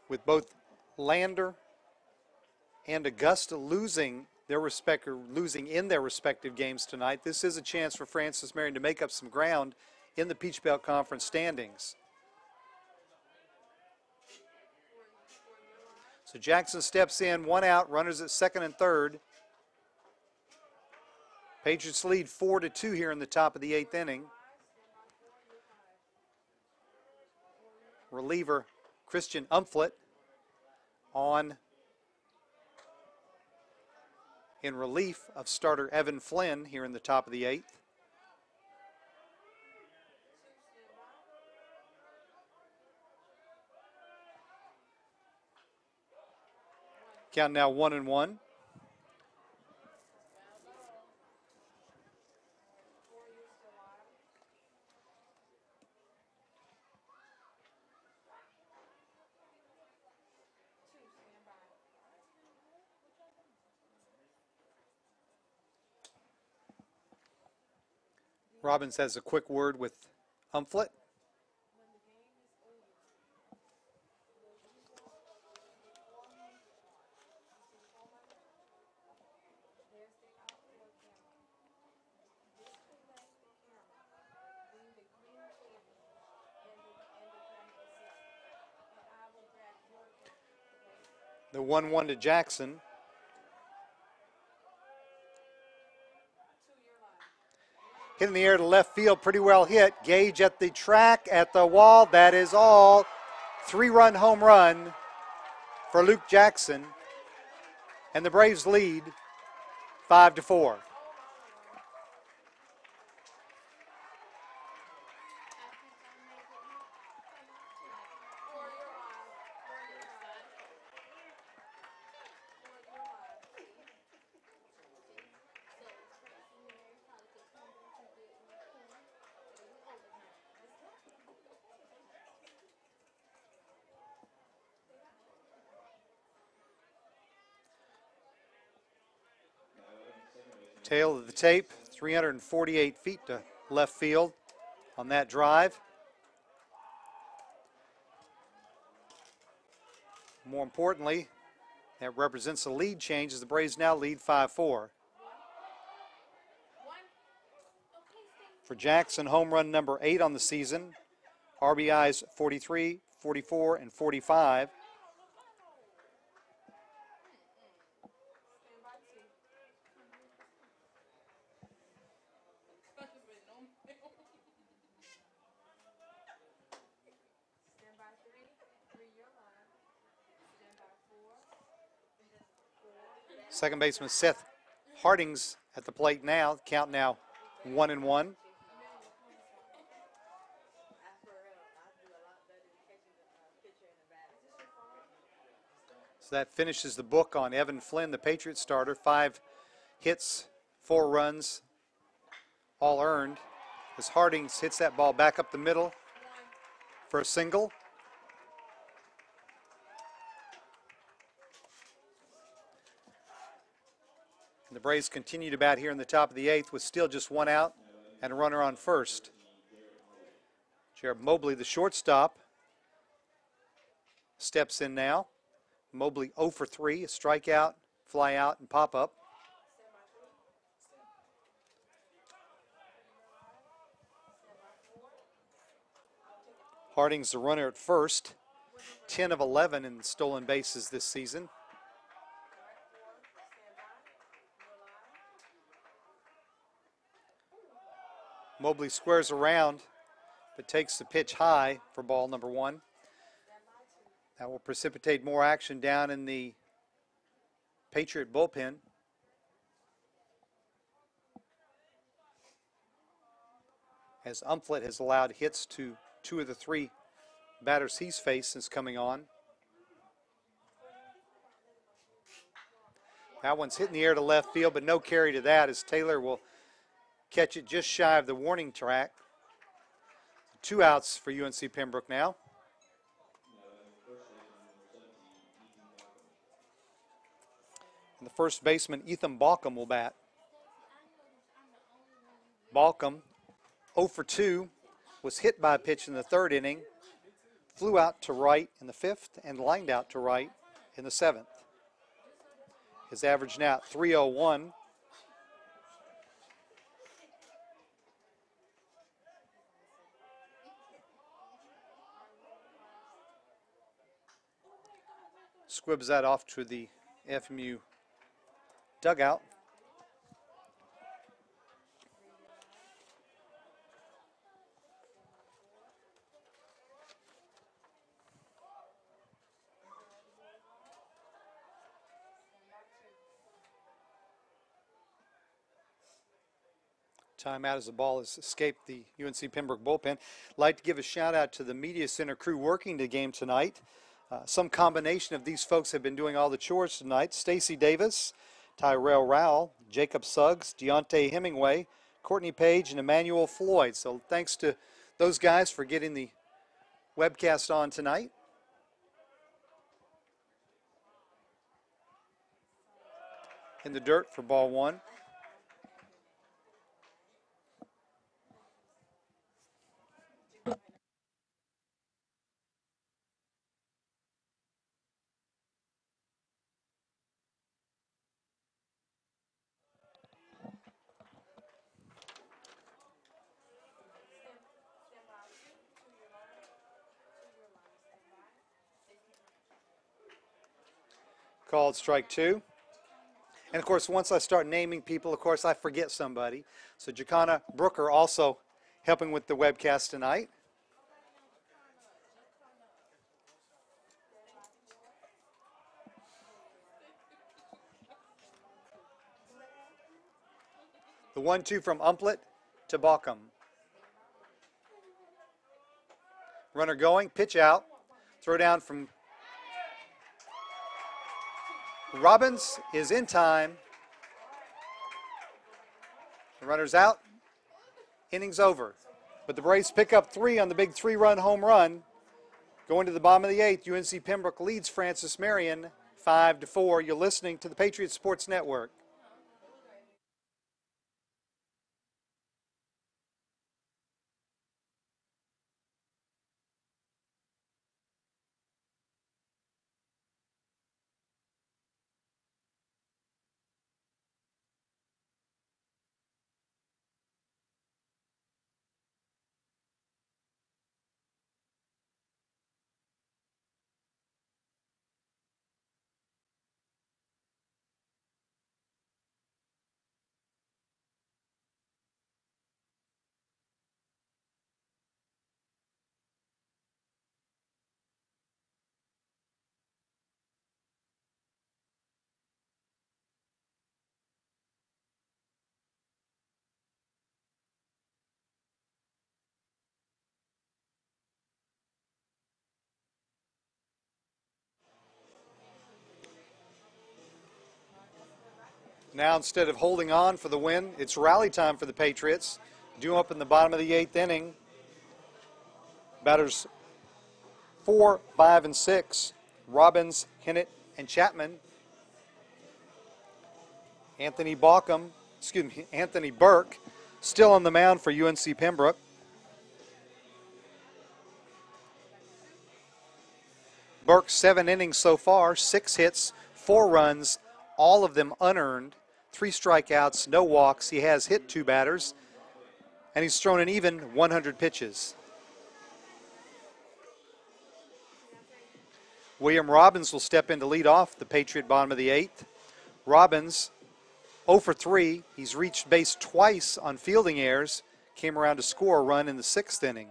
With both Lander and Augusta losing in their respective games tonight, this is a chance for Francis Marion to make up some ground in the Peach Belt Conference standings. So Jackson steps in, one out, runners at second and third. Patriots lead 4-2 here in the top of the eighth inning. Reliever Christian Umplett on in relief of starter Evan Flynn here in the top of the eighth. Count now 1-1. Robbins has a quick word with Umplett. The 1-1 to Jackson. Hit in the air to left field, pretty well hit. Gage at the track, at the wall, that is all. 3-run home run for Luke Jackson. And the Braves lead 5-4. Tail of the tape, 348 feet to left field on that drive. More importantly, that represents a lead change as the Braves now lead 5-4. For Jackson, home run number 8 on the season. RBIs 43, 44, and 45. Second baseman Seth Harding's at the plate now. Count now 1-1. So that finishes the book on Evan Flynn, the Patriots starter. 5 hits, 4 runs, all earned. As Hardings hits that ball back up the middle for a single. And the Braves continue to bat here in the top of the 8th with still just 1 out and a runner on first. Jared Mobley, the shortstop, steps in now. Mobley 0 for 3, a strikeout, fly out, and pop up. Harding's the runner at first, 10 of 11 in stolen bases this season. Mobley squares around, but takes the pitch high for ball number 1. That will precipitate more action down in the Patriot bullpen. As Umflett has allowed hits to 2 of the 3 batters he's faced since coming on. That one's hit in the air to left field, but no carry to that as Taylor will catch it just shy of the warning track. 2 outs for UNC Pembroke now. And the first baseman, Ethan Balcom, will bat. Balcom, 0 for 2, was hit by a pitch in the 3rd inning, flew out to right in the 5th, and lined out to right in the 7th. His average now at .301. Squibs that off to the FMU dugout. Timeout as the ball has escaped the UNC Pembroke bullpen. I'd like to give a shout out to the media center crew working the game tonight. Some combination of these folks have been doing all the chores tonight. Stacy Davis, Tyrell Rowell, Jacob Suggs, Deontay Hemingway, Courtney Page, and Emmanuel Floyd. So thanks to those guys for getting the webcast on tonight. In the dirt for ball 1. Called strike 2. And of course, once I start naming people, of course, I forget somebody. So Jacana Brooker also helping with the webcast tonight. The 1-2 from Umplet to Baucom. Runner going, pitch out. Throw down from Robbins is in time. The runner's out. Inning's over. But the Braves pick up 3 on the big 3-run home run. Going to the bottom of the 8th, UNC Pembroke leads Francis Marion 5-4. You're listening to the Patriot Sports Network. Now instead of holding on for the win, it's rally time for the Patriots. Due up in the bottom of the 8th inning. Batters 4, 5, and 6. Robbins, Hinnett, and Chapman. Anthony Burke still on the mound for UNC Pembroke. Burke 7 innings so far, 6 hits, 4 runs, all of them unearned, 3 strikeouts, no walks. He has hit 2 batters, and he's thrown an even 100 pitches. William Robbins will step in to lead off the Patriot bottom of the 8th. Robbins 0 for 3. He's reached base twice on fielding errors. Came around to score a run in the 6th inning.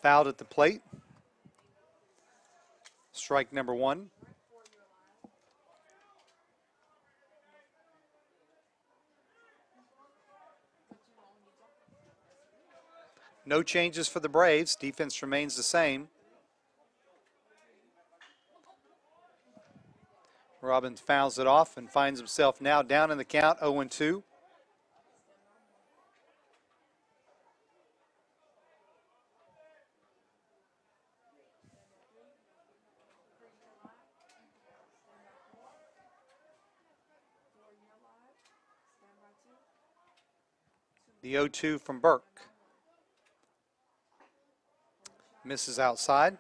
Fouled at the plate. Strike number 1. No changes for the Braves. Defense remains the same. Robbins fouls it off and finds himself now down in the count, 0-2. The 0-2 from Burke. Misses outside.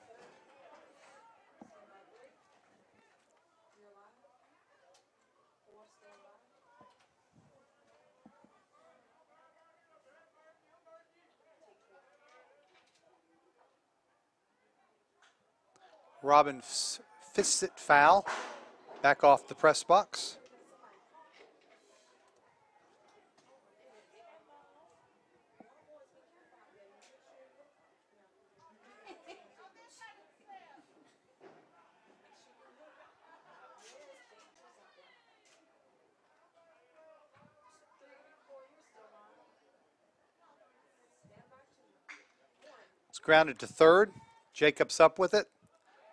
Robbins fists it foul. Back off the press box. It's grounded to third. Jacobs up with it.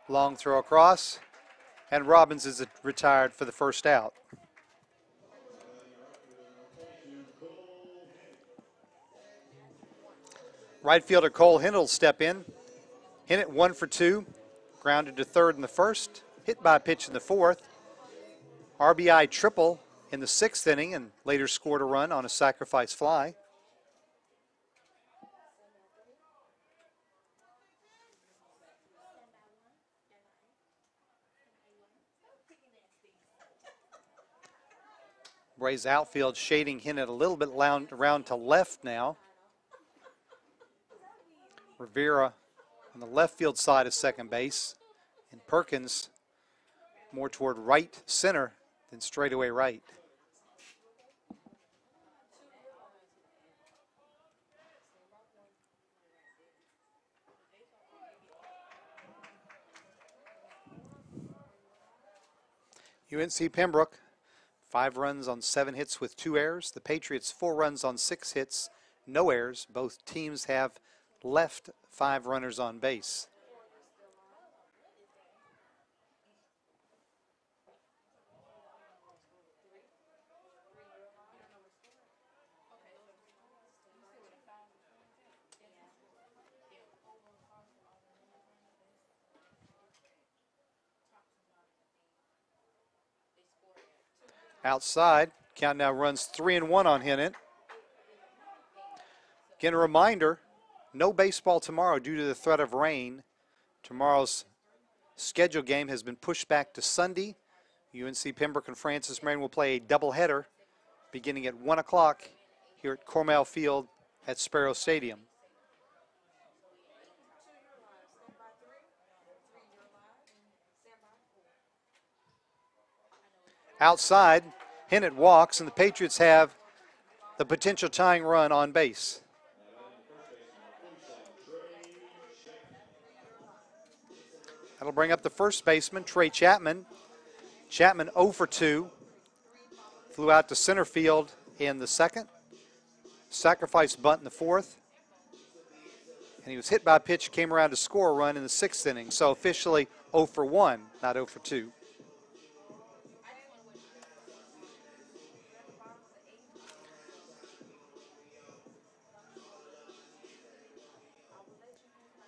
Long throw across. And Robbins is retired for the first out. Right fielder Cole Hinnett will step in. Hinnett 1 for 2. Grounded to third in the first. Hit by a pitch in the fourth. RBI triple in the 6th inning and later scored a run on a sacrifice fly. Braves outfield shading Hinnett a little bit around to left now. Rivera on the left field side of second base, and Perkins more toward right center than straightaway right. UNC Pembroke, 5 runs on 7 hits with 2 errors. The Patriots, 4 runs on 6 hits, no errors. Both teams have left 5 runners on base. Outside, count now runs 3-1 on Hennett. Again, a reminder, no baseball tomorrow due to the threat of rain. Tomorrow's scheduled game has been pushed back to Sunday. UNC Pembroke and Francis Marion will play a doubleheader beginning at 1 o'clock here at Cormel Field at Sparrow Stadium. Outside, Hennett walks, and the Patriots have the potential tying run on base. That'll bring up the first baseman, Trey Chapman. Chapman 0 for 2. Flew out to center field in the second. Sacrifice bunt in the fourth. And he was hit by a pitch, came around to score a run in the 6th inning. So officially 0 for 1, not 0 for 2.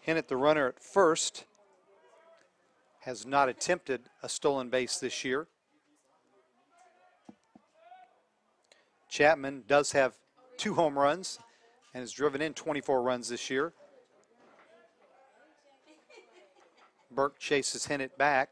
Hennett, the runner at first, has not attempted a stolen base this year. Chapman does have 2 home runs and has driven in 24 runs this year. Burke chases Hennett back.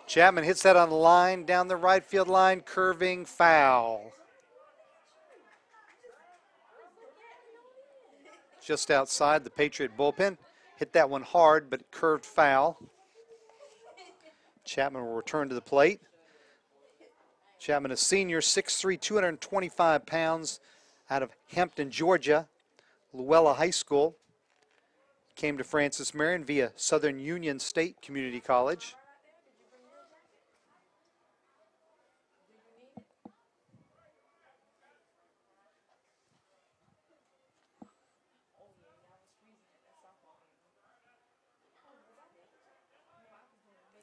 Chapman hits that on the line, down the right field line, curving foul. Just outside the Patriot bullpen. Hit that one hard, but it curved foul. Chapman will return to the plate. Chapman, a senior, 6'3", 225 pounds, out of Hampton, Georgia, Luella High School. Came to Francis Marion via Southern Union State Community College.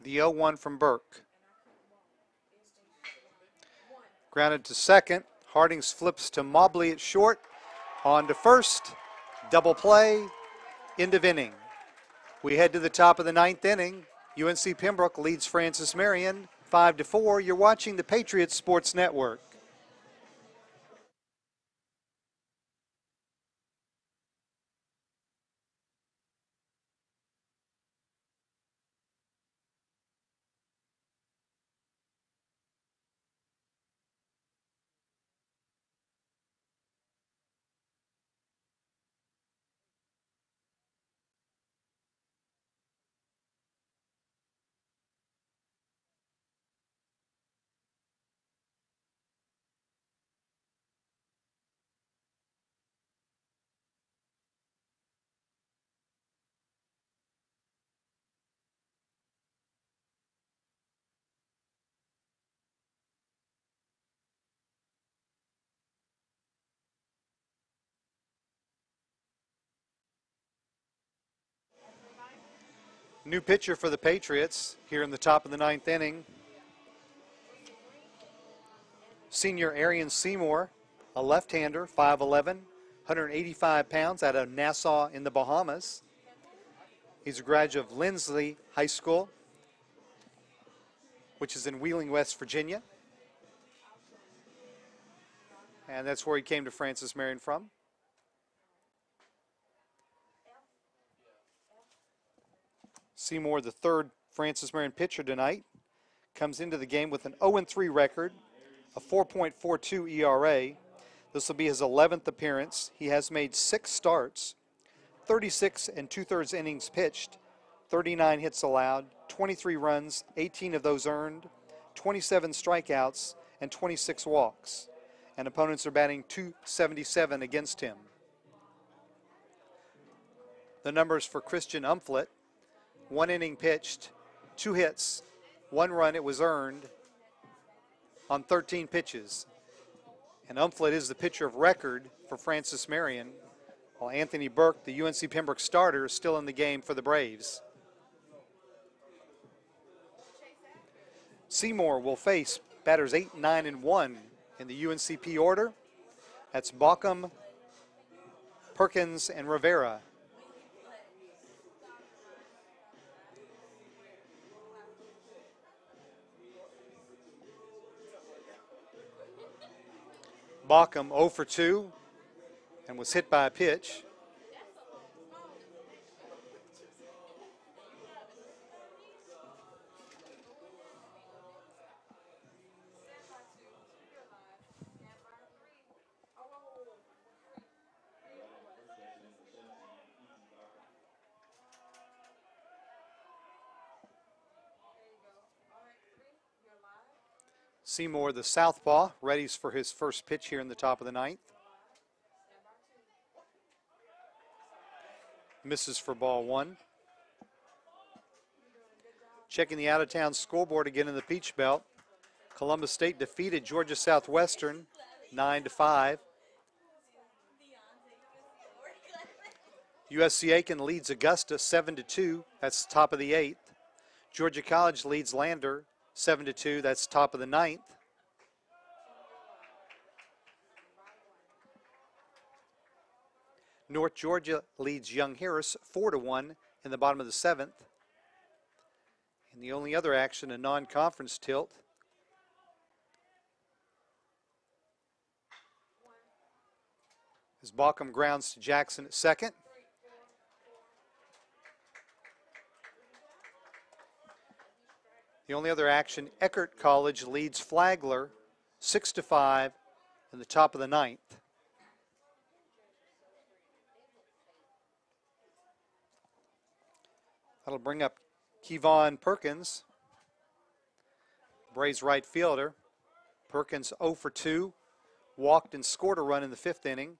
The 0-1 from Burke. Grounded to second. Hardings flips to Mobley at short. On to first. Double play. End of inning. We head to the top of the 9th inning. UNC Pembroke leads Francis Marion 5-4. You're watching the Patriots Sports Network. New pitcher for the Patriots here in the top of the 9th inning. Senior Arian Seymour, a left-hander, 5'11", 185 pounds, out of Nassau in the Bahamas. He's a graduate of Lindsley High School, which is in Wheeling, West Virginia. And that's where he came to Francis Marion from. Seymour, the 3rd Francis Marion pitcher tonight. comes into the game with an 0-3 record, a 4.42 ERA. This will be his 11th appearance. He has made 6 starts, 36 2/3 innings pitched, 39 hits allowed, 23 runs, 18 of those earned, 27 strikeouts, and 26 walks. And opponents are batting .277 against him. The numbers for Christian Umflett: 1 inning pitched, 2 hits, 1 run it was earned on 13 pitches. And Umflett is the pitcher of record for Francis Marion, while Anthony Burke, the UNC Pembroke starter, is still in the game for the Braves. Seymour will face batters 8, 9, and 1 in the UNCP order. That's Baucom, Perkins, and Rivera. Baucom 0 for 2 and was hit by a pitch. Seymour, the southpaw, readies for his first pitch here in the top of the 9th. Misses for ball 1. Checking the out-of-town scoreboard again in the Peach Belt. Columbus State defeated Georgia Southwestern 9-5. USC Aiken leads Augusta 7-2. That's top of the 8th. Georgia College leads Lander 7-2. That's top of the 9th. North Georgia leads Young Harris 4-1 in the bottom of the 7th. And the only other action, a non-conference tilt, as Baucom grounds to Jackson at second. The only other action, Eckert College leads Flagler 6-5 in the top of the 9th. That'll bring up Kevon Perkins, Braves right fielder. Perkins 0 for 2, walked and scored a run in the 5th inning.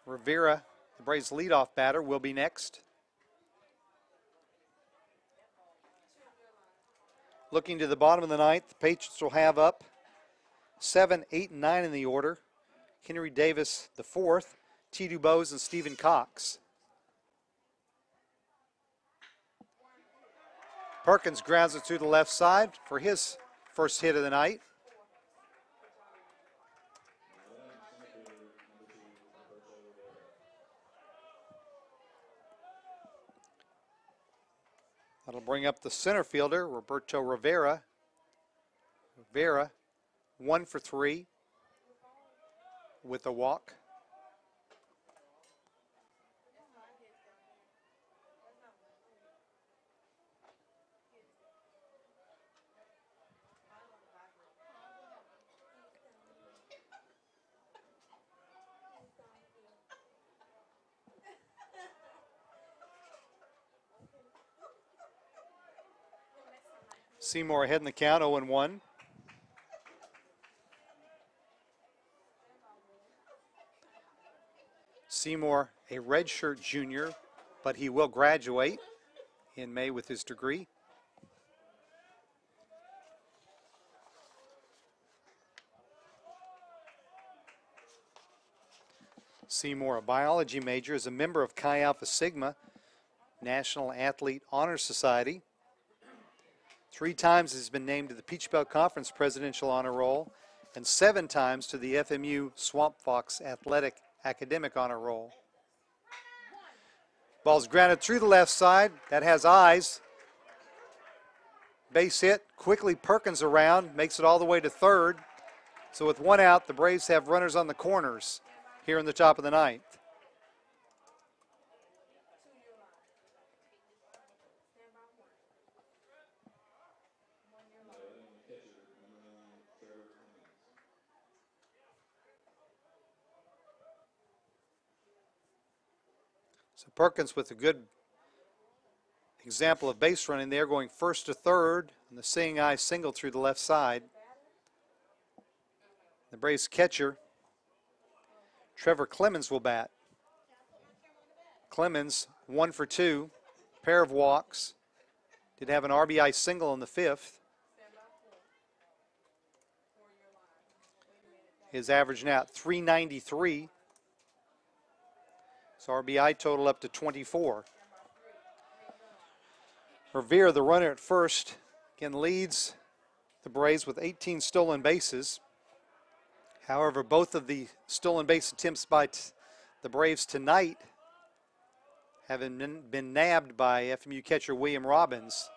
Rivera, the Braves' leadoff batter, will be next. Looking to the bottom of the 9th, the Patriots will have up 7, 8, and 9 in the order. Henry Davis, the 4th, T. Dubose, and Stephen Cox. Perkins grounds it to the left side for his first hit of the night. That'll bring up the center fielder, Roberto Rivera. Rivera, 1 for 3 with a walk. Seymour ahead in the count, 0-1. Seymour, a redshirt junior, but he will graduate in May with his degree. Seymour, a biology major, is a member of Chi Alpha Sigma, National Athlete Honor Society. 3 times has been named to the Peach Belt Conference Presidential Honor Roll, and 7 times to the FMU Swamp Fox Athletic Academic Honor Roll. Ball's grounded through the left side. That has eyes. Base hit. Quickly Perkins around, makes it all the way to third. So with 1 out, the Braves have runners on the corners here in the top of the 9th. So Perkins with a good example of base running there, going first to third on the seeing eye single through the left side. The Braves catcher, Trevor Clemens, will bat. Clemens, 1 for 2, pair of walks. Did have an RBI single in the 5th. His average now at 393. So RBI total up to 24. Rivera, the runner at first, again leads the Braves with 18 stolen bases. However, both of the stolen base attempts by the Braves tonight have been nabbed by FMU catcher William Robbins.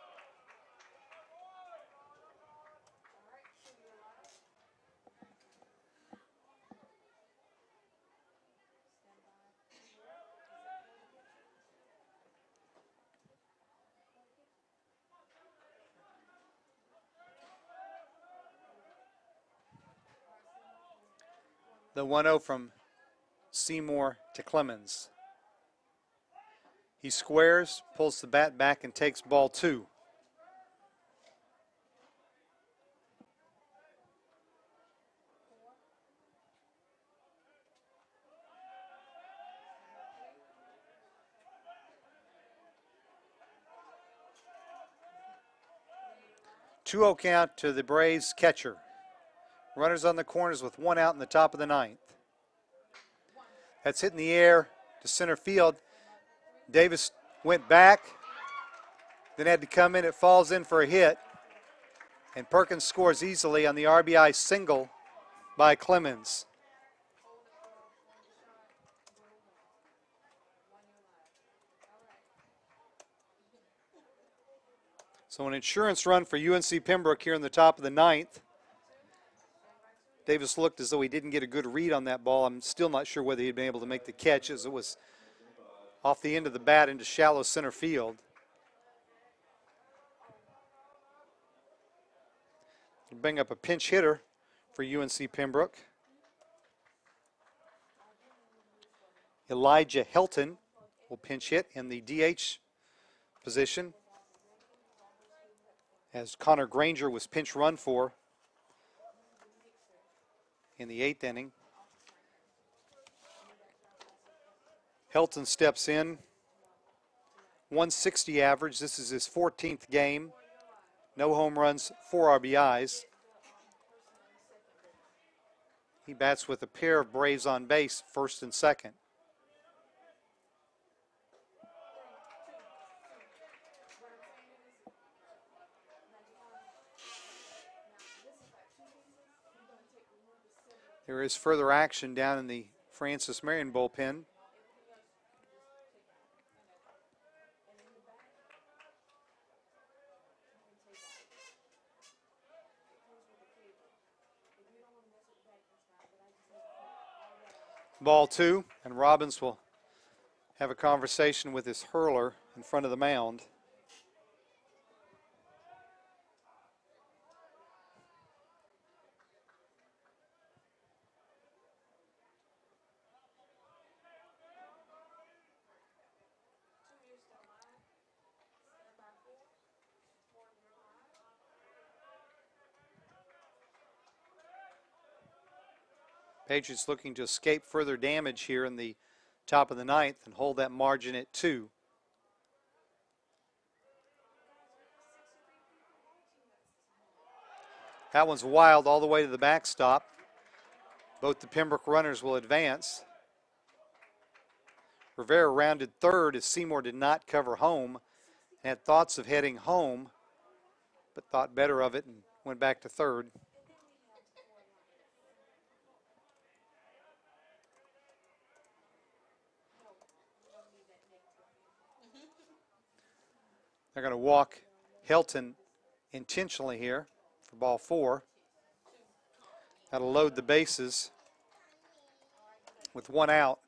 The 1-0 from Seymour to Clemens. He squares, pulls the bat back, and takes ball 2. Two-0 count to the Braves catcher. Runners on the corners with 1 out in the top of the 9th. That's hit in the air to center field. Davis went back, then had to come in. It falls in for a hit. And Perkins scores easily on the RBI single by Clemens. So an insurance run for UNC Pembroke here in the top of the 9th. Davis looked as though he didn't get a good read on that ball. I'm still not sure whether he'd been able to make the catch, as it was off the end of the bat into shallow center field. We'll bring up a pinch hitter for UNC Pembroke. Elijah Helton will pinch hit in the DH position, as Connor Granger was pinch run for in the 8th inning. Helton steps in. 160 average. This is his 14th game. No home runs, 4 RBIs. He bats with a pair of Braves on base, first and second. There is further action down in the Francis Marion bullpen. Ball 2, and Robbins will have a conversation with his hurler in front of the mound. Patriots looking to escape further damage here in the top of the 9th and hold that margin at 2. That one's wild all the way to the backstop. Both the Pembroke runners will advance. Rivera rounded third as Seymour did not cover home. Had thoughts of heading home, but thought better of it and went back to third. They're going to walk Helton intentionally here for ball 4. That'll load the bases with 1 out.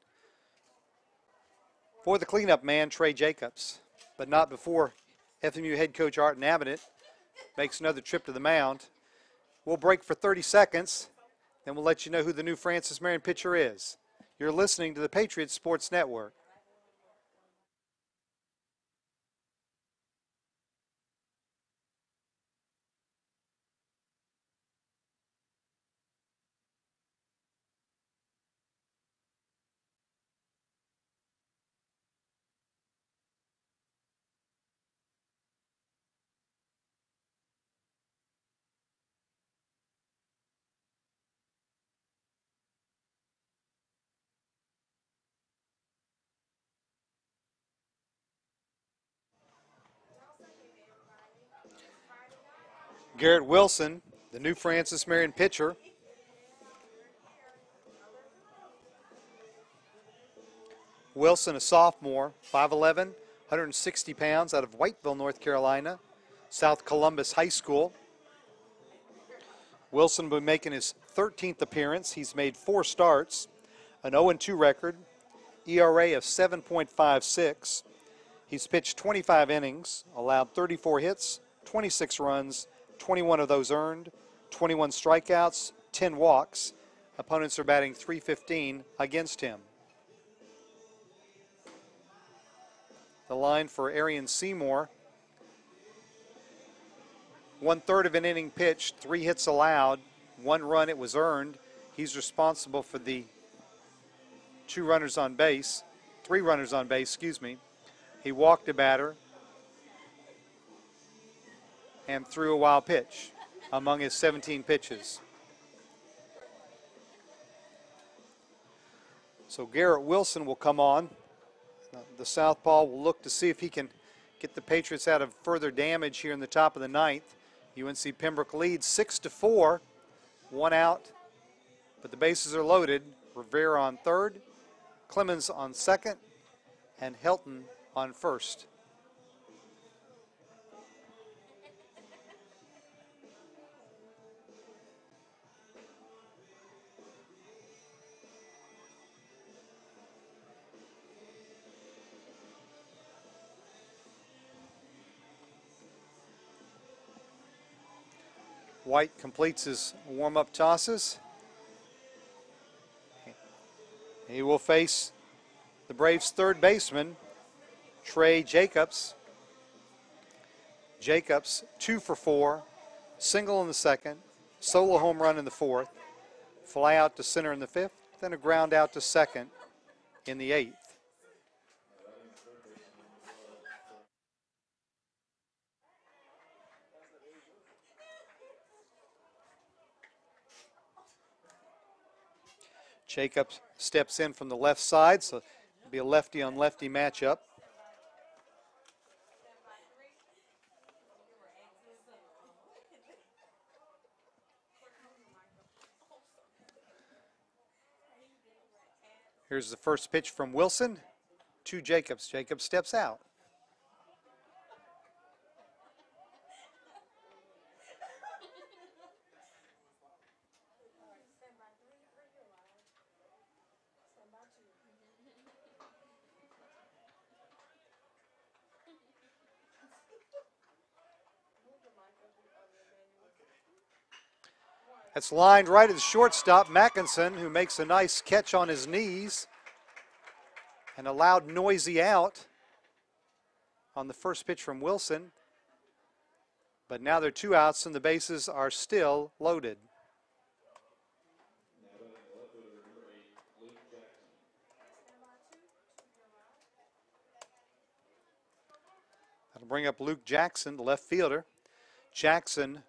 For the cleanup man, Trey Jacobs, but not before FMU head coach Art Navinet makes another trip to the mound. We'll break for 30 seconds, then we'll let you know who the new Francis Marion pitcher is. You're listening to the Patriots Sports Network. Garrett Wilson, the new Francis Marion pitcher. Wilson, a sophomore, 5'11", 160 pounds, out of Whiteville, North Carolina, South Columbus High School. Wilson will be making his 13th appearance. He's made 4 starts, an 0-2 record, ERA of 7.56. He's pitched 25 innings, allowed 34 hits, 26 runs, 21 of those earned, 21 strikeouts, 10 walks. Opponents are batting .315 against him. The line for Arian Seymour, 1/3 of an inning pitched, 3 hits allowed, 1 run it was earned. He's responsible for the 3 runners on base, excuse me. He walked a batter and threw a wild pitch among his 17 pitches. So Garrett Wilson will come on. The southpaw will look to see if he can get the Patriots out of further damage here in the top of the 9th. UNC Pembroke leads 6-4, 1 out, but the bases are loaded. Rivera on third, Clemens on second, and Helton on first. White completes his warm-up tosses. He will face the Braves' third baseman, Trey Jacobs. Jacobs, 2 for 4, single in the second, solo home run in the 4th, fly out to center in the 5th, then a ground out to second in the 8th. Jacobs steps in from the left side, so it'll be a lefty-on-lefty matchup. Here's the first pitch from Wilson to Jacobs. Jacobs steps out. That's lined right at the shortstop, Mackinson, who makes a nice catch on his knees. And a loud, noisy out on the first pitch from Wilson. But now there are 2 outs and the bases are still loaded. That'll bring up Luke Jackson, the left fielder. Jackson,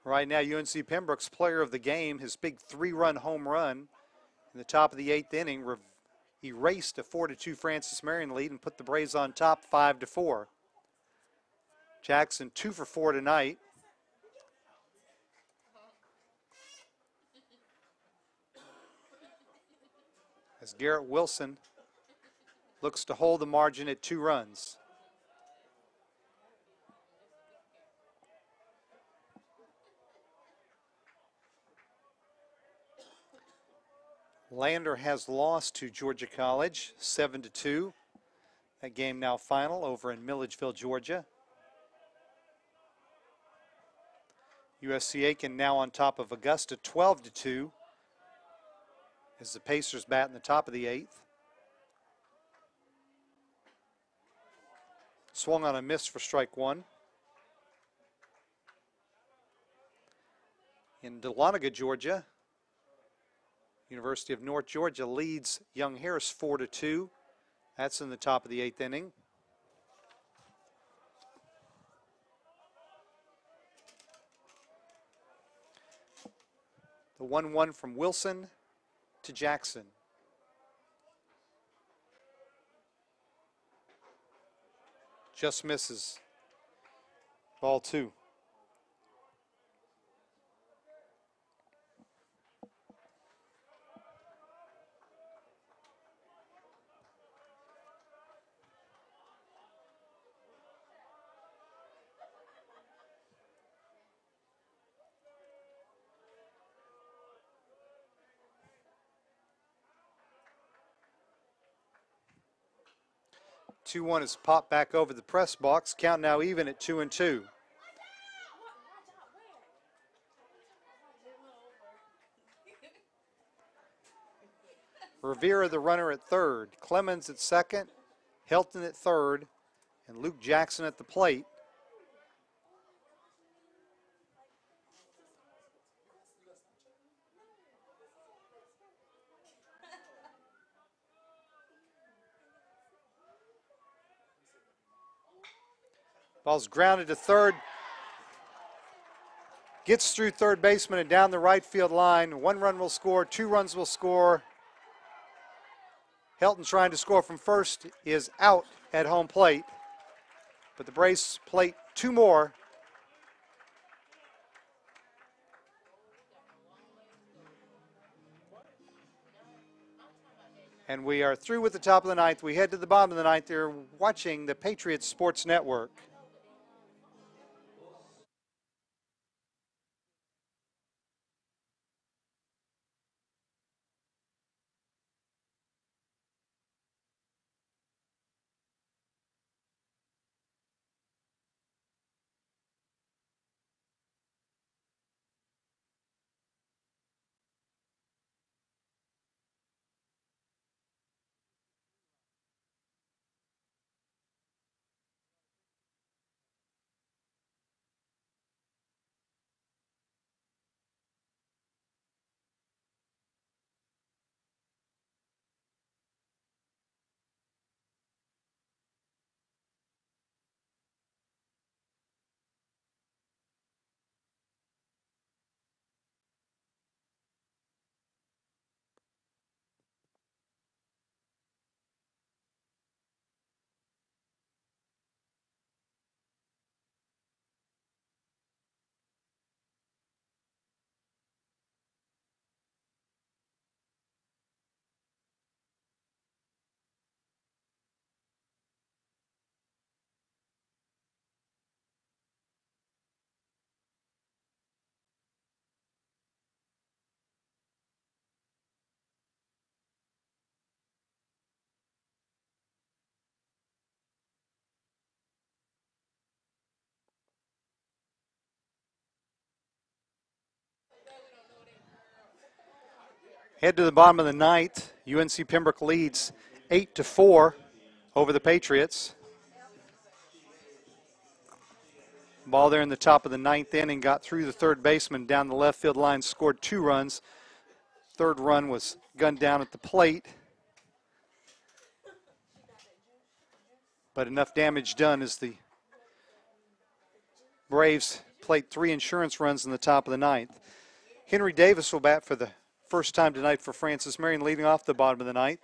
right now UNC Pembroke's player of the game, his big 3-run home run in the top of the 8th inning erased a 4-2 Francis Marion lead and put the Braves on top 5-4. Jackson 2 for 4 tonight. As Garrett Wilson looks to hold the margin at 2 runs. Lander has lost to Georgia College 7-2. That game now final over in Milledgeville, Georgia. USC Aiken now on top of Augusta 12-2 as the Pacers bat in the top of the 8th. Swung on a miss for strike 1. In Dahlonega, Georgia, University of North Georgia leads Young Harris 4-2. That's in the top of the 8th inning. The 1-1 from Wilson to Jackson. Just misses. Ball 2. 2-1 is popped back over the press box. Count now even at 2-2. Rivera, the runner, at third. Clemens at second. Hilton at third. And Luke Jackson at the plate. Ball's grounded to third. Gets through third baseman and down the right field line. 1 run will score, 2 runs will score. Hilton trying to score from first is out at home plate. But the Braves plate 2 more. And we are through with the top of the ninth. We head to the bottom of the ninth. They're watching the Patriots Sports Network. Head to the bottom of the ninth. UNC Pembroke leads 8-4 over the Patriots. Ball there in the top of the ninth inning, got through the third baseman down the left field line, scored 2 runs. Third run was gunned down at the plate. But enough damage done as the Braves plate 3 insurance runs in the top of the ninth. Henry Davis will bat for the first time tonight for Francis Marion, leading off the bottom of the ninth.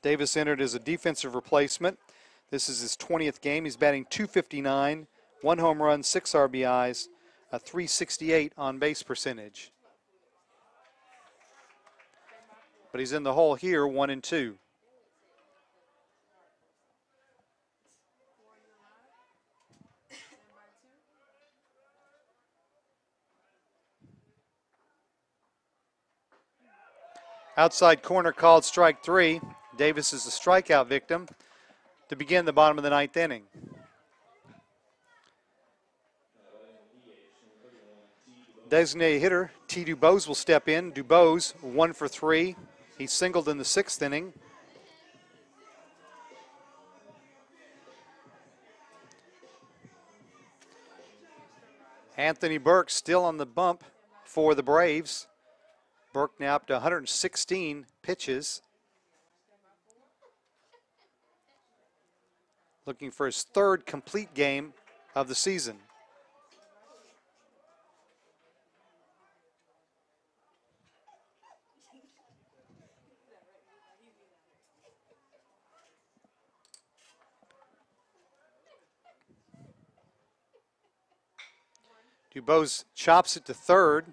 Davis entered as a defensive replacement. This is his 20th game. He's batting .259, 1 home run, 6 RBIs, a .368 on base percentage. But he's in the hole here, 1-2. Outside corner called strike 3. Davis is the strikeout victim to begin the bottom of the ninth inning. Designated hitter T. Dubose will step in. Dubose 1 for 3. He singled in the 6th inning. Anthony Burke still on the bump for the Braves. Burke now up to 116 pitches. Looking for his 3rd complete game of the season. Dubose chops it to third.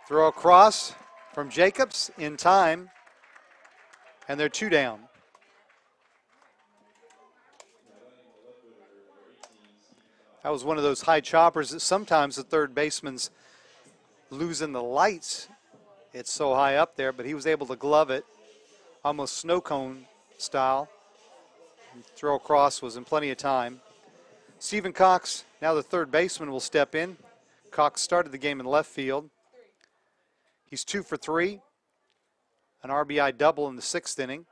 Throw across from Jacobs in time, and they're 2 down. That was one of those high choppers that sometimes the third baseman's losing the lights It's so high up there, but he was able to glove it, almost snow cone style. Throw across was in plenty of time. Stephen Cox, now the third baseman, will step in. Cox started the game in left field. He's 2 for 3, an RBI double in the 6th inning.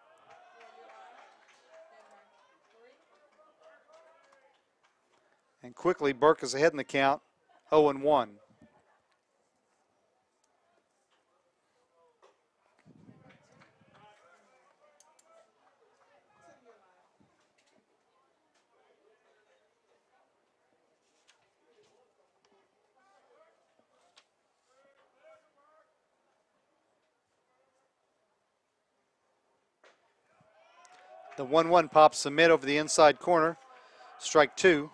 And quickly, Burke is ahead in the count, 0-1. The 1-1 pops the mid over the inside corner. Strike 2.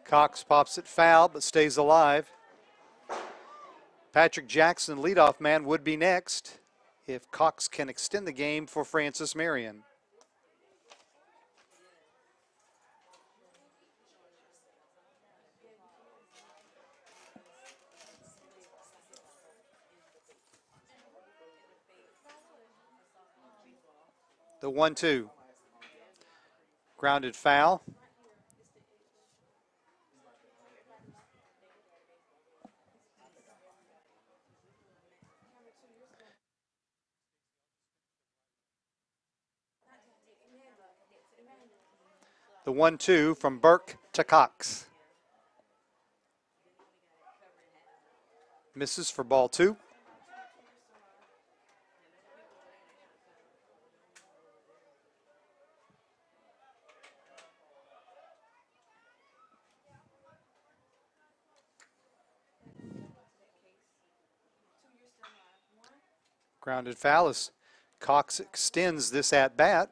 Cox pops it foul, but stays alive. Patrick Jackson, leadoff man, would be next if Cox can extend the game for Francis Marion. The 1-2. Grounded foul. The 1-2 from Burke to Cox. Misses for ball 2. Grounded foul as Cox extends this at bat.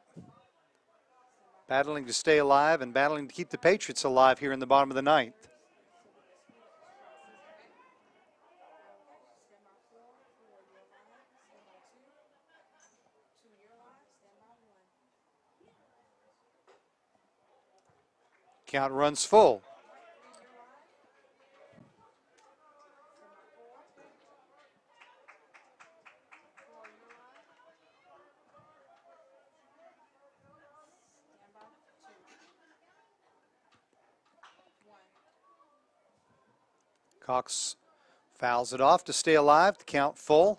Battling to stay alive and battling to keep the Patriots alive here in the bottom of the 9th. Count runs full. Cox fouls it off to stay alive, the count full.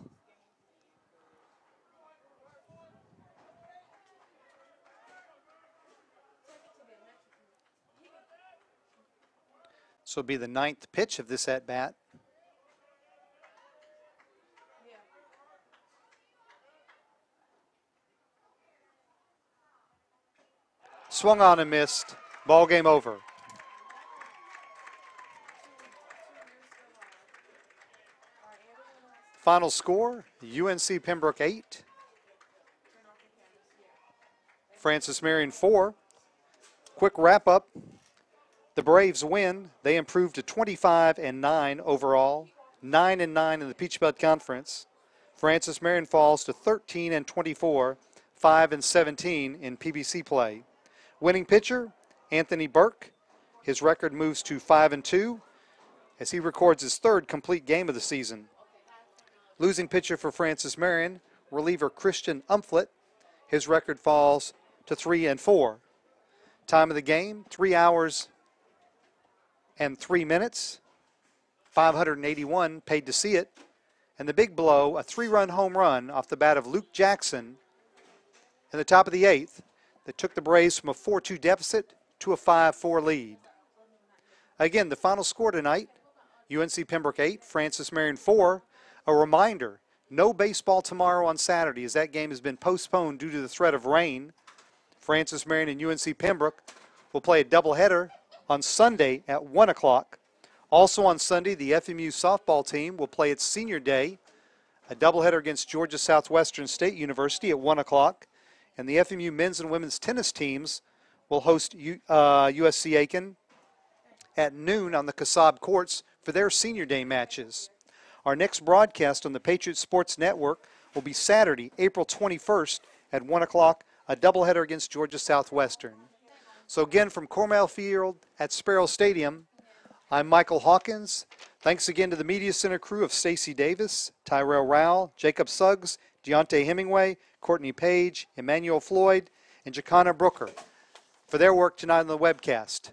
This will be the 9th pitch of this at-bat. Swung on and missed. Ball game over. Final score, UNC Pembroke 8, Francis Marion 4. Quick wrap-up. The Braves win. They improved to 25-9 overall, 9-9 in the Peach Belt Conference. Francis Marion falls to 13-24, 5-17 in PBC play. Winning pitcher, Anthony Burke. His record moves to 5-2 as he records his 3rd complete game of the season. Losing pitcher for Francis Marion, reliever Christian Umflett. His record falls to 3-4. Time of the game, 3 hours and 3 minutes. 581 paid to see it. And the big blow, a 3-run home run off the bat of Luke Jackson in the top of the 8th that took the Braves from a 4-2 deficit to a 5-4 lead. Again, the final score tonight, UNC Pembroke 8, Francis Marion 4. A reminder, no baseball tomorrow on Saturday as that game has been postponed due to the threat of rain. Francis Marion and UNC Pembroke will play a doubleheader on Sunday at 1 o'clock. Also on Sunday, the FMU softball team will play its senior day, a doubleheader against Georgia Southwestern State University at 1 o'clock. And the FMU men's and women's tennis teams will host USC Aiken at noon on the Kasab courts for their senior day matches. Our next broadcast on the Patriot Sports Network will be Saturday, April 21st at 1 o'clock, a doubleheader against Georgia Southwestern. So again, from Cornell Field at Sparrow Stadium, I'm Michael Hawkins. Thanks again to the Media Center crew of Stacey Davis, Tyrell Rowell, Jacob Suggs, Deontay Hemingway, Courtney Page, Emmanuel Floyd, and Jacana Brooker for their work tonight on the webcast.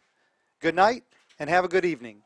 Good night and have a good evening.